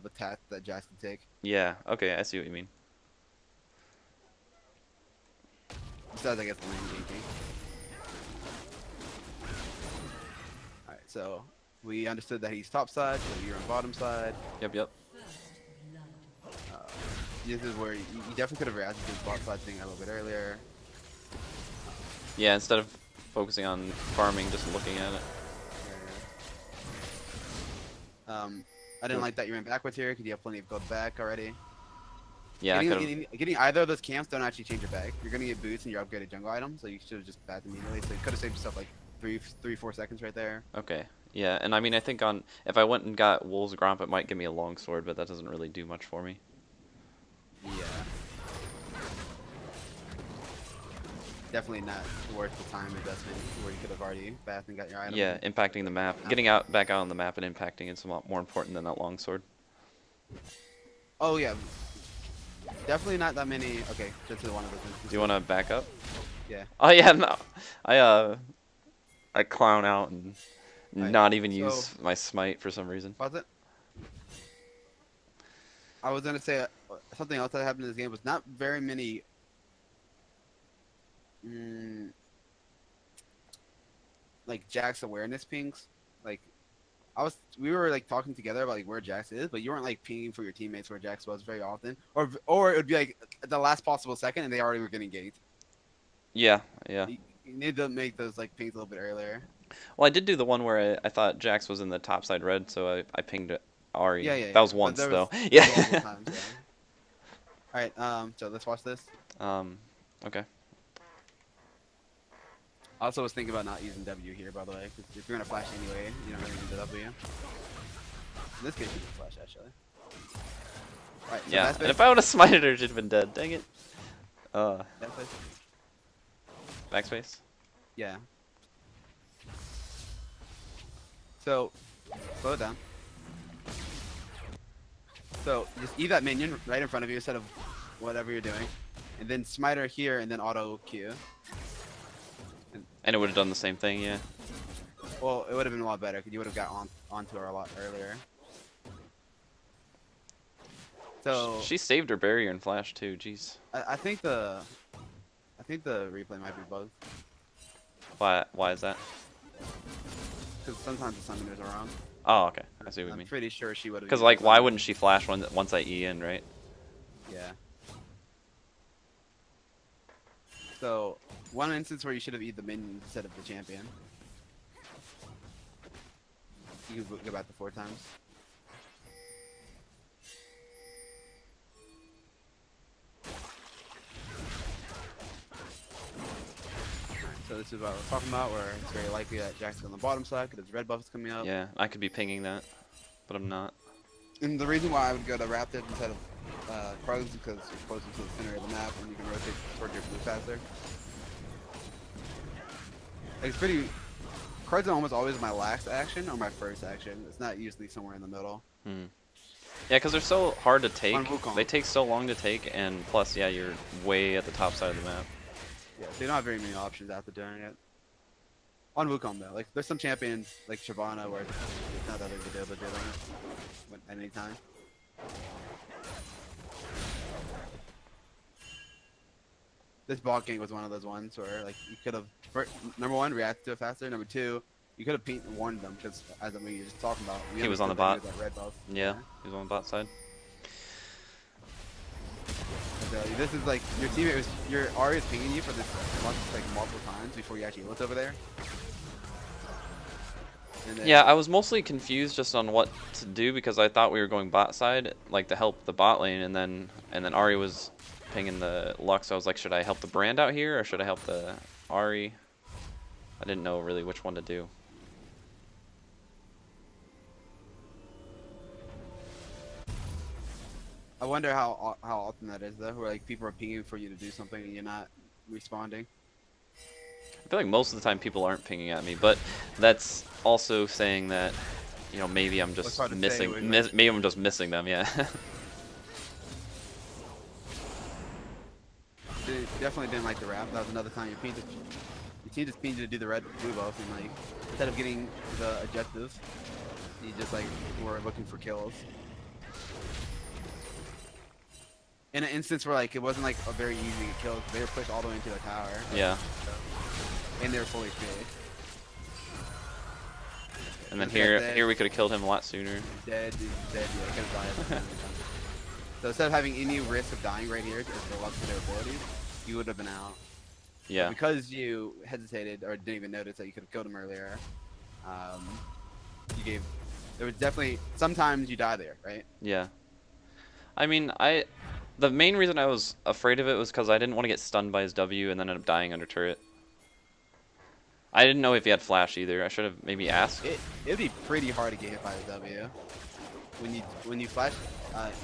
attack that Jax can take. Yeah. Okay, I see what you mean. Besides, I guess the lane ganking. Alright, so we understood that he's top side, so you're on bottom side. Yep. This is where you definitely could have reacted to his bot side thing a little bit earlier. Yeah. Instead of focusing on farming, just looking at it. I didn't like that you ran backwards here because you have plenty of gold back already. Yeah. I could have. Getting either of those camps don't actually change your bag. You're gonna get boots and your upgraded jungle items, so you should have just backed immediately. So you could have saved yourself like 4 seconds right there. Okay. Yeah, and I mean I think if I went and got Wolves Gromp, it might give me a long sword, but that doesn't really do much for me. Yeah. Definitely not worth the time investment where you could have already bathed and got your item. Yeah, impacting the map, getting back out on the map and impacting is a lot more important than that long sword. Oh yeah. Definitely not that many. Okay, just one of those instances. Do you want to back up? Yeah. Oh yeah, no. I clown out and Right, not even so- use my smite for some reason. Pause it. I was gonna say something else that happened in this game was not very many. Like Jax awareness pings. Like, we were like talking together about like where Jax is, but you weren't like pinging for your teammates where Jax was very often, or it would be like at the last possible second and they already were getting ganked. Yeah. You need to make those like pings a little bit earlier. Well, I did do the one where I thought Jax was in the top side red, so I pinged Ari. Yeah. That was But once there though. was Yeah. multiple times, yeah. All right. So let's watch this. Okay. I also was thinking about not using W here, by the way, because if you're gonna flash anyway, you don't really need the W. In this case, you can flash actually. All right. So Yeah. that's And if I would have smited her, she'd have been dead. Dang it. Backspace. Yeah. So, slow it down. So, just E that minion right in front of you instead of whatever you're doing. And then smiter here and then auto Q. And it would have done the same thing, yeah. Well, it would have been a lot better because you would have got onto her a lot earlier. So, She saved her barrier and flash too. Jeez. I think the replay might be both. Why is that? Because sometimes the summoners are wrong. Oh, okay. I see what you I'm mean. pretty sure she would have. Because like, why wouldn't she flash once I E in, right? Yeah. So, one instance where you should have eaten the minions instead of the champion. You can go back to 4 times. Alright, so this is what I was talking about, where it's very likely that Jack's on the bottom side because his red buff is coming up. Yeah, I could be pinging that, but I'm not. And the reason why I would go to Raptor instead of Krugs because you're closer to the center of the map and you can rotate toward your blue faster. Like, it's pretty. Krugs are almost always my last action or my first action. It's not usually somewhere in the middle. Hmm. Yeah, because they're so hard to take. On Wukong. They take so long to take, and plus, yeah, you're way at the top side of the map. Yeah, so you don't have very many options after doing it. On Wukong though, like there's some champions like Shyvana where it's not that big of a deal to do them at any time. This bot gank was one of those ones where like you could have number one reacted to it faster. Number two, you could have warned them because as we were just talking about, He was on the understood that bot. he was at red buff. Yeah, he was on the bot side. So this is like your teammate was your Ahri is pinging you for this like multiple times before you actually looked over there. And then, Yeah, I was mostly confused just on what to do because I thought we were going bot side, like to help the bot lane, and then Ahri was pinging the Lux. So I was like, should I help the Brand out here or should I help the Ahri? I didn't know really which one to do. I wonder how often that is though, where like people are pinging for you to do something and you're not responding. I feel like most of the time people aren't pinging at me, but that's also saying that, you know, maybe I'm It's just hard to say, missing. like- Maybe I'm just missing them. Yeah. Definitely didn't like the wrap. That was another time your team just pinged you to do the red blue buff and like instead of getting the objectives, you just like were looking for kills. In an instance where like it wasn't like a very easy kill, 'cause they were pushed all the way into the tower. Yeah. And they were fully paid. And then He's got that. here we could have killed him a lot sooner. Dead, dude, dead, yeah, could have died. So instead of having any risk of dying right here because the luck of their abilities, you would have been out. Yeah. Because you hesitated or didn't even notice that you could have killed him earlier, you gave. There was definitely sometimes you die there, right? Yeah. I mean, the main reason I was afraid of it was because I didn't want to get stunned by his W and then end up dying under turret. I didn't know if he had flash either. I should have maybe asked. It'd be pretty hard to get hit by the W when you flash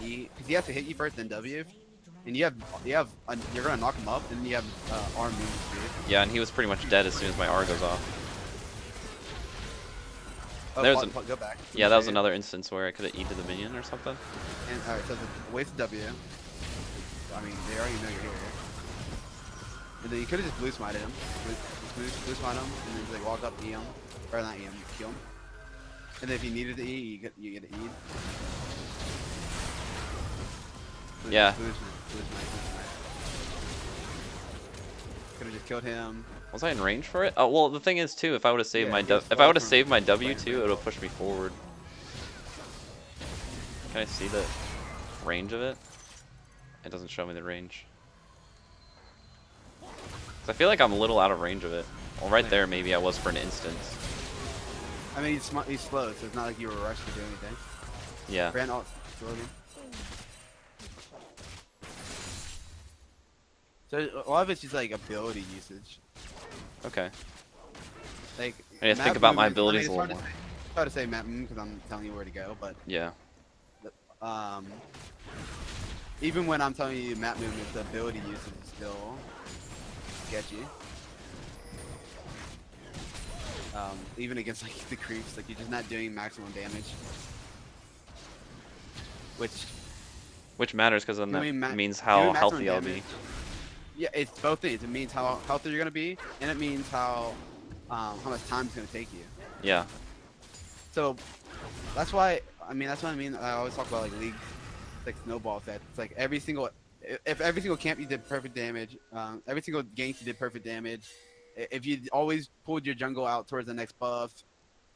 E because he has to hit you first then W, and you're gonna knock him up and you have arm movement speed. Yeah, and he was pretty much dead as soon as my R goes off. Oh, There's go back. Yeah, that was another instance where I could have E to the minion or something. And alright, so the waste of W. I mean, they already know you're here. And then you could have just blue smited him. Blue smite him, and then just like walk up, E him. Or not E him, kill him. And then if you needed to E, you get to E. Yeah. Blue smite. Could have just killed him. Was I in range for it? Oh well, the thing is too, if I would have saved Yeah, my he was if I would have far saved my from W playing too, it would have pushed me forward. Can I see the range of it? It doesn't show me the range. 'Cause I feel like I'm a little out of range of it. Well, right there, maybe I was for an instance. I mean, he's slow, so it's not like you were rushed to do anything. Yeah. Brand ult, slow him. So a lot of it's just like ability usage. Okay. Like I need to map think about my movement- abilities it's a little hard more. to say- it's hard to say map because I'm telling you where to go, but Yeah. even when I'm telling you map movement, the ability usage is still sketchy. Even against like the creeps, like you're just not doing maximum damage. Which matters because then Doing that ma- means doing how maximum healthy I'll be. damage- Yeah, it's both things. It means how healthy you're gonna be, and it means how much time it's gonna take you. Yeah. So that's why I mean I always talk about like league like snowball effect. It's like if every single camp you did perfect damage, every single gank you did perfect damage, if you always pulled your jungle out towards the next buff,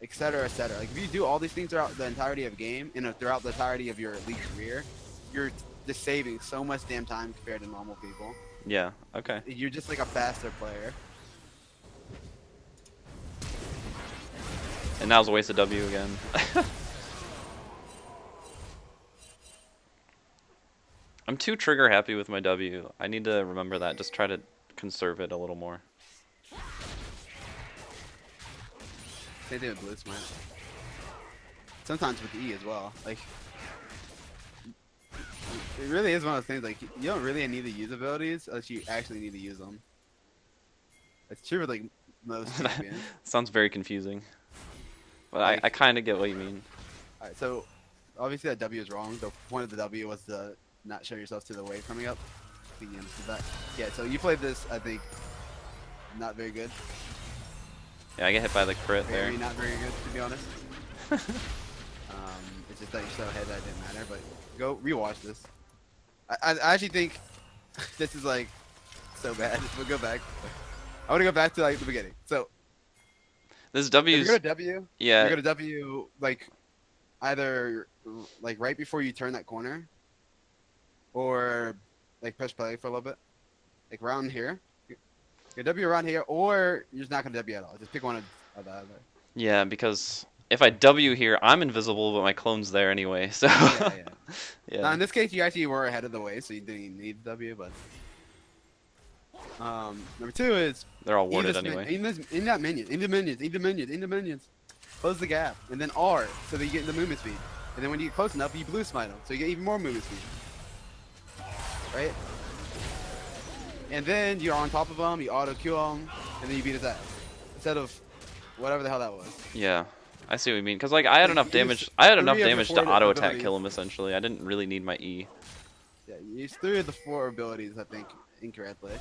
etc., etc. Like if you do all these things throughout the entirety of a game and throughout the entirety of your league career, you're just saving so much damn time compared to normal people. Yeah. Okay. You're just like a faster player. And now's a waste of W again. I'm too trigger happy with my W. I need to remember that. Just try to conserve it a little more. Same thing with blue smite. Sometimes with E as well. Like really is one of those things, like, you don't really need to use abilities unless you actually need to use them. It's true with, like, most champions. Sounds very confusing. But Like- I kind of get what you mean. Alright, so, obviously that W is wrong. The point of the W was to not show yourself to the wave coming up. I think you understood that. Yeah, so you played this, I think, not very good. Yeah, I get hit by the crit there. Very not very good, to be honest. It's just that you're so ahead that it didn't matter, but go rewatch this. I actually think this is like so bad. We'll go back. I want to go back to like the beginning. So This if W's, you're gonna W, yeah, you're gonna W like either like right before you turn that corner, or like press play for a little bit, like around here. You W around here, or you're just not gonna W at all. Just pick one of the other. yeah, because if I W here, I'm invisible, but my clone's there anyway, so. Yeah, yeah. Yeah. Now in this case, you actually were ahead of the wave, so you didn't even need W. But number two is They're all in warded this anyway. in that minion, in the minions, close the gap, and then R, so that you get the movement speed. And then when you get close enough, you blue smite them, so you get even more movement speed. Right? And then you're on top of him, you auto Q him, and then you beat his ass. Instead of whatever the hell that was. Yeah, I see what you mean. Cause like I had Like, enough use damage. I had enough 3 of your damage to 4 auto attack abilities. kill him essentially. I didn't really need my E. Yeah, you used 3 of the 4 abilities, I think, incorrectly.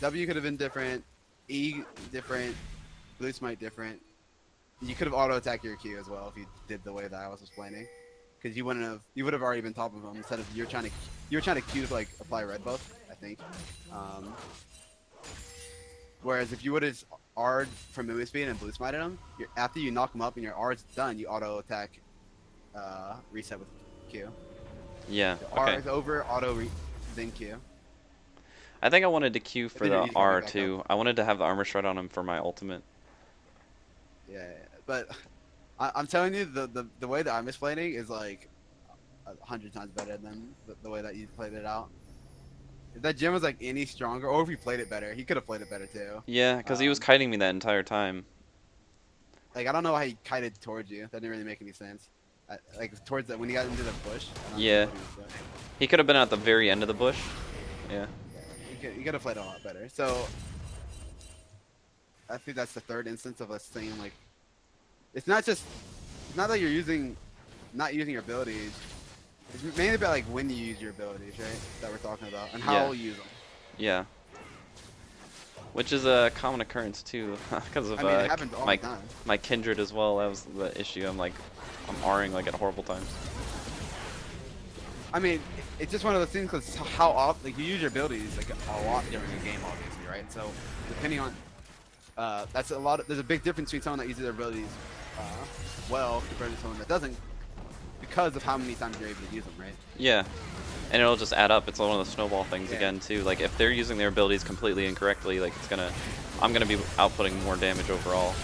W could have been different, E different, blue smite different. You could have auto attacked your Q as well if you did the way that I was explaining, because you would have already been top of him instead of you were trying to Q to like apply red buff, I think. Whereas if you would have R'd from movement speed and blue smited him, after you knock him up and your R's done, you auto attack, reset with Q. Yeah. So R Okay. is over, then Q. I think I wanted to Q for then the he's gonna R back up. too. I wanted to have the armor shred on him for my ultimate. Yeah, but I'm telling you, the way that I'm explaining is like 100 times better than the way that you played it out. If that gym was like any stronger, or if he played it better, he could have played it better too. Yeah, because he was kiting me that entire time. Like I don't know how he kited towards you. That didn't really make any sense. Like towards that when he got into the bush. I don't know Yeah. what he was doing. He could have been at the very end of the bush. Yeah. You could have played a lot better. So I think that's the third instance of us saying like, it's not that you're not using your abilities. It's mainly about like when you use your abilities, right? That we're talking about, and how Yeah. you use them. Yeah. Which is a common occurrence too, because of I mean, it happens all my the time. my kindred as well. That was the issue. I'm R'ing like at horrible times. I mean, it's just one of those things because how often, like you use your abilities like a lot during a game, obviously, right? So depending on, that's a lot. There's a big difference between someone that uses their abilities well compared to someone that doesn't, because of how many times you're able to use them, right? Yeah. And it'll just add up. It's one of the snowball things Yeah. again too. Like if they're using their abilities completely incorrectly, like I'm gonna be outputting more damage overall.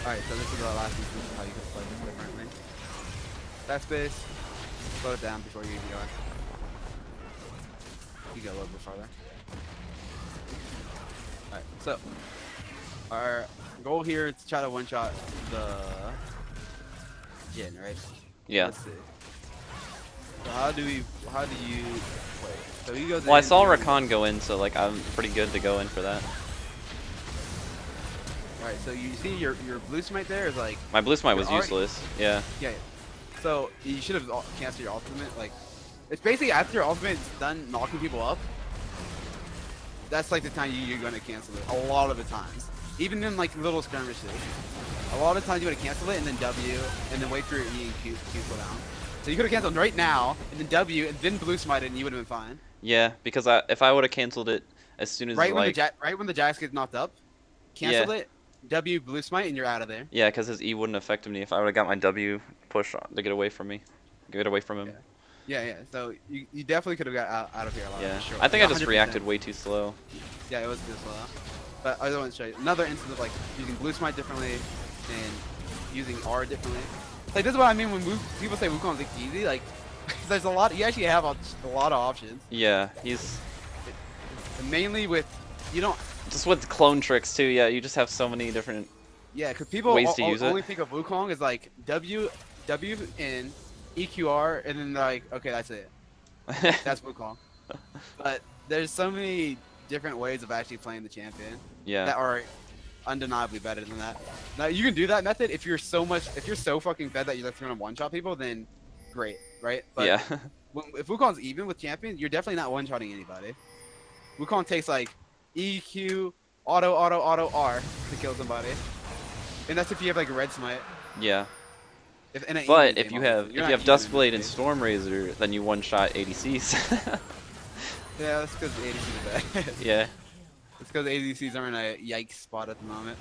Alright, so this is the last instance of how you can play this differently. Backspace, slow it down before you even go in. You go a little bit farther. Alright, so our goal here is to try to one-shot the Jin, right? Yeah. Let's see. So how do you play? So he goes Well, I in, saw you- Rakan go in, so like I'm pretty good to go in for that. Alright, so you see your blue smite there is like, My blue smite You're was already- useless. Yeah. yeah. So you should have canceled your ultimate. Like, it's basically after your ultimate is done knocking people up. That's like the time you're gonna cancel it. A lot of the times, even in like little skirmishes, a lot of times you would have canceled it and then W, and then wait for your E and Q slow down. So you could have canceled right now and then W and then blue smite it and you would have been fine. Yeah, because if I would have canceled it as soon as Right when like the Jax gets knocked up, cancel it. W blue smite and you're out of there. yeah, because his E wouldn't have affected me if I would have got my W push to get away from me, get away from him. Yeah. So you definitely could have got out of here a lot. Yeah. For sure. I think I just 100%. reacted way too slow. Yeah, it was too slow. But I want to show you another instance of like using blue smite differently and using R differently. Like this is what I mean when people say Wukong's like easy. Like there's a lot. You actually have a lot of options. Yeah, he's And mainly with you don't. just with clone tricks too. Yeah, you just have so many different. Yeah, because people Ways to use it. only think of Wukong as like W in EQR, and then they're like, okay, that's it. That's Wukong. But there's so many different ways of actually playing the champion Yeah. that are undeniably better than that. Now you can do that method if you're so fucking fed that you're just gonna one-shot people, then great, right? But Yeah. if Wukong's even with champions, you're definitely not one-shotting anybody. Wukong takes like EQ, auto R to kill somebody, and that's if you have like a red smite. Yeah. In an But even if game, you have obviously. You're not even Duskblade in and this Stormrazor, then you one-shot ADCs. game. Yeah, that's because the ADCs are bad. Yeah. It's because ADCs are in a yikes spot at the moment.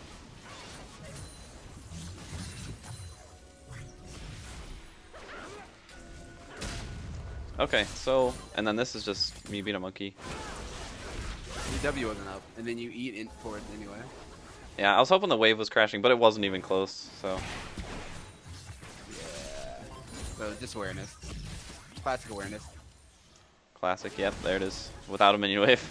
Okay, so and then this is just me being a monkey. Your W wasn't up, and then you eat in forward anyway. Yeah, I was hoping the wave was crashing, but it wasn't even close. So Yeah. So just awareness. Classic awareness. classic. Yep, there it is. Without a minion wave.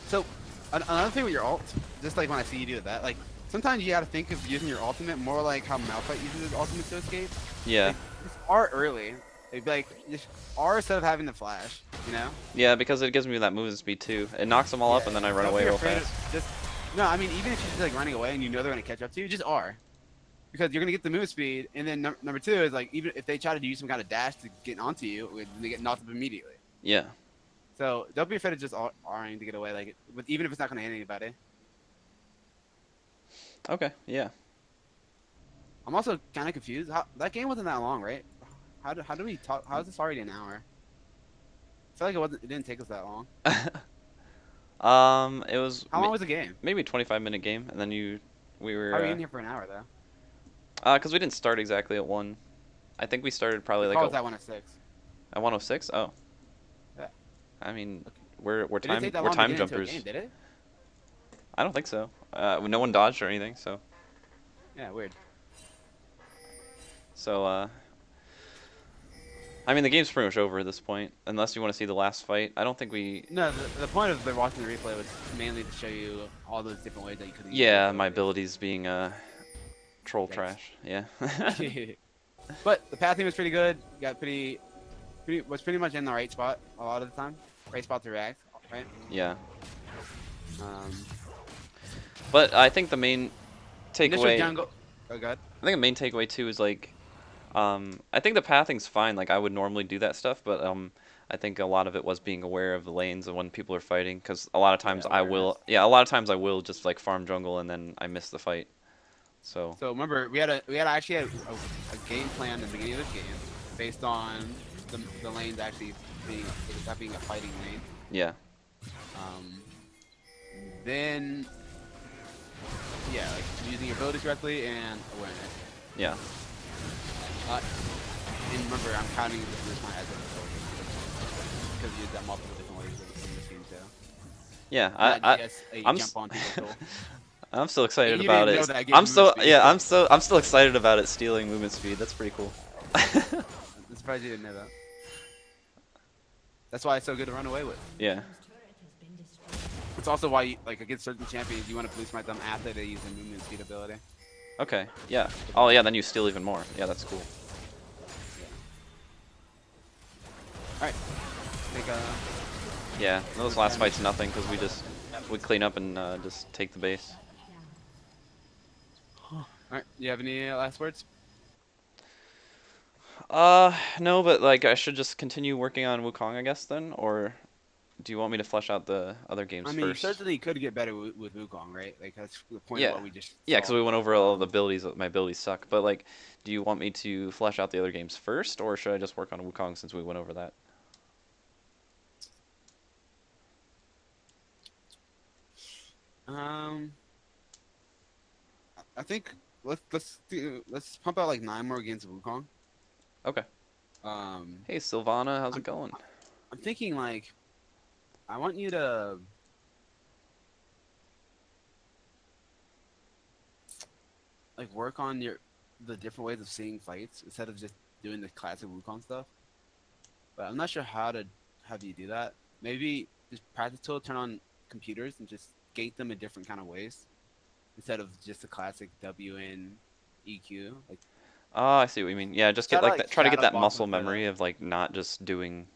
So another thing with your ult, just like when I see you do that, like sometimes you gotta think of using your ultimate more like how Malphite uses his ultimate to escape. Yeah. Just R early. It'd be like just R instead of having the flash, you know? Yeah, because it gives me that movement speed too. It knocks them all up, and then I run Don't away be real afraid fast. of just no, I mean even if you're just like running away and you know they're gonna catch up to you, just R. Because you're gonna get the move speed, and then number two is like even if they try to do some kind of dash to get onto you, they get knocked up immediately. Yeah. So don't be afraid of just Ring to get away, like even if it's not gonna hit anybody. Okay. Yeah. I'm also kind of confused. That game wasn't that long, right? How do we talk? How is this already an hour? I feel like it didn't take us that long. It was How long was the game? maybe a 25-minute game, and then we were How are you in here for an hour though? because we didn't start exactly at 1. I think we started probably The like call was that 106. at 106. Oh. Yeah. I mean, Okay. we're It didn't time take that we're long to time get into a jumpers. game, did it? I don't think so. No one dodged or anything, so Yeah, weird. I mean the game's pretty much over at this point, unless you want to see the last fight. I don't think we. No, the point of the watching the replay was mainly to show you all those different ways that you could. use Yeah, your my abilities being troll Yikes. trash. Yeah. But the pathing was pretty good. Got was pretty much in the right spot a lot of the time. Right spot to react, right? Yeah. Um, But I think the main initial takeaway. jungle. Oh god. I think the main takeaway too is like, I think the pathing's fine. Like I would normally do that stuff, but I think a lot of it was being aware of the lanes and when people are fighting, because a lot of times Yeah, I will. Yeah, a lot of times I will just like farm jungle and then I miss the fight. So. So remember, we had actually a game plan in the beginning of this game based on the lanes actually being a fighting lane. Yeah. Then yeah, like using your abilities correctly and awareness. Yeah. And remember, I'm counting the first time as an ability because you use that multiple different ways in this game too. Yeah. Not just a I'm jump on people. I'm still excited You about didn't it. know that gave I'm you so movement speed. yeah. I'm still excited about it stealing movement speed. That's pretty cool. I'm surprised you didn't know that. That's why it's so good to run away with. Yeah. Team's turret has been destroyed. It's also why, like, against certain champions, you want to blue smite them after they use their movement speed ability. Okay. Yeah. Oh yeah. Then you steal even more. Yeah, that's cool. Alright. Take Yeah. Those last fights nothing because we clean up and just take the base. Alright, you have any last words? No, but like I should just continue working on Wukong, I guess then, or do you want me to flesh out the other games I mean, first? you certainly could get better with Wukong, right? Like, that's the point Yeah. of what we just Yeah, because saw. we went over all the abilities. My abilities suck, but like, do you want me to flesh out the other games first, or should I just work on Wukong since we went over that? I think let's pump out like 9 more games of Wukong. Okay. Hey Sylvana, how's it going? I'm thinking like, I want you to like work on the different ways of seeing fights instead of just doing the classic Wukong stuff. But I'm not sure how to have you do that. maybe just practice tool, turn on computers and just gate them in different kind of ways instead of just a classic WN EQ. Like Oh, I see what you mean. Yeah, just try get to like like that. Try to get shadow that box them muscle instead of memory of like not just doing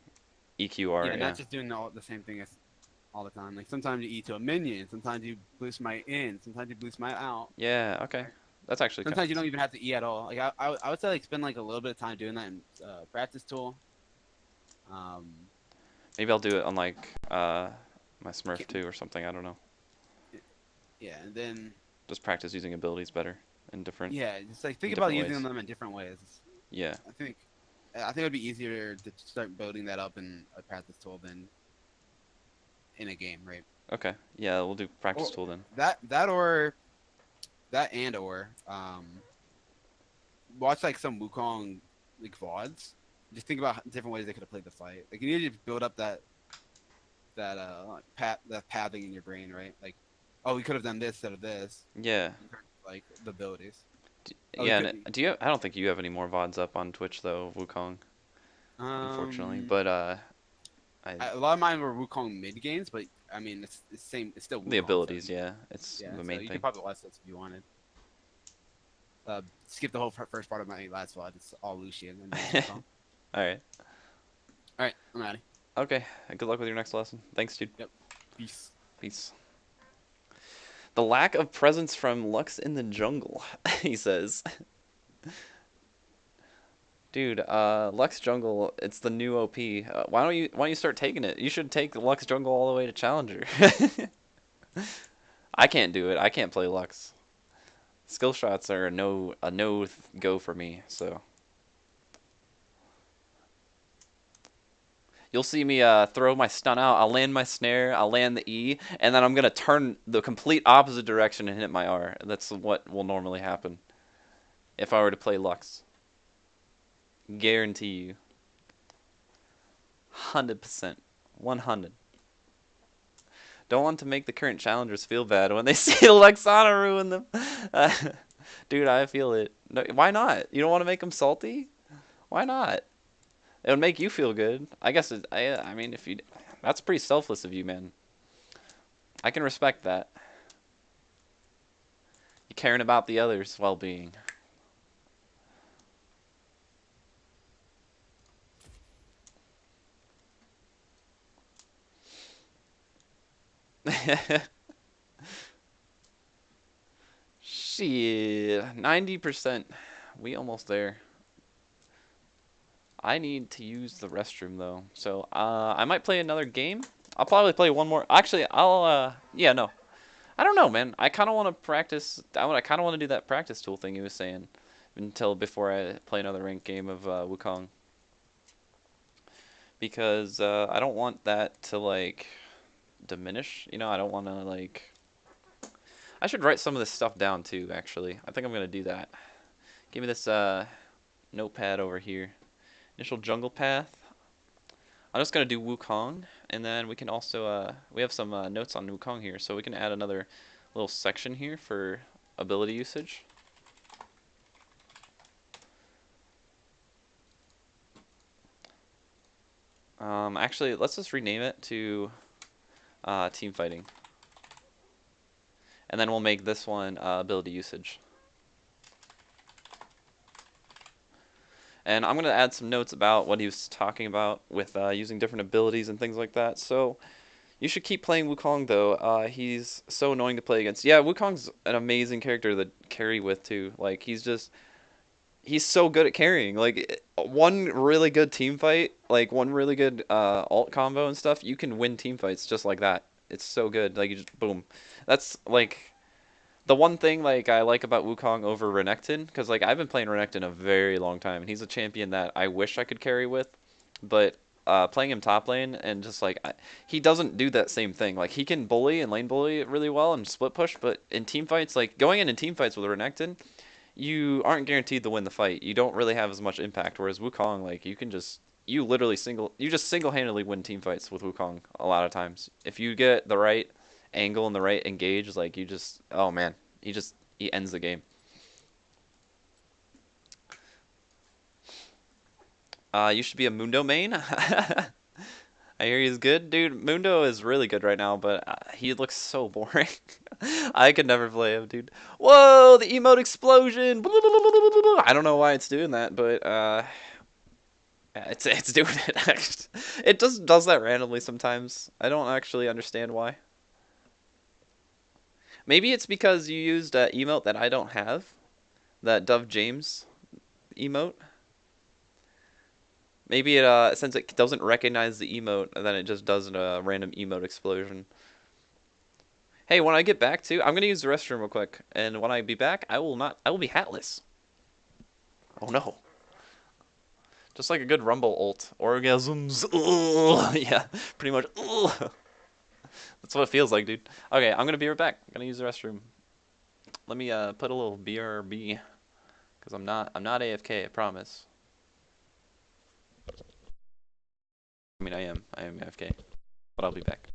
EQR. yeah, Yeah. not just doing the same thing as all the time. Like sometimes you E to a minion, sometimes you boost my in, sometimes you boost my out. Yeah. Okay. That's actually. Sometimes you don't even have to E at all. Like I would say like spend like a little bit of time doing that in practice tool. Um, Maybe I'll do it on like my Smurf Can't- 2 or something. I don't know. yeah, and then Just practice using abilities better in different. yeah, just like think in about different using ways. them in different ways. Yeah. I think it'd be easier to start building that up in a practice tool than in a game, right? Okay. Yeah, we'll do practice Or tool then. that and or watch like some Wukong like VODs. Just think about different ways they could have played the fight. Like you need to build up that pathing in your brain, right? Like, oh, we could have done this instead of this. Yeah. Like the abilities. Oh, Yeah. it And could do you? I don't think you have any more VODs up on Twitch though, Wukong, unfortunately. But a lot of mine were Wukong mid games, but I mean it's same. It's still Wukong, the so abilities, yeah, it's yeah. the So main you thing. could probably watch this if you wanted. Skip the whole first part of my last VOD. It's all Lucian and then Wukong. All right. All right, I'm ready. Okay. Good luck with your next lesson. Thanks, dude. Peace. Peace. The lack of presence from Lux in the jungle, he says. Dude, Lux Jungle, it's the new OP. Why don't you start taking it? You should take Lux Jungle all the way to Challenger. I can't do it. I can't play Lux. Skill shots are a no go for me, so. You'll see me throw my stun out, I'll land my snare, I'll land the E, and then I'm going to turn the complete opposite direction and hit my R. That's what will normally happen if I were to play Lux. Guarantee you. 100%. 100. Don't want to make the current challengers feel bad when they see Luxana ruin them. Dude, I feel it. No, why not? You don't want to make them salty? Why not? It would make you feel good. I guess I mean, if you, that's pretty selfless of you, man. I can respect that. You caring about the others' well-being. Shit, 90%. We almost there. I need to use the restroom though, so I might play another game. I'll probably play one more. Actually, yeah, no. I don't know, man. I kind of want to practice. I kind of want to do that practice tool thing he was saying until before I play another ranked game of Wukong. Because I don't want that to like diminish. You know, I don't want to like. I should write some of this stuff down too. Actually, I think I'm gonna do that. Give me this notepad over here. Initial jungle path. I'm just gonna do Wukong, and then we can also we have some notes on Wukong here, so we can add another little section here for ability usage. Actually, let's just rename it to team fighting, and then we'll make this one ability usage. And I'm going to add some notes about what he was talking about with using different abilities and things like that. So you should keep playing Wukong, though. He's so annoying to play against. Yeah, Wukong's an amazing character to carry with, too. Like, he's so good at carrying. Like, one really good team fight, like, one really good ult combo and stuff, you can win team fights just like that. It's so good. Like, you just, boom. That's, like... The one thing like I like about Wukong over Renekton, because like I've been playing Renekton a very long time, and he's a champion that I wish I could carry with, but playing him top lane and just like he doesn't do that same thing. Like he can bully and lane bully really well and split push, but in team fights, like going in team fights with Renekton, you aren't guaranteed to win the fight. You don't really have as much impact. Whereas Wukong, like you literally single-handedly win team fights with Wukong a lot of times if you get the right angle and the right engage. Like oh man, he ends the game. You should be a Mundo main. I hear he's good, dude. Mundo is really good right now, but he looks so boring. I could never play him, dude. Whoa, the emote explosion! I don't know why it's doing that, but yeah, it's doing it. It just does that randomly sometimes. I don't actually understand why. Maybe it's because you used an emote that I don't have, that Dove James emote. Maybe it since it doesn't recognize the emote, then it just does a random emote explosion. Hey, when I get back too, I'm gonna use the restroom real quick, and when I be back, I will be hatless. Oh no. Just like a good Rumble ult. Orgasms. Ugh. Yeah, pretty much. Ugh. That's what it feels like, dude. Okay, I'm gonna be right back. I'm gonna use the restroom. Let me put a little BRB, cause I'm not AFK, I promise. I mean, I am AFK, but I'll be back.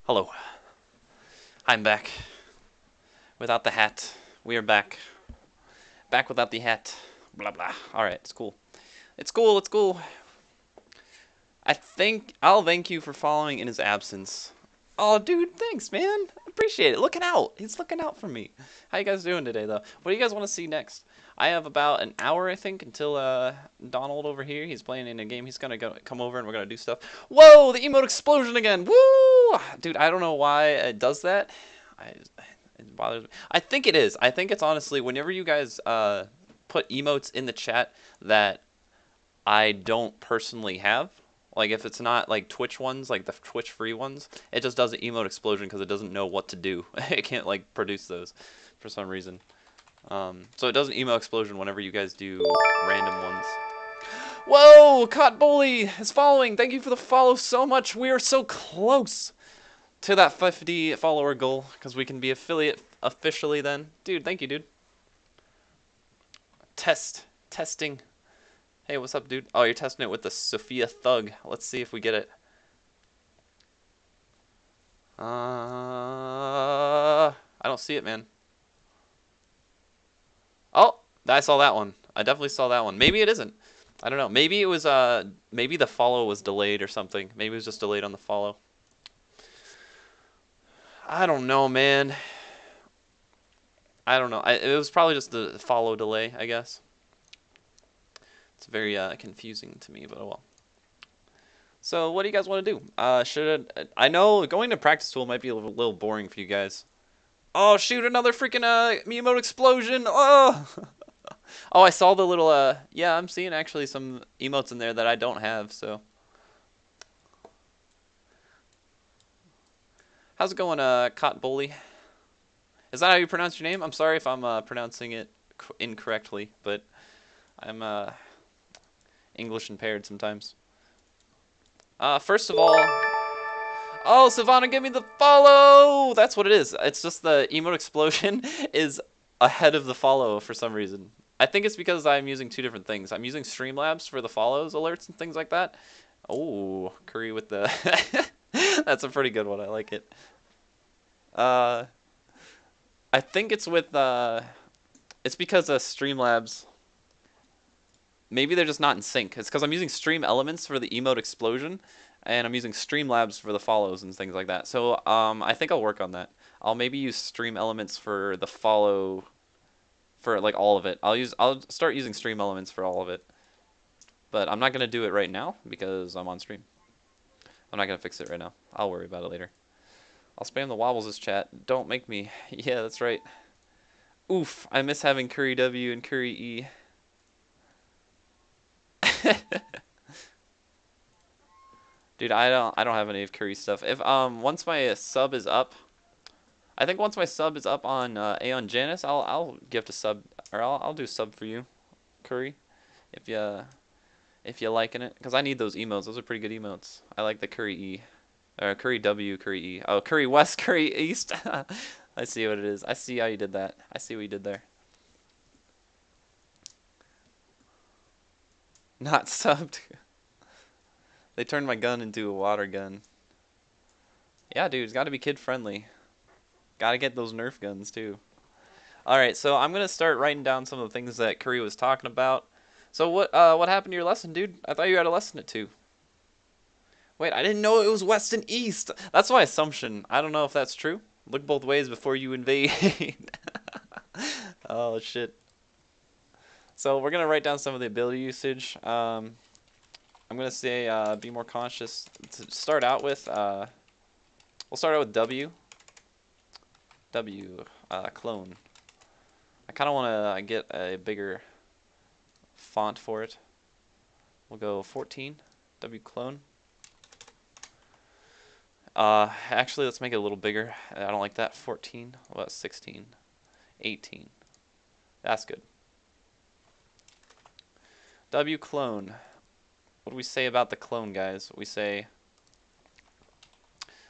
Hello. I'm back. Without the hat. We are back. Back without the hat. Blah blah. Alright, it's cool. It's cool, it's cool. I think I'll thank you for following in his absence. Oh, dude, thanks, man. Appreciate it. Looking out. He's looking out for me. How you guys doing today, though? What do you guys want to see next? I have about an hour, I think, until Donald over here. He's playing in a game. He's gonna come over and we're gonna do stuff. Whoa, the emote explosion again. Woo! Dude, I don't know why it does that. It bothers me. I think it is. I think it's honestly whenever you guys put emotes in the chat that I don't personally have. Like if it's not like Twitch ones, like the Twitch free ones, it just does an emote explosion because it doesn't know what to do. It can't like produce those for some reason. So it does an emote explosion whenever you guys do random ones. Whoa! Caught Bully is following. Thank you for the follow so much. We are so close to that 50 follower goal because we can be affiliate officially then. Dude, thank you, dude. Testing. Hey, what's up, dude? Oh, you're testing it with the Sophia Thug. Let's see if we get it. I don't see it, man. Oh, I saw that one. I definitely saw that one. Maybe it isn't. I don't know. Maybe it was, maybe the follow was delayed or something. Maybe it was just delayed on the follow. I don't know, man. I don't know. It was probably just the follow delay, I guess. It's very confusing to me, but oh well. So what do you guys want to do? I know going to practice tool might be a little boring for you guys. Oh shoot! Another freaking Miyamoto explosion! Oh, oh! I saw the little yeah. I'm seeing actually some emotes in there that I don't have. So how's it going, Cot Bully? Is that how you pronounce your name? I'm sorry if I'm pronouncing it incorrectly, but I'm English impaired sometimes. First of all, oh, Savannah, give me the follow! That's what it is. It's just the emote explosion is ahead of the follow for some reason. I think it's because I'm using two different things. I'm using Streamlabs for the follows alerts and things like that. Oh, Curry with the... That's a pretty good one. I like it. I think it's with... It's because Streamlabs... Maybe they're just not in sync. It's because I'm using Stream Elements for the emote explosion, and I'm using Streamlabs for the follows and things like that. So I think I'll work on that. I'll maybe use Stream Elements for the follow, for like all of it. I'll start using Stream Elements for all of it. But I'm not gonna do it right now because I'm on stream. I'm not gonna fix it right now. I'll worry about it later. I'll spam the wobbles as chat. Don't make me. Yeah, that's right. Oof, I miss having Curry W and Curry E. Dude, I don't have any of Curry's stuff. If once my sub is up, I think once my sub is up on Aeon Janus, I'll gift a sub, or I'll do sub for you, Curry, if you liking it, because I need those emotes. Those are pretty good emotes. I like the Curry E, or Curry W, Curry E. Oh, Curry West, Curry East. I see what it is. I see how you did that. I see what you did there. Not subbed. They turned my gun into a water gun. Yeah, dude, it's got to be kid friendly. Got to get those Nerf guns too. All right, so I'm gonna start writing down some of the things that Curry was talking about. So what happened to your lesson, dude? I thought you had a lesson at 2. Wait, I didn't know it was west and east. That's my assumption. I don't know if that's true. Look both ways before you invade. Oh shit. So we're gonna write down some of the ability usage. I'm gonna say be more conscious. To start out with, we'll start out with W. W, clone. I kind of want to get a bigger font for it. We'll go 14, W clone. Actually, let's make it a little bigger. I don't like that. 14, what about 16, 18. That's good. W clone. What do we say about the clone, guys? We say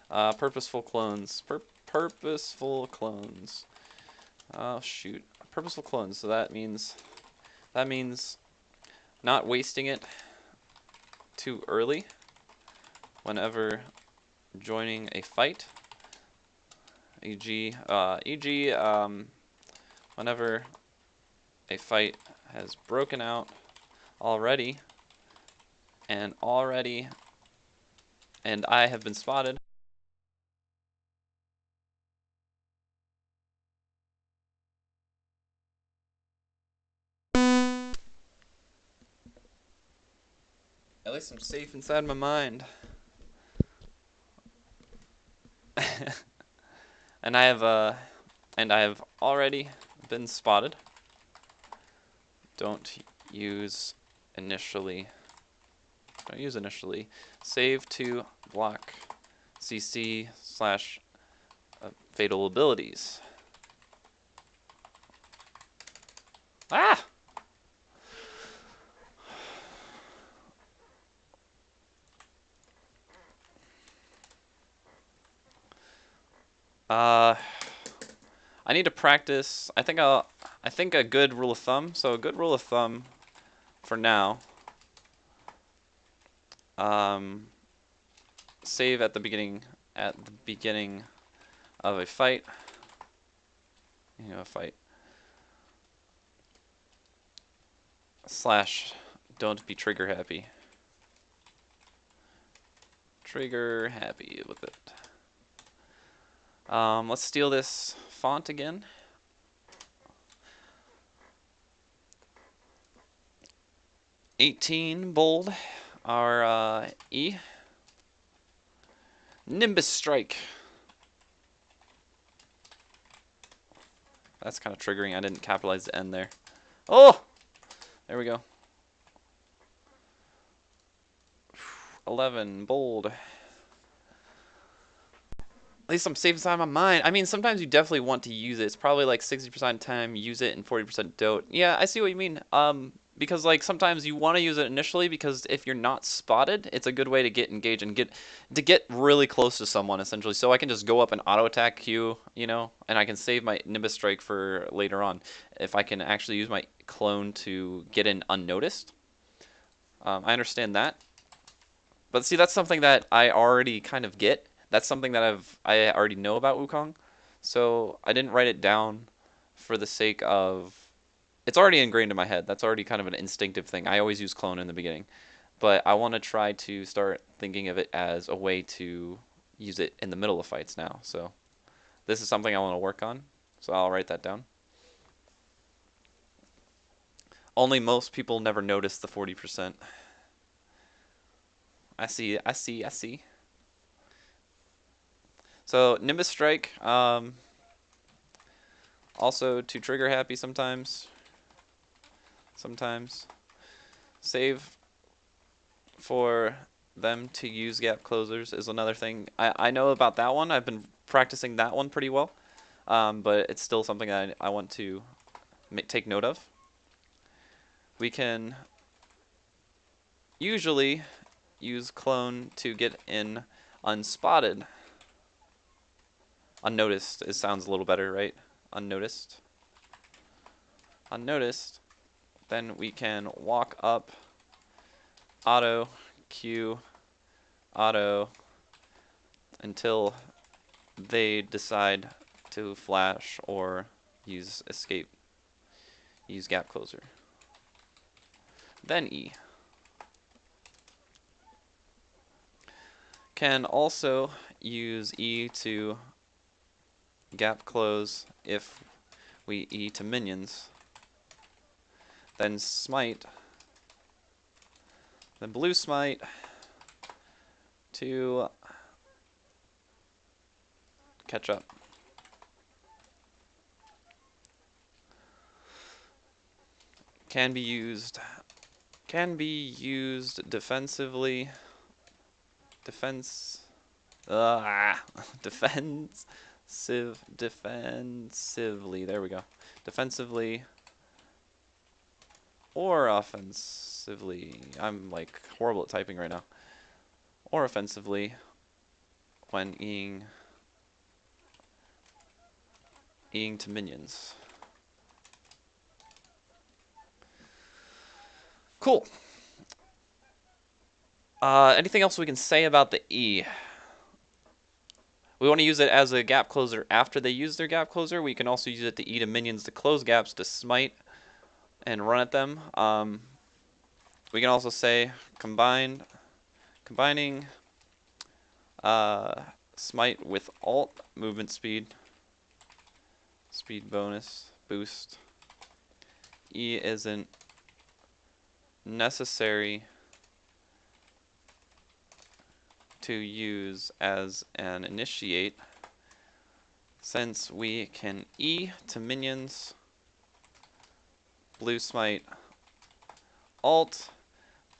purposeful clones. Purposeful clones. Oh shoot, purposeful clones. So that means not wasting it too early whenever joining a fight. E.g., whenever a fight has broken out already, and I have been spotted. At least I'm safe inside my mind. And I have already been spotted. Don't use initially. Save to block CC / fatal abilities. Ah! I need to practice. I think a good rule of thumb. So a good rule of thumb for now. Save at the beginning of a fight. You know, a fight. / don't be trigger happy. Trigger happy with it. Let's steal this font again. $18 bold. Our E. Nimbus Strike. That's kind of triggering. I didn't capitalize the N there. Oh! There we go. 11 bold. At least I'm safe inside my mind. I mean, sometimes you definitely want to use it. It's probably like 60% of the time use it and 40% don't. Yeah, I see what you mean. Because like sometimes you want to use it initially because if you're not spotted, it's a good way to get engaged and get really close to someone essentially. So I can just go up and auto attack Q, you know, and I can save my Nimbus Strike for later on if I can actually use my clone to get in unnoticed. I understand that. But see, that's something that I already kind of get. That's something that I already know about Wukong. So I didn't write it down for the sake of... It's already ingrained in my head. That's already kind of an instinctive thing. I always use clone in the beginning. But I want to try to start thinking of it as a way to use it in the middle of fights now. So this is something I want to work on. So I'll write that down. Only most people never notice the 40%. I see. So Nimbus Strike, also to trigger happy sometimes. Save for them to use gap closers is another thing. I know about that one. I've been practicing that one pretty well, but it's still something I want to take note of. We can usually use clone to get in unspotted. Unnoticed, it sounds a little better, right? Unnoticed. Then we can walk up, auto, Q, auto, until they decide to flash or use escape, use gap closer. Then E. Can also use E to gap close if we E to minions. Then smite, then blue smite to catch up. Can be used defensively. Defensively. There we go. Defensively or offensively. I'm like horrible at typing right now. Or offensively when eing to minions. Cool. Anything else we can say about the E? We want to use it as a gap closer after they use their gap closer. We can also use it to E to minions to close gaps to smite and run at them. We can also say combining smite with alt movement speed bonus boost. E isn't necessary to use as an initiate since we can E to minions, blue smite, alt.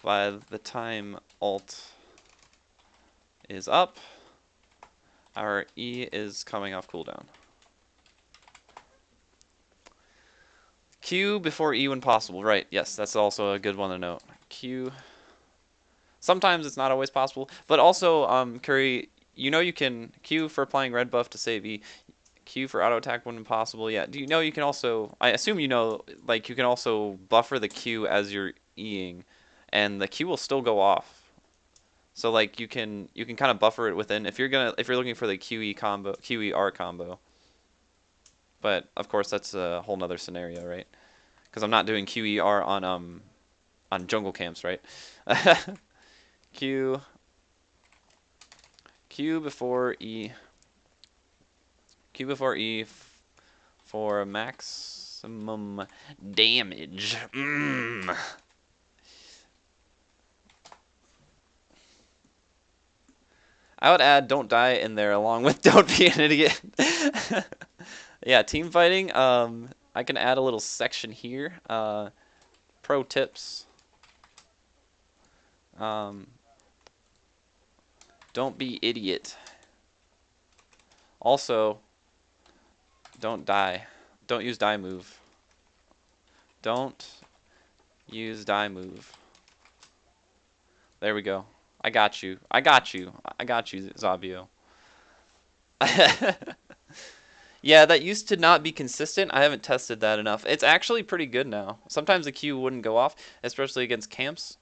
By the time alt is up, our E is coming off cooldown. Q before E when possible. Right, yes, that's also a good one to note. Q. Sometimes it's not always possible, but also, Curry, you know you can Q for applying red buff to save E, Q for auto attack when possible. Yeah, do you know you can also, I assume you know, like you can also buffer the Q as you're Eing, and the Q will still go off. So like you can kind of buffer it within if you're looking for the QE combo, QER combo. But of course that's a whole nother scenario, right? Because I'm not doing QER on jungle camps, right? Q before E Q before E for maximum damage. I would add "don't die" in there along with "don't be an idiot." Yeah, team fighting. I can add a little section here. Pro tips. Don't be idiot. Also, don't die. Don't use die move. Don't use die move. There we go. I got you. I got you. I got you, Zabio. Yeah, that used to not be consistent. I haven't tested that enough. It's actually pretty good now. Sometimes the Q wouldn't go off, especially against camps.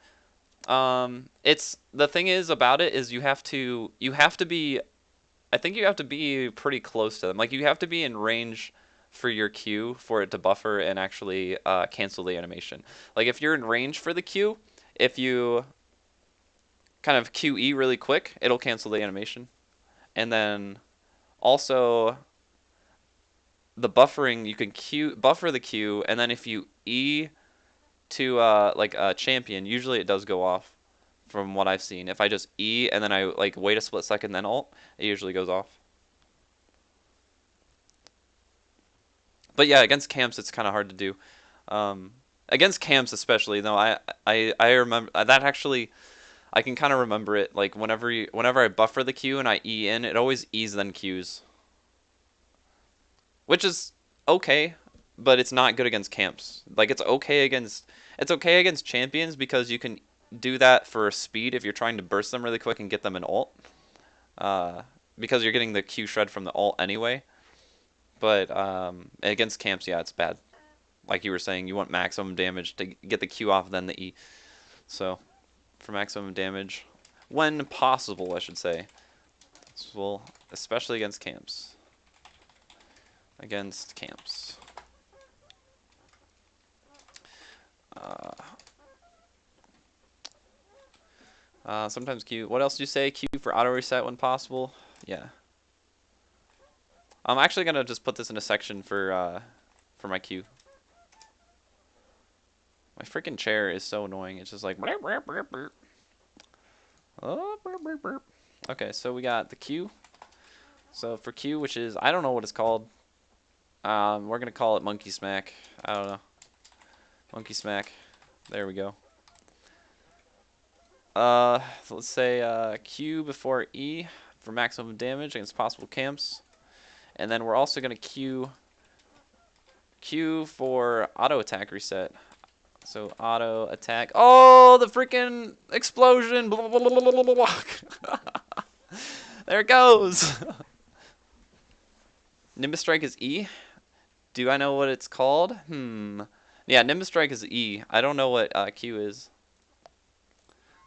It's the thing is about it is you have to be, I think you have to be pretty close to them. Like you have to be in range for your Q for it to buffer and actually cancel the animation. Like if you're in range for the Q, if you kind of QE really quick, it'll cancel the animation. And then also the buffering, you can buffer the Q, and then if you E to like a champion, usually it does go off from what I've seen. If I just E and then I like wait a split second then ult, it usually goes off. But yeah, against camps it's kind of hard to do. Against camps especially, though, I remember that actually I can kind of remember it. Like whenever I buffer the Q and I E in, it always E's then Qs, which is okay, but it's not good against camps. Like it's okay against champions because you can do that for speed if you're trying to burst them really quick and get them an ult, because you're getting the Q shred from the ult anyway. But against camps, yeah, it's bad. Like you were saying, you want maximum damage to get the Q off, then the E. So for maximum damage, when possible, I should say. Well, especially against camps. Against camps. Sometimes Q. What else do you say? Q for auto reset when possible. Yeah. I'm actually gonna just put this in a section for my Q. My freaking chair is so annoying. It's just like. Burp, burp, burp, burp. Oh, burp, burp, burp. Okay, so we got the Q. So for Q, which is I don't know what it's called. We're gonna call it Monkey Smack. I don't know. Monkey Smack. There we go. So let's say Q before E for maximum damage against possible camps. And then we're also going to Q for auto attack reset. So auto attack. Oh, the freaking explosion. Blah, blah, blah, blah, blah, blah. There it goes. Nimbus Strike is E. Do I know what it's called? Yeah, Nimbus Strike is E. I don't know what Q is.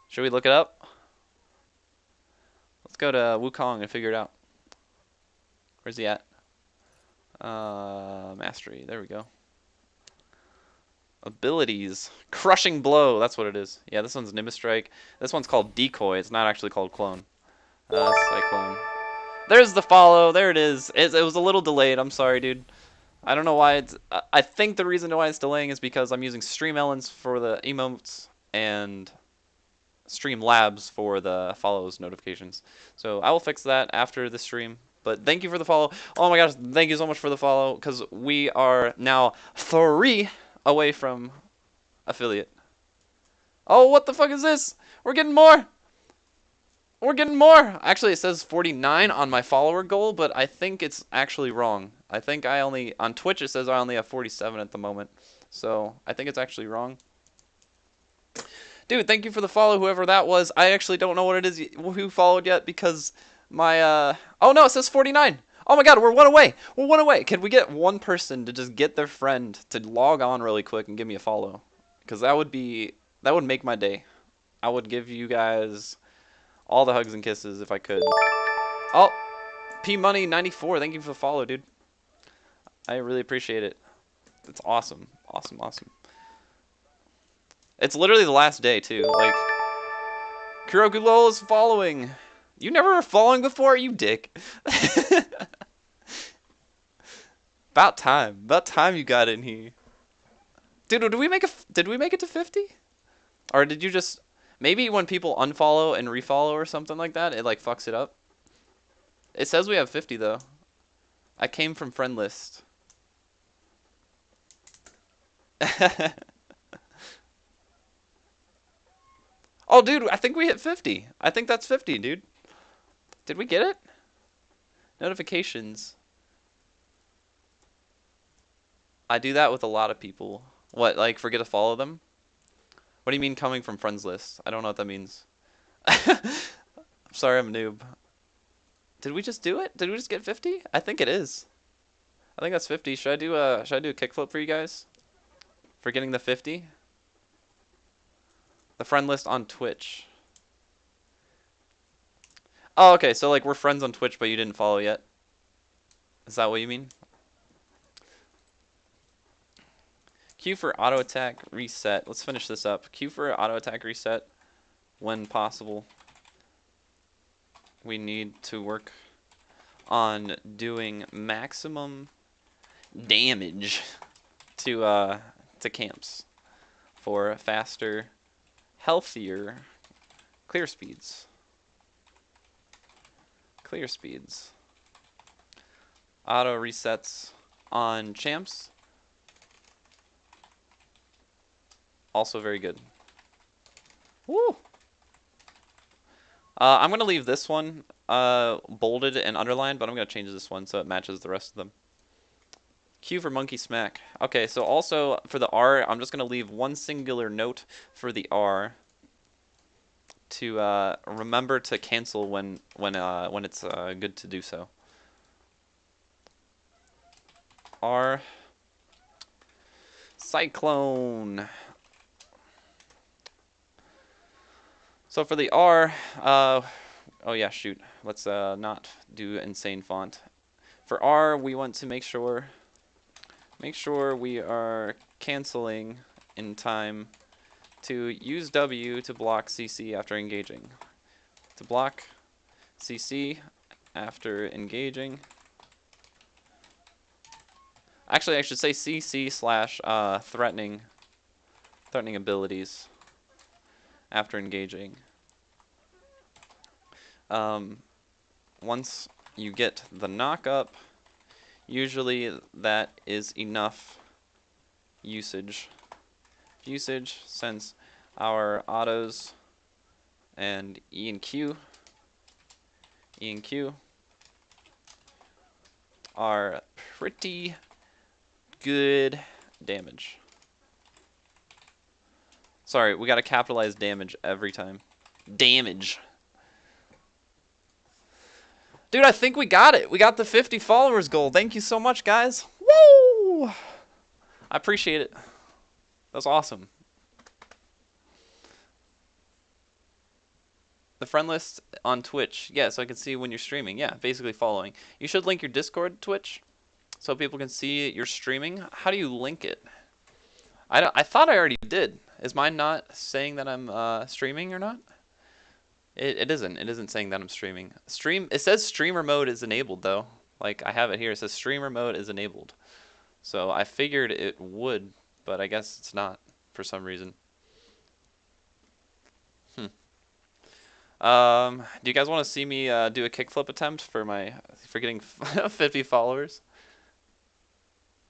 Should we look it up? Let's go to Wukong and figure it out. Where's he at? Mastery. There we go. Abilities. Crushing Blow. That's what it is. Yeah, this one's Nimbus Strike. This one's called Decoy. It's not actually called Clone. Cyclone. There's the follow. There it is. It was a little delayed. I'm sorry, dude. I don't know why it's... I think the reason why it's delaying is because I'm using Streamelons for the emotes and Streamlabs for the follows notifications. So I will fix that after the stream. But thank you for the follow. Oh my gosh, thank you so much for the follow, because we are now 3 away from affiliate. Oh, what the fuck is this? We're getting more. We're getting more. Actually, it says 49 on my follower goal, but I think it's actually wrong. I think I only, on Twitch it says I only have 47 at the moment. So I think it's actually wrong. Dude, thank you for the follow, whoever that was. I actually don't know what it is who followed yet because my, oh no, it says 49. Oh my god, we're 1 away. We're 1 away. Can we get one person to just get their friend to log on really quick and give me a follow? Because that would make my day. I would give you guys all the hugs and kisses if I could. Oh, P Money 94. Thank you for the follow, dude. I really appreciate it. It's awesome. Awesome, awesome. It's literally the last day, too. Like, Kuroku Lol is following. You never were following before, you dick. About time. About time you got in here. Dude, did we make it to 50? Or did you just maybe when people unfollow and refollow or something like that, it like fucks it up? It says we have 50 though. I came from friend list. Oh, dude, I think we hit 50. I think that's 50, dude. Did we get it? Notifications. I do that with a lot of people. What, like forget to follow them? What do you mean coming from friends list? I don't know what that means. I'm sorry, I'm a noob. Did we just do it? Did we just get 50? I think it is. I think that's 50. Should I do a kickflip for you guys? For getting the 50? The friend list on Twitch. Oh, okay, so like we're friends on Twitch but you didn't follow yet. Is that what you mean? Q for auto attack reset. Let's finish this up. Q for auto attack reset when possible. We need to work on doing maximum damage to camps for faster, healthier clear speeds. Clear speeds. Auto resets on champs. Also very good. Woo! I'm going to leave this one bolded and underlined, but I'm going to change this one so it matches the rest of them. Q for monkey smack. Okay, so also for the R, I'm just going to leave one singular note for the R to remember to cancel when it's good to do so. R Cyclone. So for the R, oh yeah, shoot. Let's not do insane font. For R, we want to make sure we are canceling in time to use W to block CC after engaging. To block CC after engaging. Actually, I should say CC slash threatening abilities after engaging. Once you get the knock up, usually that is enough usage since our autos and E and Q are pretty good damage. Sorry, we gotta capitalize damage every time. Damage. Dude, I think we got it. We got the 50 followers goal. Thank you so much, guys. Woo! I appreciate it. That's awesome. The friend list on Twitch. Yeah, so I can see when you're streaming. Yeah, basically following. You should link your Discord Twitch so people can see you're streaming. How do you link it? I thought I already did. Is mine not saying that I'm streaming or not? It isn't. It isn't saying that I'm streaming. It says streamer mode is enabled though. Like I have it here. It says streamer mode is enabled. So I figured it would, but I guess it's not for some reason. Do you guys want to see me do a kickflip attempt for getting 50 followers?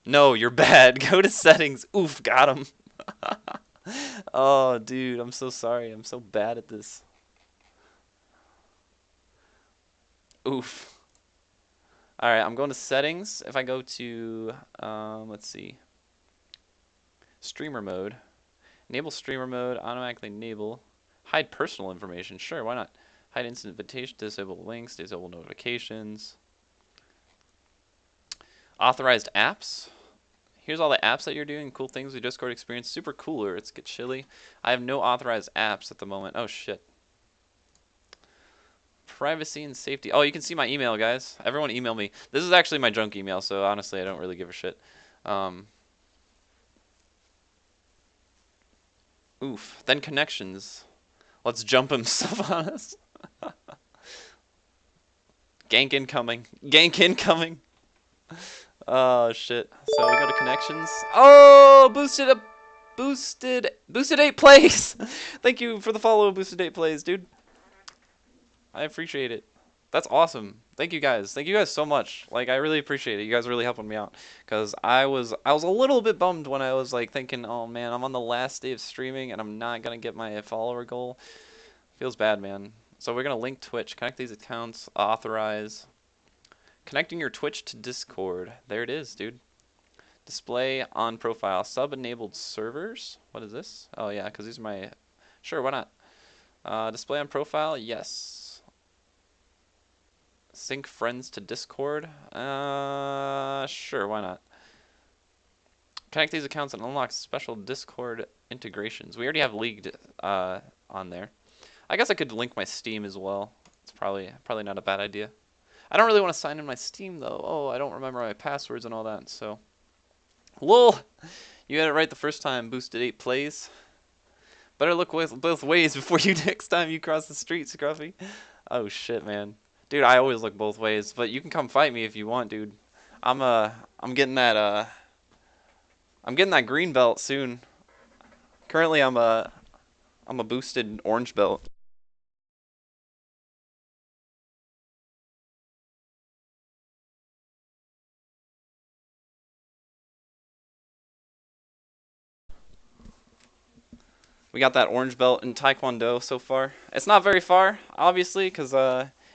No, you're bad. Go to settings. Oof, got him. Oh, dude, I'm so sorry. I'm so bad at this. Oof. Alright, I'm going to settings. If I go to, let's see. Streamer mode. Enable streamer mode. Automatically enable. Hide personal information. Sure, why not? Hide instant invitation. Disable links. Disable notifications. Authorized apps. Here's all the apps that you're doing. Cool things with Discord experience. Super cooler. It's get chilly. I have no authorized apps at the moment. Oh shit. Privacy and safety. Oh, you can see my email, guys. Everyone email me. This is actually my junk email, so honestly, I don't really give a shit. Oof. Then connections. Let's jump himself on us. Gank incoming. Gank incoming. Oh shit. So we go to connections. Oh, boosted 8 plays. Thank you for the follow, boosted 8 plays, dude. I appreciate it. That's awesome. Thank you guys. Thank you guys so much. Like, I really appreciate it. You guys are really helping me out. Cause I was a little bit bummed when I was like thinking, oh man, I'm on the last day of streaming and I'm not gonna get my follower goal. Feels bad, man. So we're gonna link Twitch, connect these accounts, authorize. Connecting your Twitch to Discord. There it is, dude. Display on profile. Sub-enabled servers. What is this? Oh yeah, because these are my... Sure, why not? Display on profile. Yes. Sync friends to Discord. Sure, why not? Connect these accounts and unlock special Discord integrations. We already have League on there. I guess I could link my Steam as well. It's probably not a bad idea. I don't really want to sign in my Steam though. Oh, I don't remember my passwords and all that. So, lol. You had it right the first time. Boosted 8 plays. Better look both ways before you next time you cross the street, Scruffy. Oh shit, man. Dude, I always look both ways, but you can come fight me if you want, dude. I'm getting that green belt soon. Currently I'm a boosted orange belt. We got that orange belt in Taekwondo so far. It's not very far, obviously, because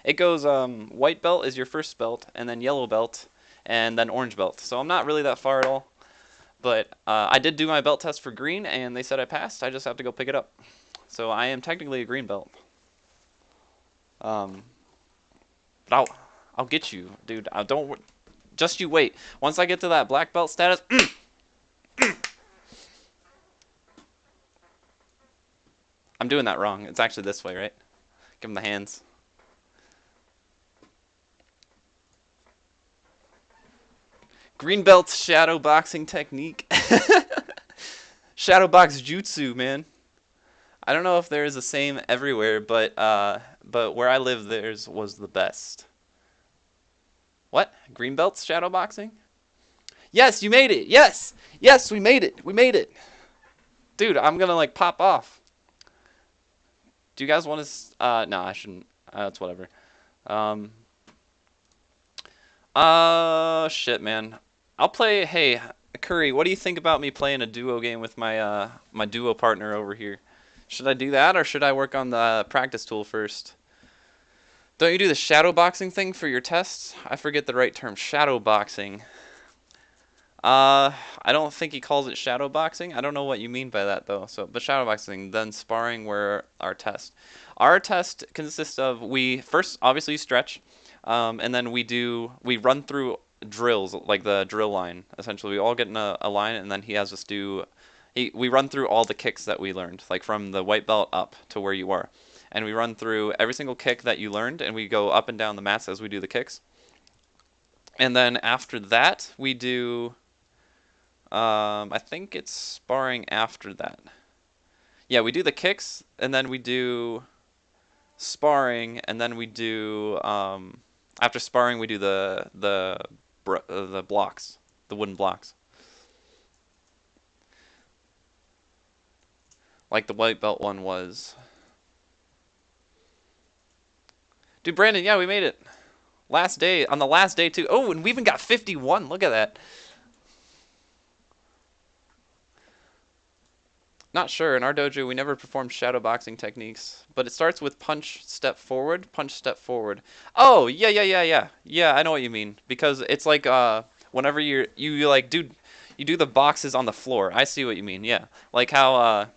it goes white belt is your first belt, and then yellow belt, and then orange belt. So I'm not really that far at all. But I did do my belt test for green, and they said I passed. I just have to go pick it up. So I am technically a green belt. But I'll get you, dude. Just you wait. Once I get to that black belt status. I'm doing that wrong. It's actually this way, right? Give him the hands. Green belt's shadow boxing technique. Shadow box jutsu, man. I don't know if there is the same everywhere, but where I live, theirs was the best. What? Green belt's shadow boxing? Yes, you made it. Yes, yes, we made it. We made it. Dude, I'm gonna like pop off. Do you guys want to? No, I shouldn't. It's whatever. Shit, man. I'll play. Hey, Curry, what do you think about me playing a duo game with my my duo partner over here? Should I do that, or should I work on the practice tool first? Don't you do the shadow boxing thing for your tests? I forget the right term. Shadow boxing. I don't think he calls it shadow boxing. I don't know what you mean by that though. So, but shadow boxing, then sparring were our test. Our test consists of we first obviously stretch, and then we run through drills like the drill line. Essentially, we all get in a line, and then he has us do. We run through all the kicks that we learned, like from the white belt up to where you are, and we run through every single kick that you learned, and we go up and down the mats as we do the kicks. And then after that, we do. I think it's sparring after that. Yeah, we do the kicks, and then we do sparring, and then we do after sparring we do the blocks, the wooden blocks. Like the white belt one was. Dude, Brandon, yeah, we made it. Last day, on the last day too. Oh, and we even got 51. Look at that. Not sure. In our dojo, we never perform shadow boxing techniques, but it starts with punch, step forward, punch, step forward. Oh, yeah. Yeah, I know what you mean. Because it's like whenever you like you do the boxes on the floor. I see what you mean. Yeah, like how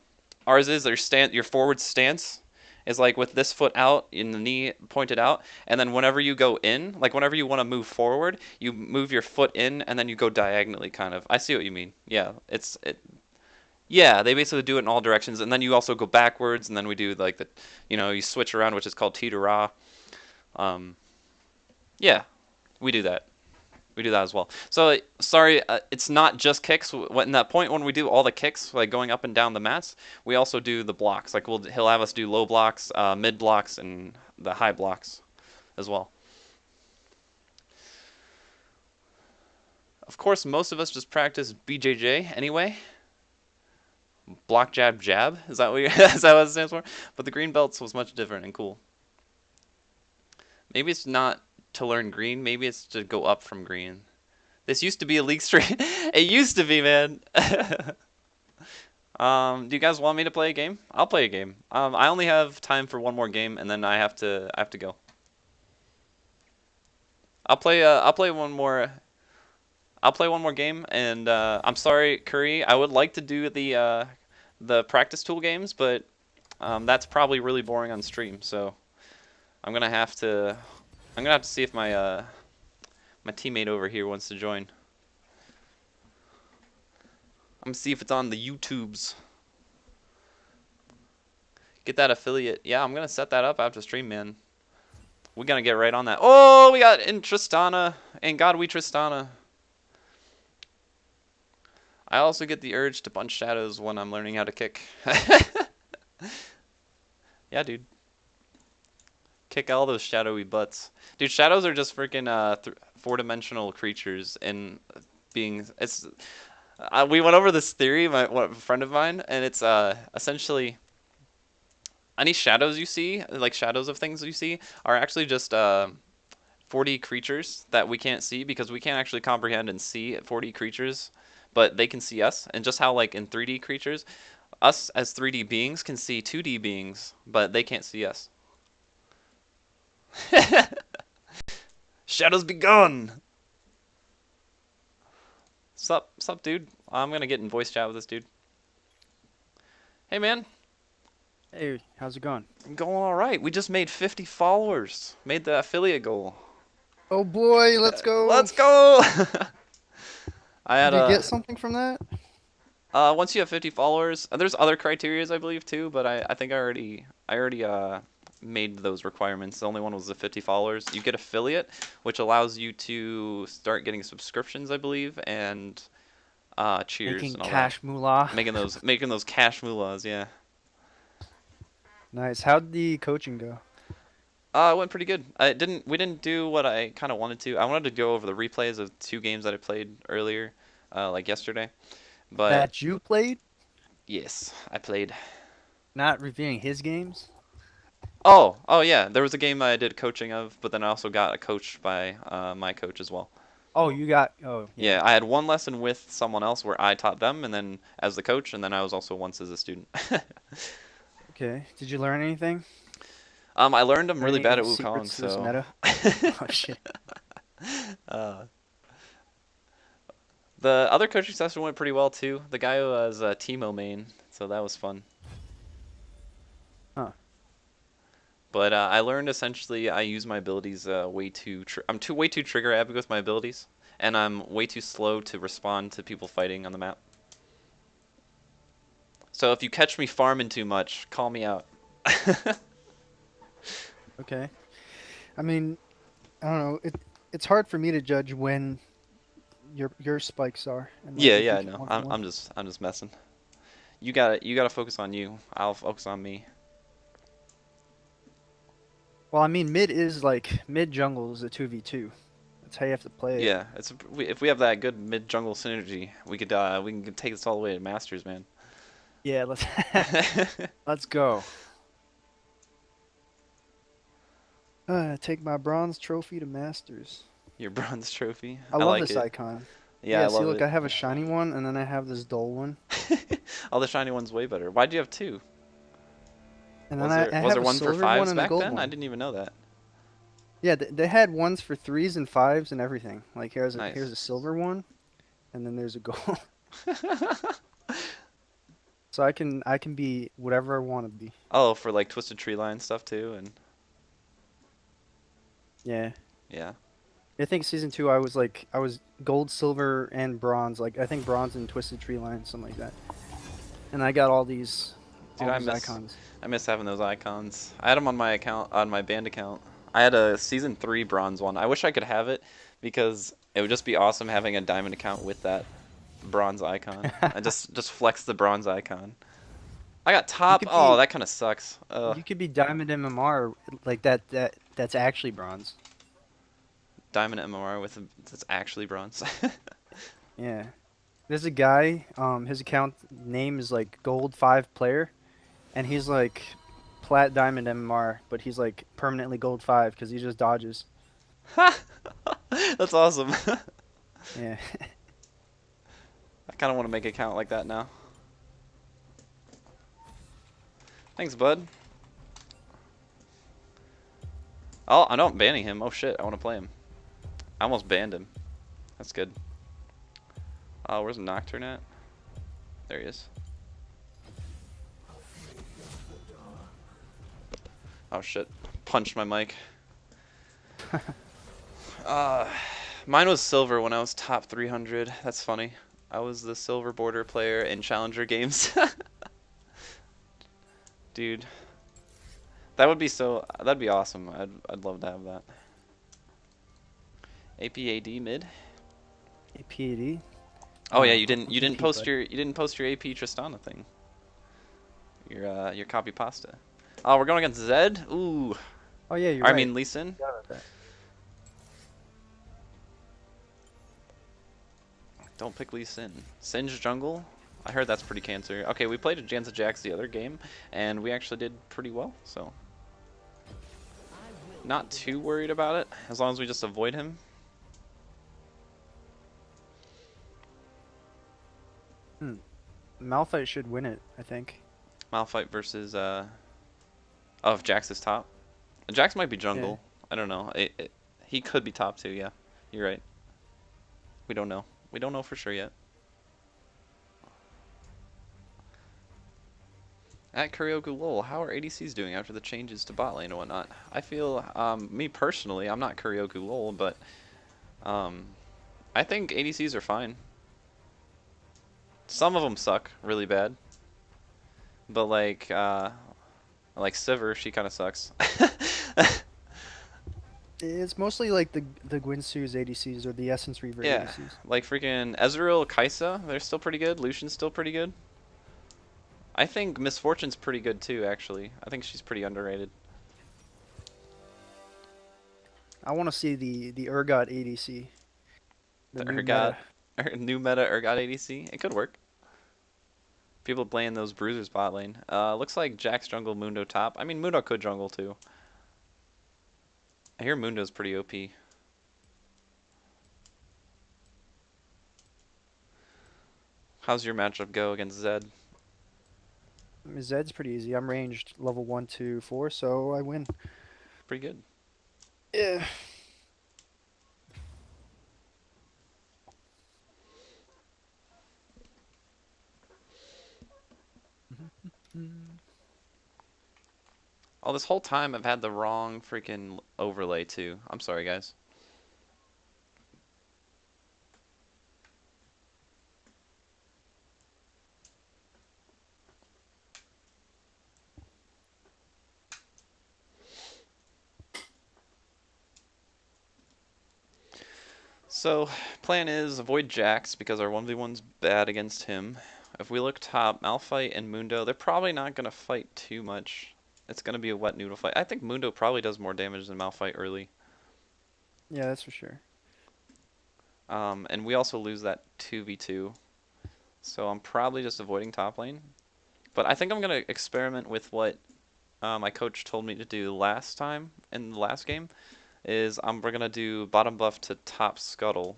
ours is your forward stance is like with this foot out and the knee pointed out, and then whenever you go in, like whenever you want to move forward, you move your foot in and then you go diagonally kind of. I see what you mean. Yeah, yeah, they basically do it in all directions, and then you also go backwards, and then we do like you switch around, which is called teeter-ah. Yeah, we do that. We do that as well. So sorry, it's not just kicks. In that point when we do all the kicks, like going up and down the mats, we also do the blocks. Like he'll have us do low blocks, mid blocks, and the high blocks as well. Of course, most of us just practice BJJ anyway. Block, jab, jab. Is that what is that what it stands for? But the green belts was much different and cool. Maybe it's not to learn green. Maybe it's to go up from green. This used to be a league stream. It used to be, man. Do you guys want me to play a game? I'll play a game. I only have time for one more game, and then I have to go. I'll play one more. I'll play one more game, and I'm sorry, Curry. I would like to do the practice tool games, but that's probably really boring on stream. So I'm gonna have to see if my my teammate over here wants to join. I'm gonna see if it's on the YouTubes. Get that affiliate. Yeah, I'm gonna set that up after stream, man. We're gonna get right on that. Oh, we got in Tristana, and God, we Tristana. I also get the urge to punch shadows when I'm learning how to kick. Yeah, dude. Kick all those shadowy butts. Dude, shadows are just freaking four-dimensional creatures and beings. It's we went over this theory, a friend of mine, and it's essentially any shadows you see, like shadows of things you see, are actually just 4D creatures that we can't see because we can't actually comprehend and see 4D creatures, but they can see us. And just how like in 3D creatures, us as 3D beings can see 2D beings, but they can't see us. Shadows be gone. Sup, dude? I'm gonna get in voice chat with this dude. Hey, man. Hey, how's it going? Going all right. We just made 50 followers. Made the affiliate goal. Oh boy, let's go. Let's go. I had Did you get something from that? once you have 50 followers, there's other criterias I believe too, but I think I already made those requirements. The only one was the 50 followers. You get affiliate, which allows you to start getting subscriptions, I believe, and cheers Making and all cash moolah. that. Making those cash moolahs, yeah. Nice. How'd the coaching go? It went pretty good. We didn't do what I kind of wanted to. I wanted to go over the replays of 2 games that I played earlier, like yesterday. But That you played? yes, I played. Not reviewing his games? Oh yeah. There was a game I did coaching of, but then I also got a coach by my coach as well. Oh, you got. Oh, Yeah, I had one lesson with someone else where I taught them, and then as the coach, and then I was also once as a student. Okay. Did you learn anything? I learned I'm really Any bad at secrets Wukong, to this so. meta? Oh shit. The other coaching session went pretty well too. The guy was Teemo main, so that was fun. Huh. But I learned essentially I use my abilities way too. Way too trigger happy with my abilities, and I'm way too slow to respond to people fighting on the map. So if you catch me farming too much, call me out. Okay. I mean, I don't know. It's hard for me to judge when your spikes are. And, like, Yeah, if you I can know. one-to-one. I'm just messing. You gotta focus on you. I'll focus on me. Well, I mean, mid jungle is a 2v2. That's how you have to play it. Yeah, if we have that good mid jungle synergy, we can take this all the way to Masters, man. Yeah, let's go. Take my bronze trophy to Masters. Your bronze trophy. I love like this it. icon. Yeah, I see, love look, it. I have a shiny one, and then I have this dull one. All the shiny ones way better. Why'd you have 2? And Was then there, I was have there a one for silver one 5s and a back gold then? one. I didn't even know that. Yeah, they had ones for 3s and 5s and everything. Like here's Nice. a silver one, and then there's a gold. So I can be whatever I want to be. Oh, for like Twisted Tree Line stuff too, and Yeah. yeah. I think season 2 I was gold, silver, and bronze. Like I think bronze and Twisted Tree Line, something like that. And I got all these, Dude, all I these miss icons. I miss having those icons. I had them on my account, on my band account. I had a season 3 bronze one. I wish I could have it because it would just be awesome having a diamond account with that bronze icon. I just flex the bronze icon. I got top. could Oh, be- that kind of sucks. You could be diamond MMR like that's actually bronze. Diamond MMR with that's actually bronze. Yeah. There's a guy, his account name is like Gold 5 player, and he's like Plat Diamond MMR, but he's like permanently Gold 5 because he just dodges. That's awesome. Yeah. I kind of want to make an account like that now. Thanks, bud. Oh, I'm not banning him. Oh shit, I want to play him. I almost banned him. That's good. Oh, where's Nocturne at? There he is. Oh shit, punched my mic. Mine was silver when I was top 300. That's funny. I was the silver border player in Challenger games. Dude. That would be that'd be awesome. I'd love to have that. APAD mid. APAD. Oh yeah, you didn't AP, post bud. your AP Tristana thing. Your copy pasta. Oh, we're going against Zed? Ooh. Oh yeah, you're I right. mean Lee Sin. Forgot about that. Don't pick Lee Sin. Singe jungle? I heard that's pretty cancer. Okay, we played a Janza Jax the other game, and we actually did pretty well, so. Not too worried about it, as long as we just avoid him. Malphite should win it, I think. Malphite versus, oh, if Jax is top? Jax might be jungle. I don't know. He could be top too, yeah. You're right. We don't know. We don't know for sure yet. At Kuryoku Lol, how are ADCs doing after the changes to bot lane and whatnot? I feel, me personally, I'm not Kuryoku Lol, but I think ADCs are fine. Some of them suck really bad, but like Sivir, she kind of sucks. It's mostly like the Guinsoo's ADCs or the Essence Reaver Yeah, ADCs. like freaking Ezreal, Kai'Sa, they're still pretty good. Lucian's still pretty good. I think Miss Fortune's pretty good too, actually. I think she's pretty underrated. I want to see the Urgot ADC. The new Urgot, meta. new meta Urgot ADC. It could work. People playing those bruisers bot lane. Looks like Jax jungle, Mundo top. I mean, Mundo could jungle too. I hear Mundo's pretty OP. How's your matchup go against Zed? Zed's pretty easy. I'm ranged level 1 to 4, so I win. Pretty good. Yeah. Oh, this whole time I've had the wrong freaking overlay too. I'm sorry, guys. So, plan is avoid Jax because our 1v1's bad against him. If we look top, Malphite and Mundo, they're probably not going to fight too much. It's going to be a wet noodle fight. I think Mundo probably does more damage than Malphite early. Yeah, that's for sure. And we also lose that 2v2. So I'm probably just avoiding top lane. But I think I'm going to experiment with what my coach told me to do last time in the last game. Is we're going to do bottom buff to top scuttle.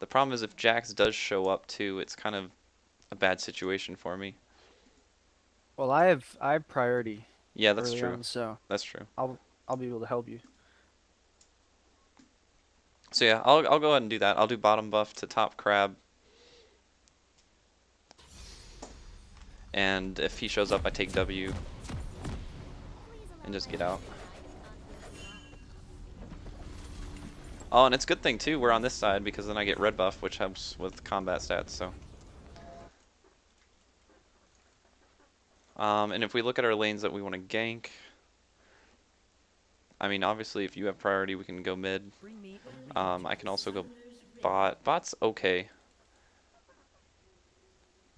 The problem is if Jax does show up too, it's kind of a bad situation for me. Well, I have priority. Yeah, that's early true. on, so That's true. I'll be able to help you. So yeah, I'll go ahead and do that. I'll do bottom buff to top crab. And if he shows up, I take W. And just get out. Oh, and it's a good thing too, we're on this side because then I get red buff, which helps with combat stats, so. And if we look at our lanes that we want to gank, I mean, obviously if you have priority, we can go mid. I can also go bot. Bot's okay.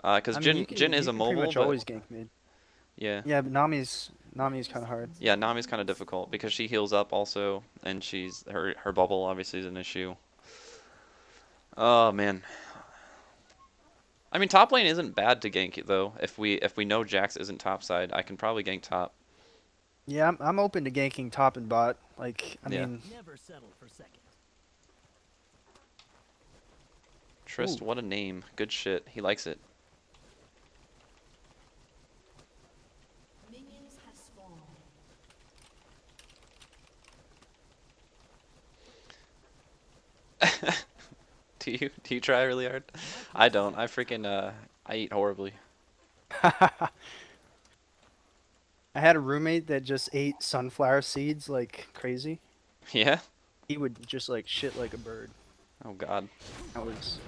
Because I mean, Jin is a pretty mobile, much but always gank mid. yeah. Yeah, but Nami's kind of hard. Yeah, Nami's kind of difficult because she heals up also, and her bubble obviously is an issue. Oh man, I mean, top lane isn't bad to gank it though. If we know Jax isn't top side, I can probably gank top. Yeah, I'm open to ganking top and bot. Like, I Yeah. mean, Never settle for second. Trist, Ooh. what a name. Good shit. He likes it. Minions have spawned. Do you try really hard? I don't. I freaking I eat horribly. I had a roommate that just ate sunflower seeds like crazy. Yeah? He would just like shit like a bird. Oh god. I was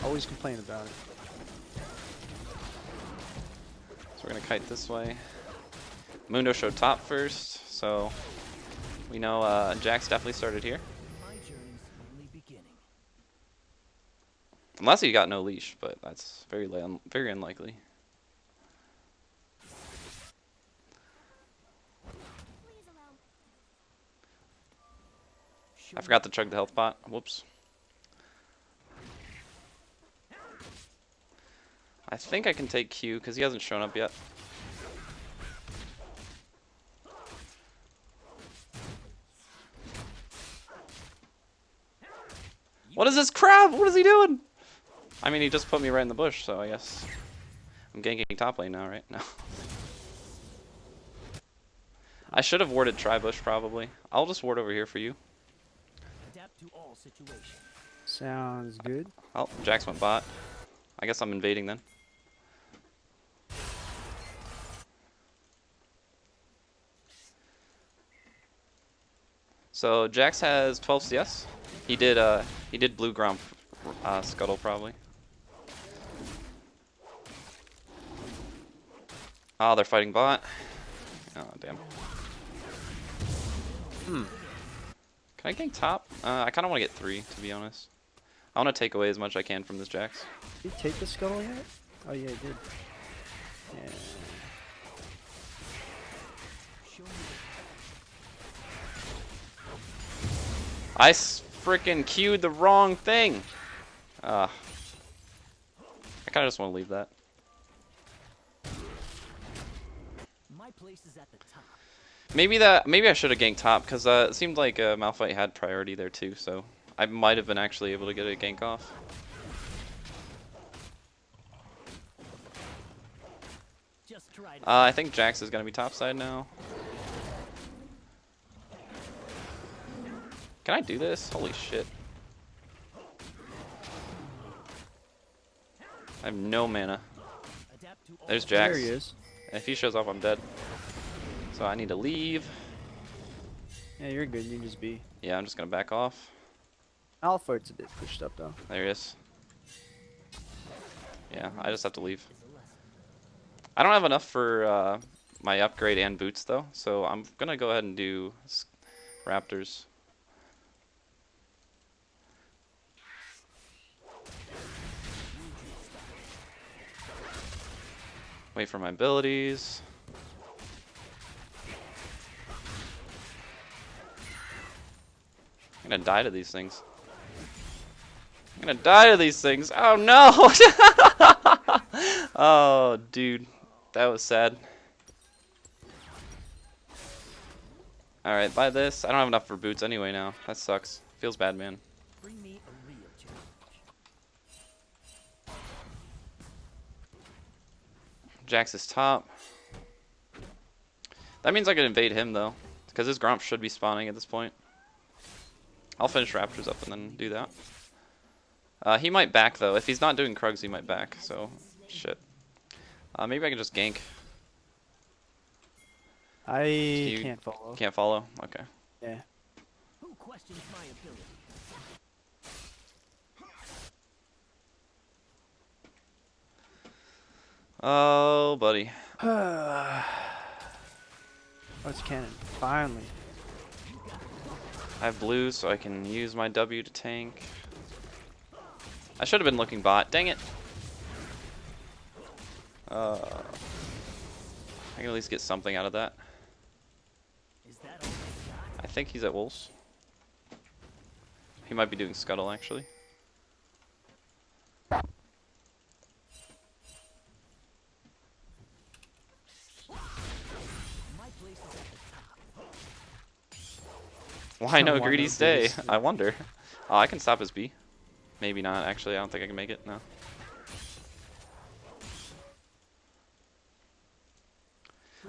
always complain about it. So we're gonna kite this way. Mundo showed top first, so we know Jax definitely started here. My journey's only beginning. Unless he got no leash, but that's very very unlikely. I forgot to chug the health pot. Whoops. I think I can take Q because he hasn't shown up yet. What is this crab? What is he doing? I mean, he just put me right in the bush, so I guess I'm ganking top lane now, right? No. I should have warded Tribush probably. I'll just ward over here for you. Adapt to all situations. Sounds good. Oh, Jax went bot. I guess I'm invading then. So Jax has 12 CS. He did blue Gromp scuttle probably. Oh, they're fighting bot. Oh damn. Can I gank top? I kind of want to get 3 to be honest. I want to take away as much as I can from this Jax. Did he take the scuttle yet? Oh yeah, he did. Yeah. Show me I freaking queued the wrong thing. I kind of just want to leave that. my place is at the top. Maybe I should have ganked top because it seemed like Malphite had priority there too, so I might have been actually able to get a gank off. Just try to I think Jax is gonna be top side now. Can I do this? Holy shit! I have no mana. adapt to all There's There Jax. he is. And if he shows up, I'm dead. So I need to leave. Yeah, you're good. You can just be. Yeah, I'm just gonna back off. Alphard's a bit pushed up though. There he is. Yeah, I just have to leave. I don't have enough for my upgrade and boots though, so I'm gonna go ahead and do Raptors. Wait for my abilities. I'm gonna die to these things. I'm gonna die to these things. Oh no! Oh, dude. That was sad. Alright, buy this. I don't have enough for boots anyway now. That sucks. Feels bad, man. bring me a real challenge. Jax is top. That means I can invade him, though. Because his Gromp should be spawning at this point. I'll finish Raptors up and then do that. He might back, though. If he's not doing Krugs, he might back. So, shit. Maybe I can just gank. I can't follow. Can't follow? Okay. Yeah. Who questions my ability? Oh, buddy. Oh, it's cannon. Finally. I have blue, so I can use my W to tank. I should have been looking bot. Dang it. I can at least get something out of that. Is that all I got? I think he's at Wolves. He might be doing Scuttle, actually. Show Why no Why greedy no stay? greedy stay? I wonder. Oh, I can stop his B. Maybe not, actually. I don't think I can make it. No.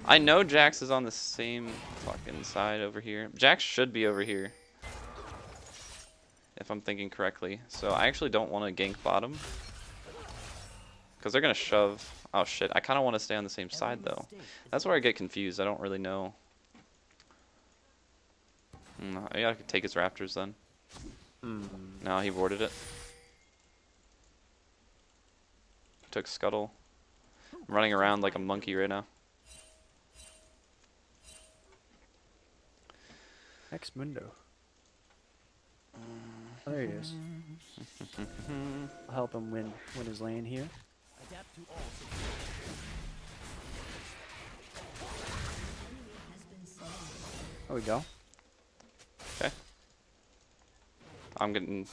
I know Jax is on the same fucking side over here. Jax should be over here, if I'm thinking correctly. So I actually don't want to gank bottom, because they're going to shove. Oh shit, I kind of want to stay on the same side though. That's where I get confused. I don't really know. Yeah, I could take his Raptors then. No, he warded it. Took Scuttle. I'm running around like a monkey right now. Ex Mundo. Oh, there he is. I'll help him win his lane here. Adapt to all situations. There we go. Okay. I'm getting...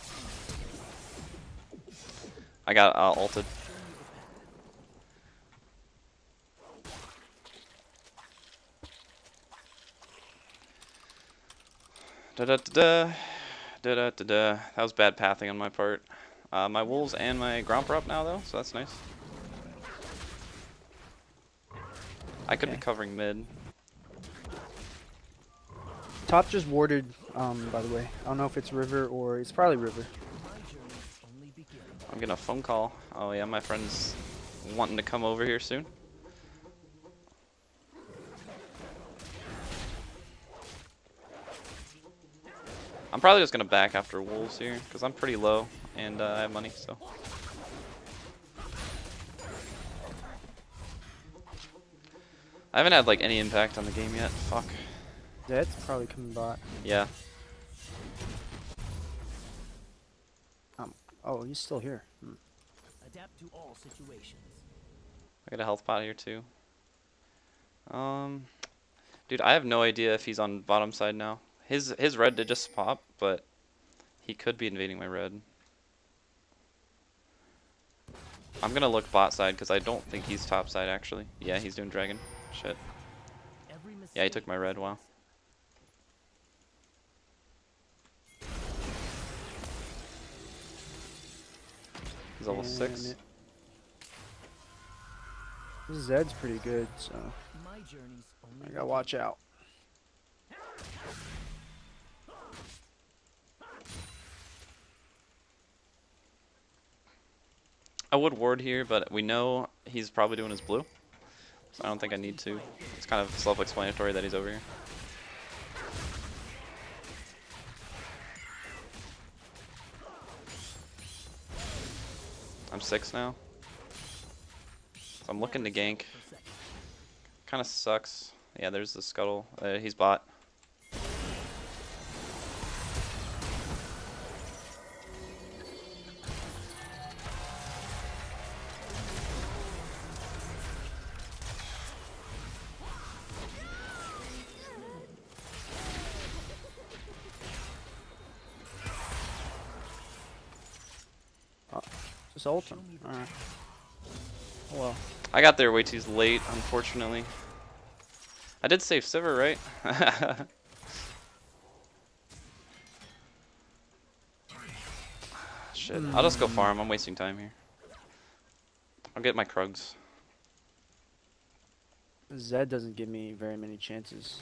I got ulted. Da-da-da-da. Da-da-da-da. That was bad pathing on my part. My wolves and my Gromp are up now though, so that's nice. I could be Okay. covering mid. Top just warded, by the way. I don't know if it's River or it's probably River. My journey's only beginning. I'm getting a phone call. Oh yeah, my friend's wanting to come over here soon. I'm probably just gonna back after wolves here because I'm pretty low and I have money. So I haven't had like any impact on the game yet. Fuck. Zed's probably coming bot. Yeah. Oh, he's still here. Adapt to all situations. I got a health pot here too. Dude, I have no idea if he's on bottom side now. His red did just pop, but he could be invading my red. I'm gonna look bot side because I don't think he's top side actually. Yeah, he's doing dragon. Shit. Every Yeah, he took my red. Wow. He's level 6. Zed's pretty good, so My journey's only I gotta watch out. I would ward here, but we know he's probably doing his blue. So I don't think I need to. It's kind of self-explanatory that he's over here. I'm 6 now. So I'm looking to gank. Kind of sucks. Yeah, there's the Scuttle. He's bot. Just ult him. Alright. Oh well. I got there way too late, unfortunately. I did save Sivir, right? Shit. I'll just go farm. I'm wasting time here. I'll get my Krugs. Zed doesn't give me very many chances.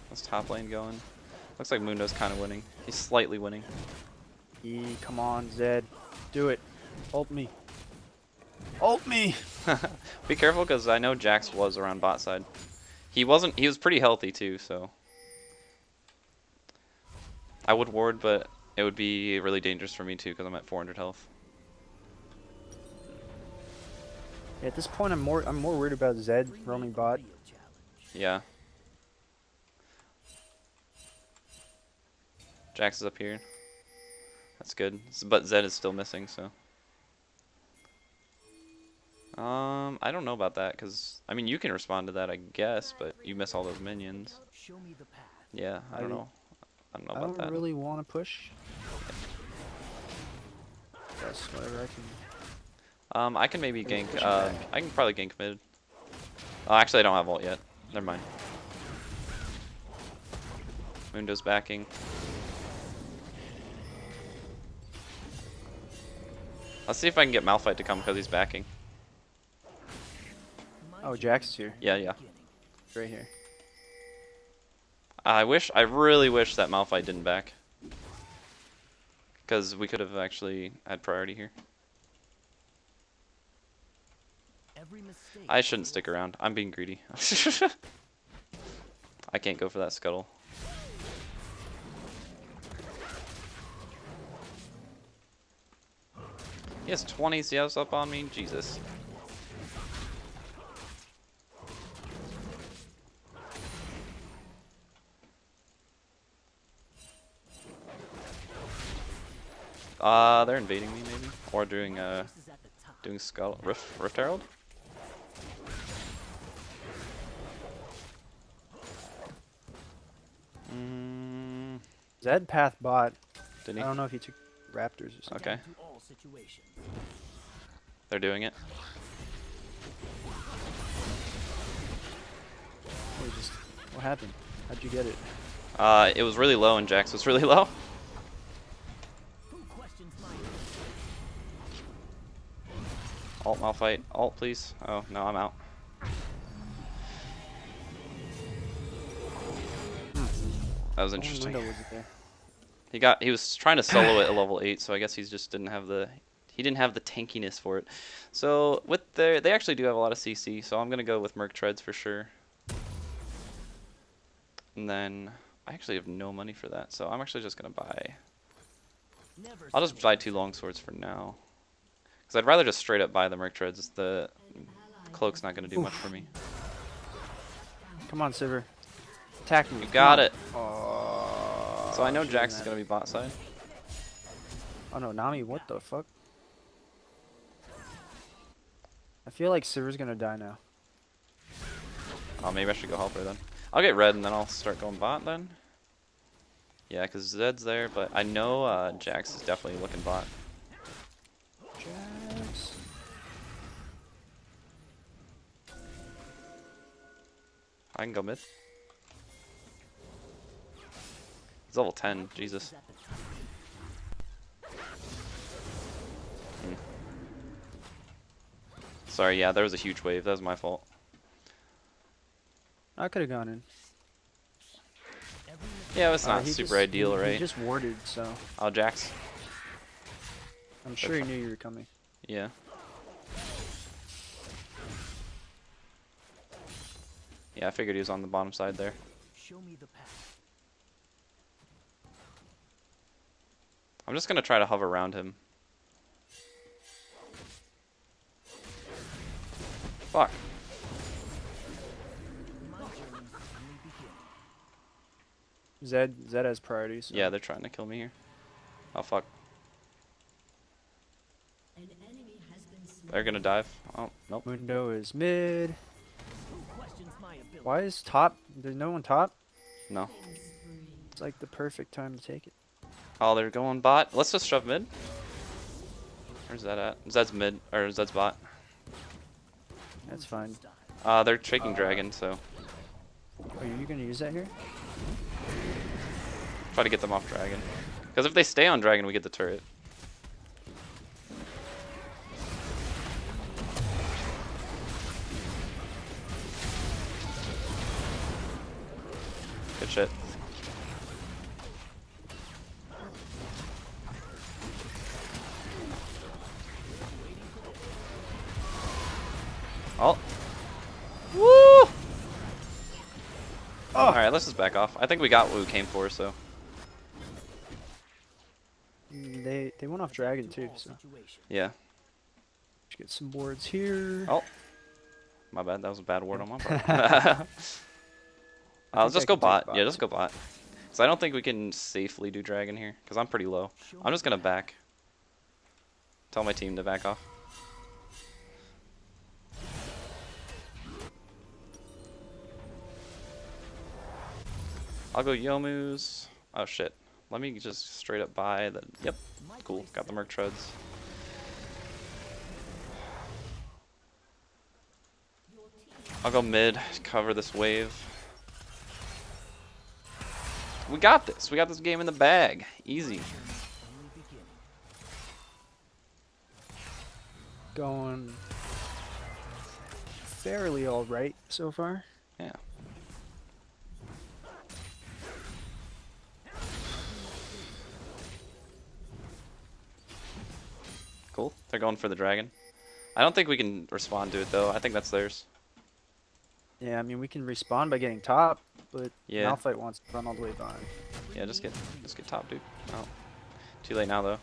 How's top lane going? Looks like Mundo's kind of winning. He's slightly winning. Come on, Zed. Do it. Ult me. Ult me! Be careful because I know Jax was around bot side. He wasn't. He was pretty healthy too, so I would ward, but it would be really dangerous for me too because I'm at 400 health. Yeah, at this point, I'm more worried about Zed roaming bot. Real challenge. Yeah. Jax is up here. That's good. But Zed is still missing, so. I don't know about that, because, I mean, you can respond to that, I guess, but you miss all those minions. Show me the path. Yeah, I don't know. I don't know about that. really want to push. Yes, whatever I can. I can maybe Maybe gank. push him back. I can probably gank mid. Oh, actually, I don't have ult yet. Never mind. Mundo's backing. Let's see if I can get Malphite to come because he's backing. Oh, Jax is here. Yeah, yeah. Right here. I really wish that Malphite didn't back. Because we could have actually had priority here. Every mistake I shouldn't stick around. I'm being greedy. I can't go for that scuttle. He has 20 CS up on me? Jesus. They're invading me maybe? Or doing is at the top. doing skull Rift Herald? Zed path bot. Didn't I he? don't know if he took Raptors or something. Okay. To all situations. They're doing it. What happened? How'd you get it? It was really low and Jax was really low. Who questions my Alt Malphite. Alt please. Oh no, I'm out. That was Only interesting. window wasn't there. He was trying to solo it at level 8, so I guess he just didn't have the tankiness for it. So with they actually do have a lot of CC, so I'm gonna go with Merc Treads for sure. And then I actually have no money for that, so I'm actually just gonna buy. never I'll just buy 2 longswords for now, because I'd rather just straight up buy the Merc Treads. The cloak's not gonna do much for me. Come on, Sivir. Attack me. You come got on. it. So I know should've Jax done is that. gonna be bot side. Oh no, Nami, what the fuck? I feel like Sivir's gonna die now. Oh, maybe I should go help her then. I'll get red and then I'll start going bot then. Yeah, because Zed's there, but I know Jax is definitely looking bot. Jax. I can go mid. He's level 10, Jesus. is at the top. Sorry, yeah, there was a huge wave. That was my fault. I could have gone in. Every mistake Yeah, it's not He super just- ideal, he right? just warded, so Oh, Jax. I'm sure he knew you were coming. Yeah. Yeah, I figured he was on the bottom side there. show me the path. I'm just gonna try to hover around him. Fuck. My journey's only beginning. Zed has priorities. So. Yeah, they're trying to kill me here. Oh, fuck. An enemy has been slain. They're gonna dive. Oh, nope. Mundo is mid. Who questions my ability? Why is top? There's no one top. No. It's like the perfect time to take it. Oh, they're going bot. Let's just shove mid. Where's that at? Zed's mid, or Zed's bot. That's fine. They're shaking dragon, so Are you gonna use that here? try to get them off dragon. Because if they stay on dragon, we get the turret. Good shit. Oh. Woo! Alright, let's just back off. I think we got what we came for, so. They went off dragon To too, all so situations. Yeah. let's get some boards here. Oh. My bad, that was a bad word on my part. I Let's think just I go can take bot. bot Yeah, just too. go bot. Because I don't think we can safely do dragon here. Because I'm pretty low. Show I'm me just going to back. Tell my team to back off. I'll go Yomu's. Oh shit. Let me just straight up buy the. Yep. my Cool. place Got the is Merc Treads. I'll go mid, cover this wave. We got this. We got this game in the bag. Easy. Only beginning. Going fairly all right so far. Yeah. Cool. They're going for the dragon. I don't think we can respond to it though. I think that's theirs. Yeah, I mean we can respawn by getting top, but Yeah. Malphite wants to run all the way behind. Yeah, just get top, dude. Oh. Too late now though.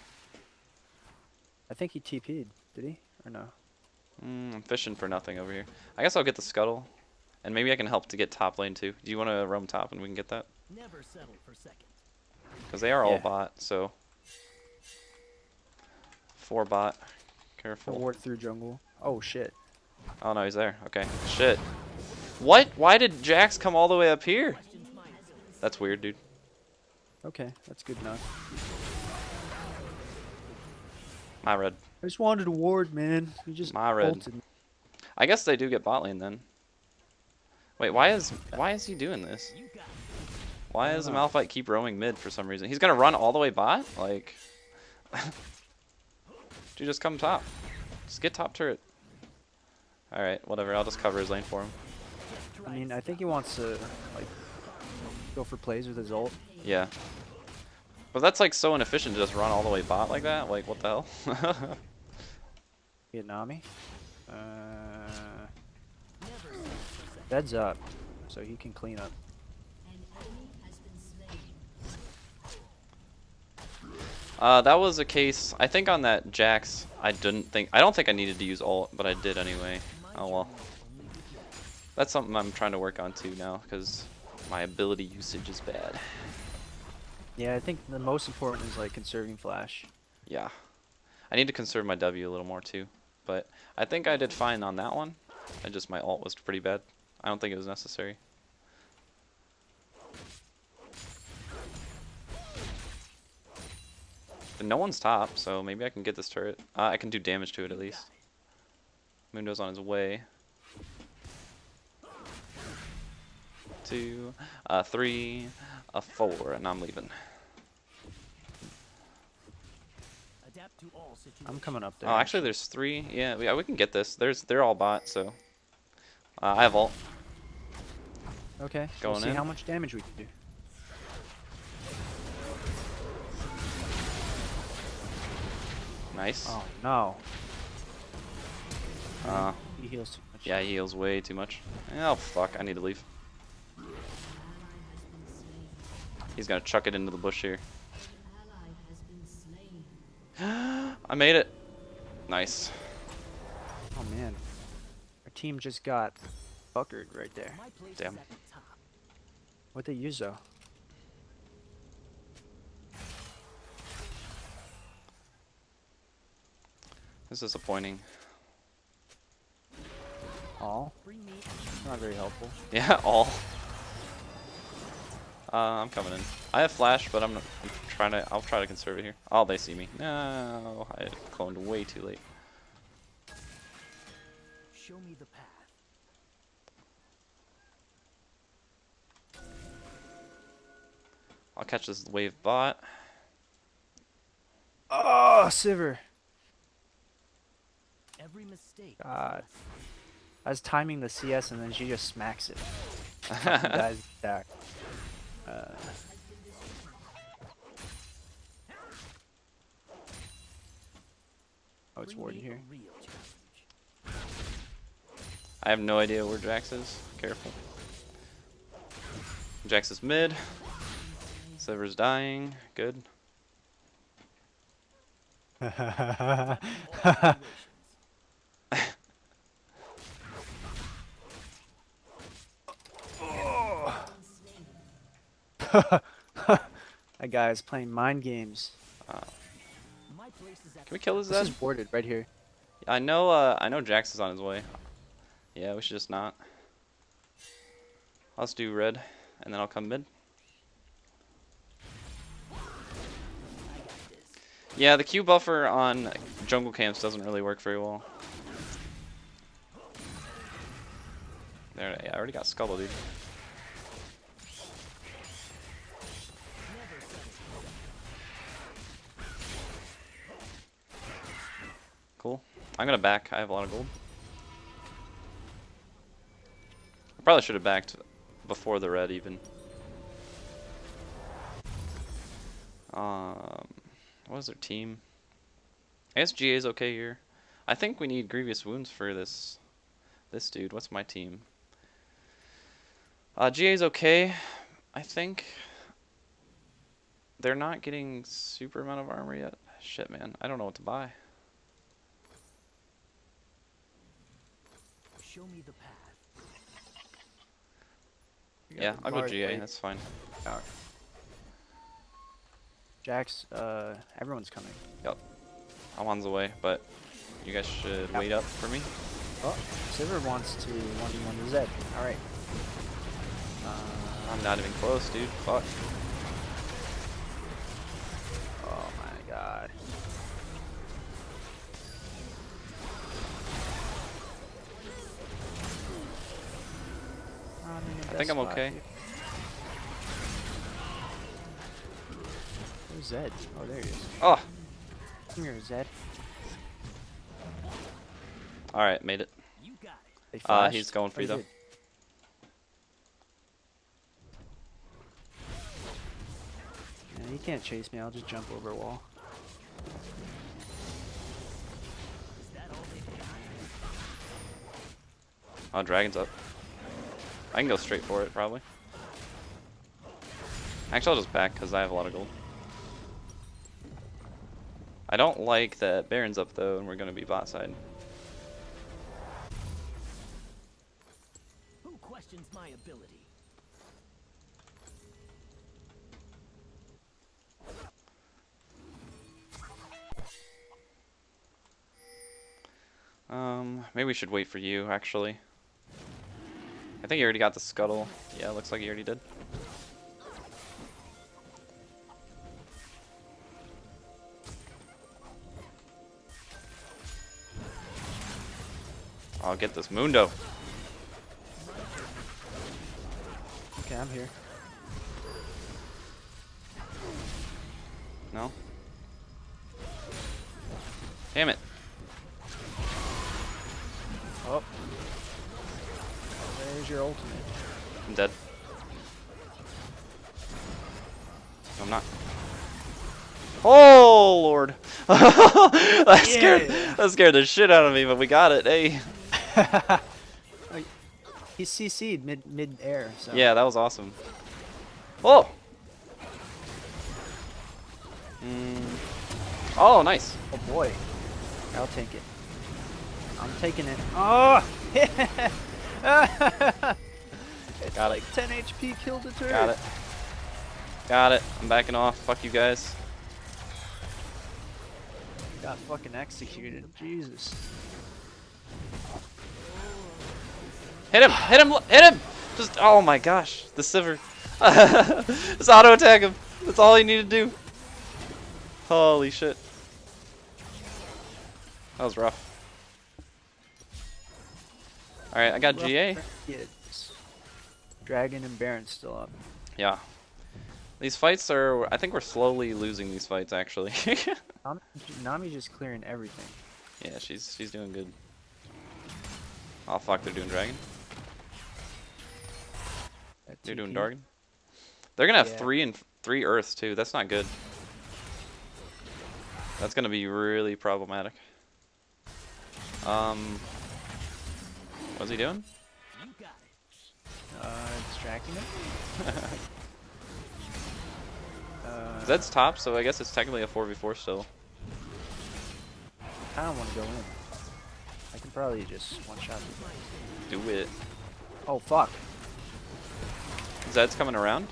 I think he TP'd, did he? Or no? I'm fishing for nothing over here. I guess I'll get the scuttle. And maybe I can help to get top lane too. Do you want to roam top and we can get that? Never settle for second. Because they are all Yeah. bot, so. 4 bot. A Careful. ward through jungle. Oh shit. Oh no, he's there. Okay. Shit. What? Why did Jax come all the way up here? Questions my ability. That's weird, dude. Okay, that's good enough. My red. I just wanted a ward, man. You just My red. ulted. I guess they do get bot lane then. Wait, why is he doing this? You got it. Why does the Malphite keep roaming mid for some reason? He's gonna run all the way bot? Like, dude, just come top. Just get top turret. All right, whatever. I'll just cover his lane for him. I mean, I think he wants to like go for plays with his ult. Yeah. But that's like so inefficient to just run all the way bot like that. Like, what the hell? Get Nami. Never settle for second. Bed's up, so he can clean up. An enemy has been slain. That was a case. I think on that Jax, I don't think I needed to use ult, but I did anyway. Oh well. Only beginning. That's something I'm trying to work on too now, because my ability usage is bad. Yeah, I think the most important is like conserving flash. Yeah. I need to conserve my W a little more too. But I think I did fine on that one. My ult was pretty bad. I don't think it was necessary. But no one's top, so maybe I can get this turret. I can do damage to it at least. Mundo's on his way. 2, 3, 4, and I'm leaving. Adapt to all situations. I'm coming up there. Oh, actually, there's 3. Yeah, we can get this. They're all bot, so I have ult. Okay, Going we'll see in. how much damage we can do. Nice. Oh no. Uh, He heals too much. yeah, he heals way too much. Oh fuck, I need to leave. Ally has been slain. He's gonna chuck it into the bush here. Ally has been slain. I made it. Nice. Oh man. Our team just got fuckered right there. My place Damn. is at the top. What they use though? This is disappointing. All? Bring me Not very helpful. Yeah, all. I'm coming in. I have flash, but I'll try to conserve it here. Oh, they see me. No, I cloned way too late. show me the path. I'll catch this wave bot. Oh, Sivir. Every mistake. is a God. lesson. I was timing the CS and then she just smacks it. Fucking guys back. Oh, it's Bring Warden me here. a real challenge. I have no idea where Jax is. Careful. Jax is mid. Sever's dying. Good. All situations. That guy is playing mind games. My place is at Can we kill his This is Zed? warded right here. I know Jax is on his way. Yeah, we should just not. Let's do red, and then I'll come mid. Yeah, the Q buffer on jungle camps doesn't really work very well. There, yeah, I already got Scuttle, dude. Cool. I'm gonna back. I have a lot of gold. I probably should have backed before the red even. What is their team? I guess GA is okay here. I think we need Grievous Wounds for this dude. What's my team? GA is okay, I think. They're not getting super amount of armor yet. Shit, man. I don't know what to buy. Show me the path. You got Yeah, the I'll go Bard GA. Blade. That's fine. Jax, everyone's coming. I'm on the way, but you guys should Yep. wait up for me. Oh, Sivir wants to 1v1 the Zed. Alright. I'm not even close, dude. Fuck. Oh my god. I think I'm okay. Where's Zed? Oh, there he is. Oh! Come here, Zed. Alright, made it. You got it. They flashed. He's going for Oh, you, he though. did. Yeah, he can't chase me. I'll just jump over a wall. Is that all they got? Oh, Dragon's up. I can go straight for it, probably. Actually, I'll just back, because I have a lot of gold. I don't like that Baron's up, though, and we're going to be bot side. Who questions my ability? Maybe we should wait for you, actually. I think you already got the Scuttle. Yeah, looks like you already did. I'll get this Mundo. Okay, I'm here. No? Damn it. Oh. There's your ultimate. I'm dead. No, I'm not. Oh, Lord. that scared the shit out of me, but we got it. Hey. He's CC'd mid-air, so. Yeah, that was awesome. Oh! Oh, nice. Oh boy. I'll take it. I'm taking it. Oh! It's Got it. like 10 HP killed the turret. Got it. Got it. I'm backing off. Fuck you guys. Got fucking executed. Jesus. Hit him! Hit him! Hit him! Just, oh my gosh. The Sivir. Just auto attack him. That's all you need to do. Holy shit. That was rough. Alright, I got Rough GA. kids. Dragon and Baron still up. Yeah. These fights are, I think we're slowly losing these fights actually. Nami just clearing everything. Yeah, she's doing good. Oh fuck, they're doing Dragon. That They're doing TP. Dragon. They're gonna have Yeah. three Earths too. That's not good. That's gonna be really problematic. What's he doing? You got it. Distracting him. Zed's top, so I guess it's technically a 4v4 still. I don't want to go in. I can probably just one-shot him. Do it. Oh, fuck. Zed's coming around.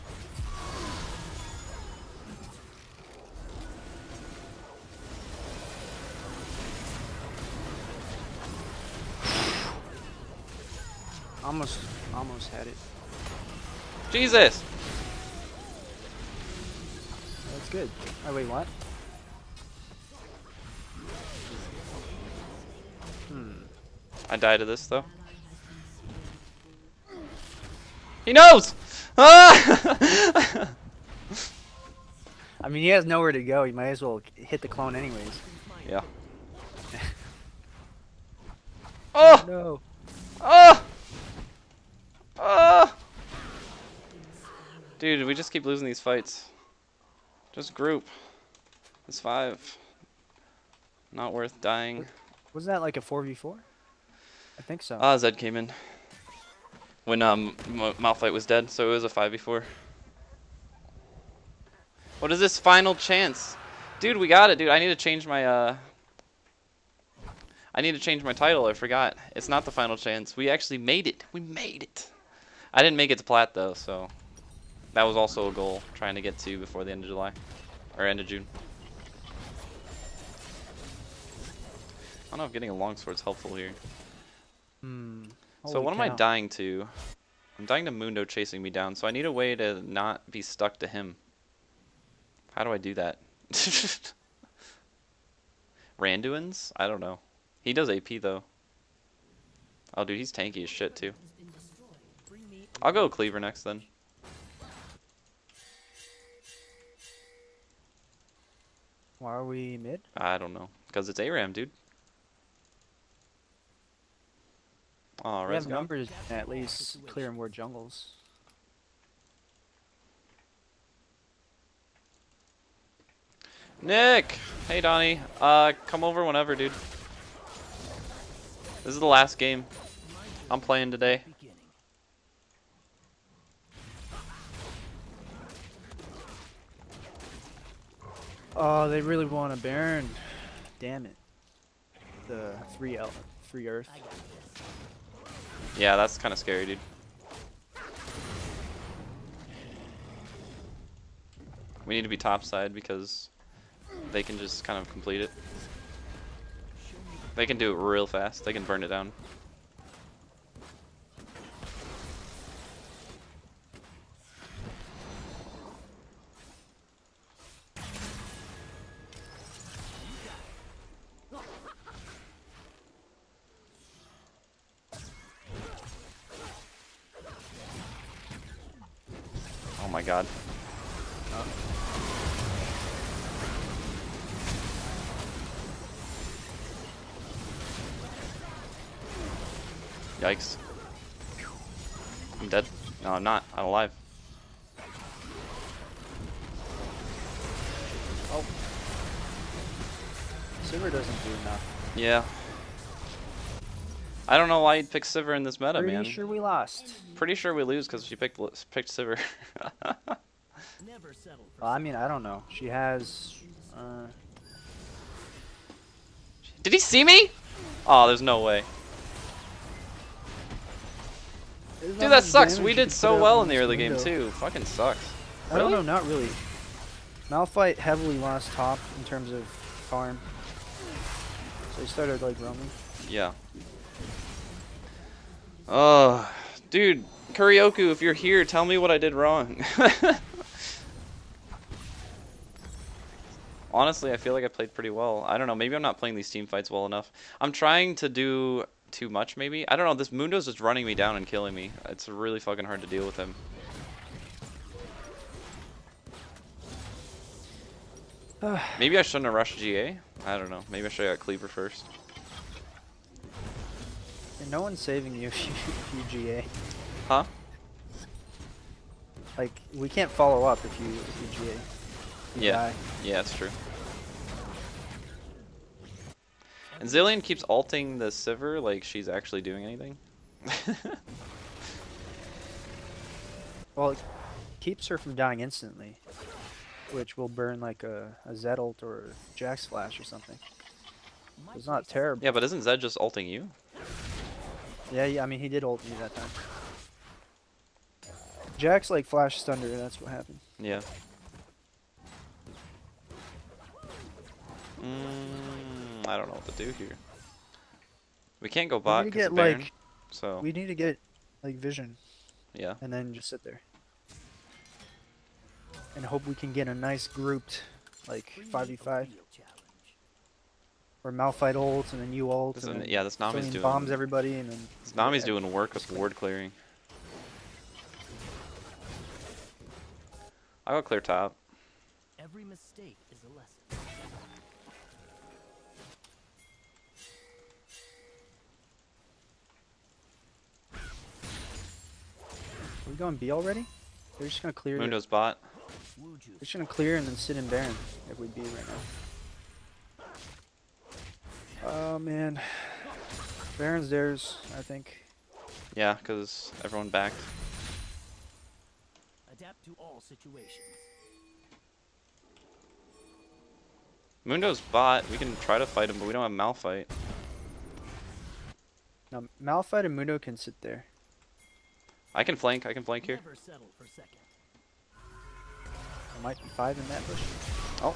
Almost had it. Jesus! That's good. Oh, wait, what? I died to this though. He knows! Ah! I mean, he has nowhere to go. He might as well hit the clone anyways. Yeah. Oh! No. Oh! Oh! Dude, we just keep losing these fights. Just group. It's 5. Not worth dying. Was that like a 4v4? I think so. Zed came in. When Malphite was dead, so it was a 5v4. What is this final chance? Dude, we got it, dude. I need to change my I need to change my title. I forgot. It's not the final chance. We actually made it. We made it. I didn't make it to plat though, so that was also a goal, trying to get to before the end of July or end of June. I don't know if getting a longsword's helpful here. So Holy what am I cow. dying to? I'm dying to Mundo chasing me down, so I need a way to not be stuck to him. How do I do that? Randuin's? I don't know. He does AP though. Oh dude, he's tanky as shit too. Has been destroyed. Bring me I'll go Cleaver next then. Why are we mid? I don't know. Because it's ARAM, dude. Oh, We Res have gone? numbers to at least clear more jungles. Nick! Hey Donnie. Come over whenever, dude. This is the last game I'm playing today. beginning. Oh, they really want a Baron. Damn it. The 3 Earth. I got this. Yeah, that's kind of scary, dude. We need to be topside because they can just kind of complete it. They can do it real fast. They can burn it down. Oh my god. Yikes. I'm dead. No, I'm not. I'm alive. Silver doesn't do enough. Yeah. I don't know why you'd pick Sivir in this meta, Pretty man. sure we lost. Pretty sure we lose because she picked Sivir. Never settle for Well, I mean, I don't know. She has. Did he see me? Oh, there's no way. Dude, that sucks. We did so well in the early game too. Fucking sucks. I don't Really? know, not really. Malphite heavily lost top in terms of farm. So he started like roaming. Yeah. Oh, dude, Kurioku, if you're here, tell me what I did wrong. Honestly, I feel like I played pretty well. I don't know, maybe I'm not playing these team fights well enough. I'm trying to do too much, maybe. I don't know, this Mundo's just running me down and killing me. It's really fucking hard to deal with him. Maybe I shouldn't have rushed GA. I don't know. Maybe I should have got Cleaver first. And no one's saving you if you GA. Huh? Like, we can't follow up if you GA. You Yeah. die. Yeah, that's true. And Zillion keeps ulting the Sivir like she's actually doing anything. Well, it keeps her from dying instantly, which will burn like a Zed ult or a Jax flash or something. It's not terrible. Yeah, but isn't Zed just ulting you? Yeah, I mean, he did ult me that time. Jax like flash stunned her, that's what happened. Yeah. I don't know what to do here. We can't go We bot need to because get of Baron, like, so we need to get like vision yeah. and then just sit there. And hope we can get a nice grouped like Bring me 5v5 a real challenge. or Malphite ults and then you ult This and is- then yeah, this Nami's Zillion doing bombs everybody and then this Nami's doing work with ward clearing. I'll go clear top. Every mistake is a lesson. Are we going B already? They're just gonna clear. Mundo's bot. Woo They're juice. just gonna clear and then sit in Baron if we B right now. Oh man. Baron's theirs, I think. Yeah, because everyone backed. Adapt to all situations. Mundo's bot. We can try to fight him, but we don't have Malphite. Now Malphite and Mundo can sit there. I can flank. I can flank here. Never settle for second. There might be 5 in that bush. Oh,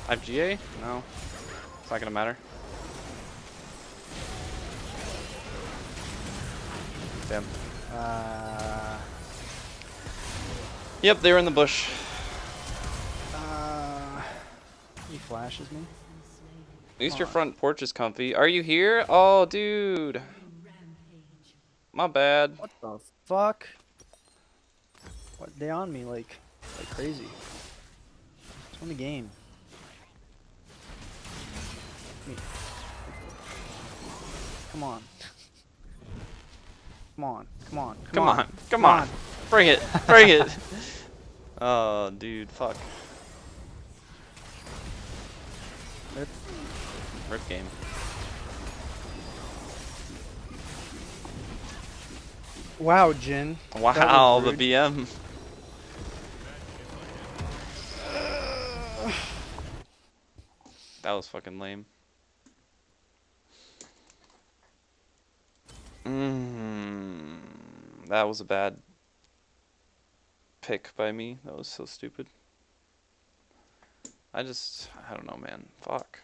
I have GA? No, it's not gonna matter. Damn. Yep, they were in the bush. He flashes me. At least your front porch is comfy. Are you here? Oh, dude. Rampage. My bad. What the fuck? What, they on me like crazy. It's on the game. Me. Come on. Come on. Come on. Come on. Come on. Bring it. Bring it. Oh, dude. Fuck. Rip. Rip game. Wow, Jin. Wow, the rude. BM. That was fucking lame. That was a bad pick by me. That was so stupid. I don't know, man. Fuck.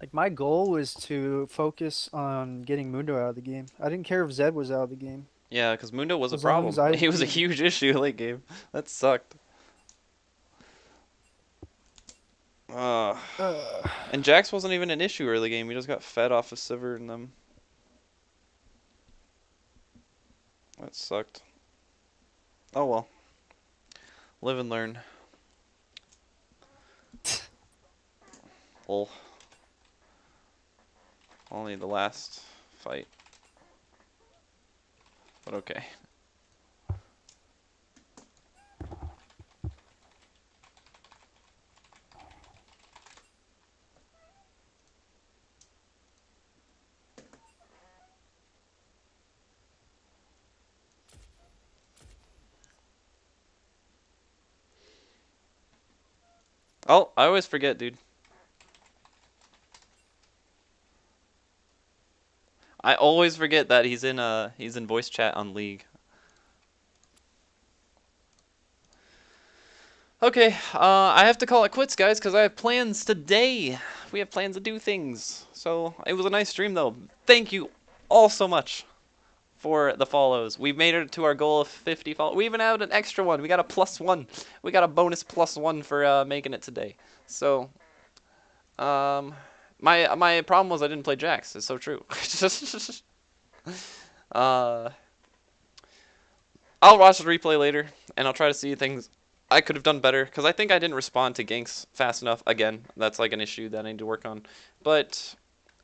Like my goal was to focus on getting Mundo out of the game. I didn't care if Zed was out of the game. Yeah, because Mundo was a As long as problem. I He was a beat- huge issue late game. That sucked. And Jax wasn't even an issue early game. He just got fed off of Sivir and them. That sucked. Oh well. Live and learn. Well, only the last fight. But okay. Oh, I always forget, dude. I always forget that he's in voice chat on League. Okay, I have to call it quits, guys, because I have plans today. We have plans to do things. So, it was a nice stream, though. Thank you all so much for the follows. We made it to our goal of 50 follows. We even had an extra one. We got a +1. We got a bonus +1 for making it today. So, my problem was I didn't play Jax. It's so true. I'll watch the replay later, and I'll try to see things I could have done better, because I think I didn't respond to ganks fast enough. Again, that's like an issue that I need to work on. But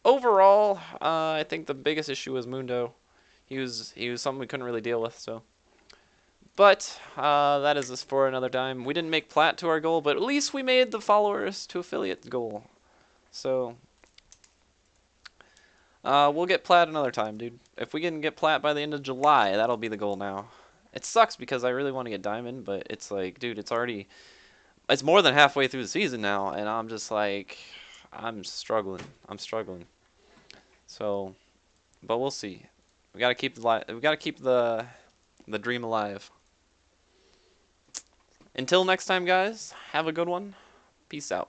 overall, I think the biggest issue was Mundo. He was something we couldn't really deal with. So, but that is this for another time. We didn't make plat to our goal, but at least we made the followers to affiliate goal. So we'll get plat another time, dude. If we can get plat by the end of July, that'll be the goal now. It sucks because I really want to get diamond, but it's like, dude, it's more than halfway through the season now, and I'm just like, I'm struggling. So, but we'll see. We gotta keep the dream alive. Until next time, guys, have a good one. Peace out.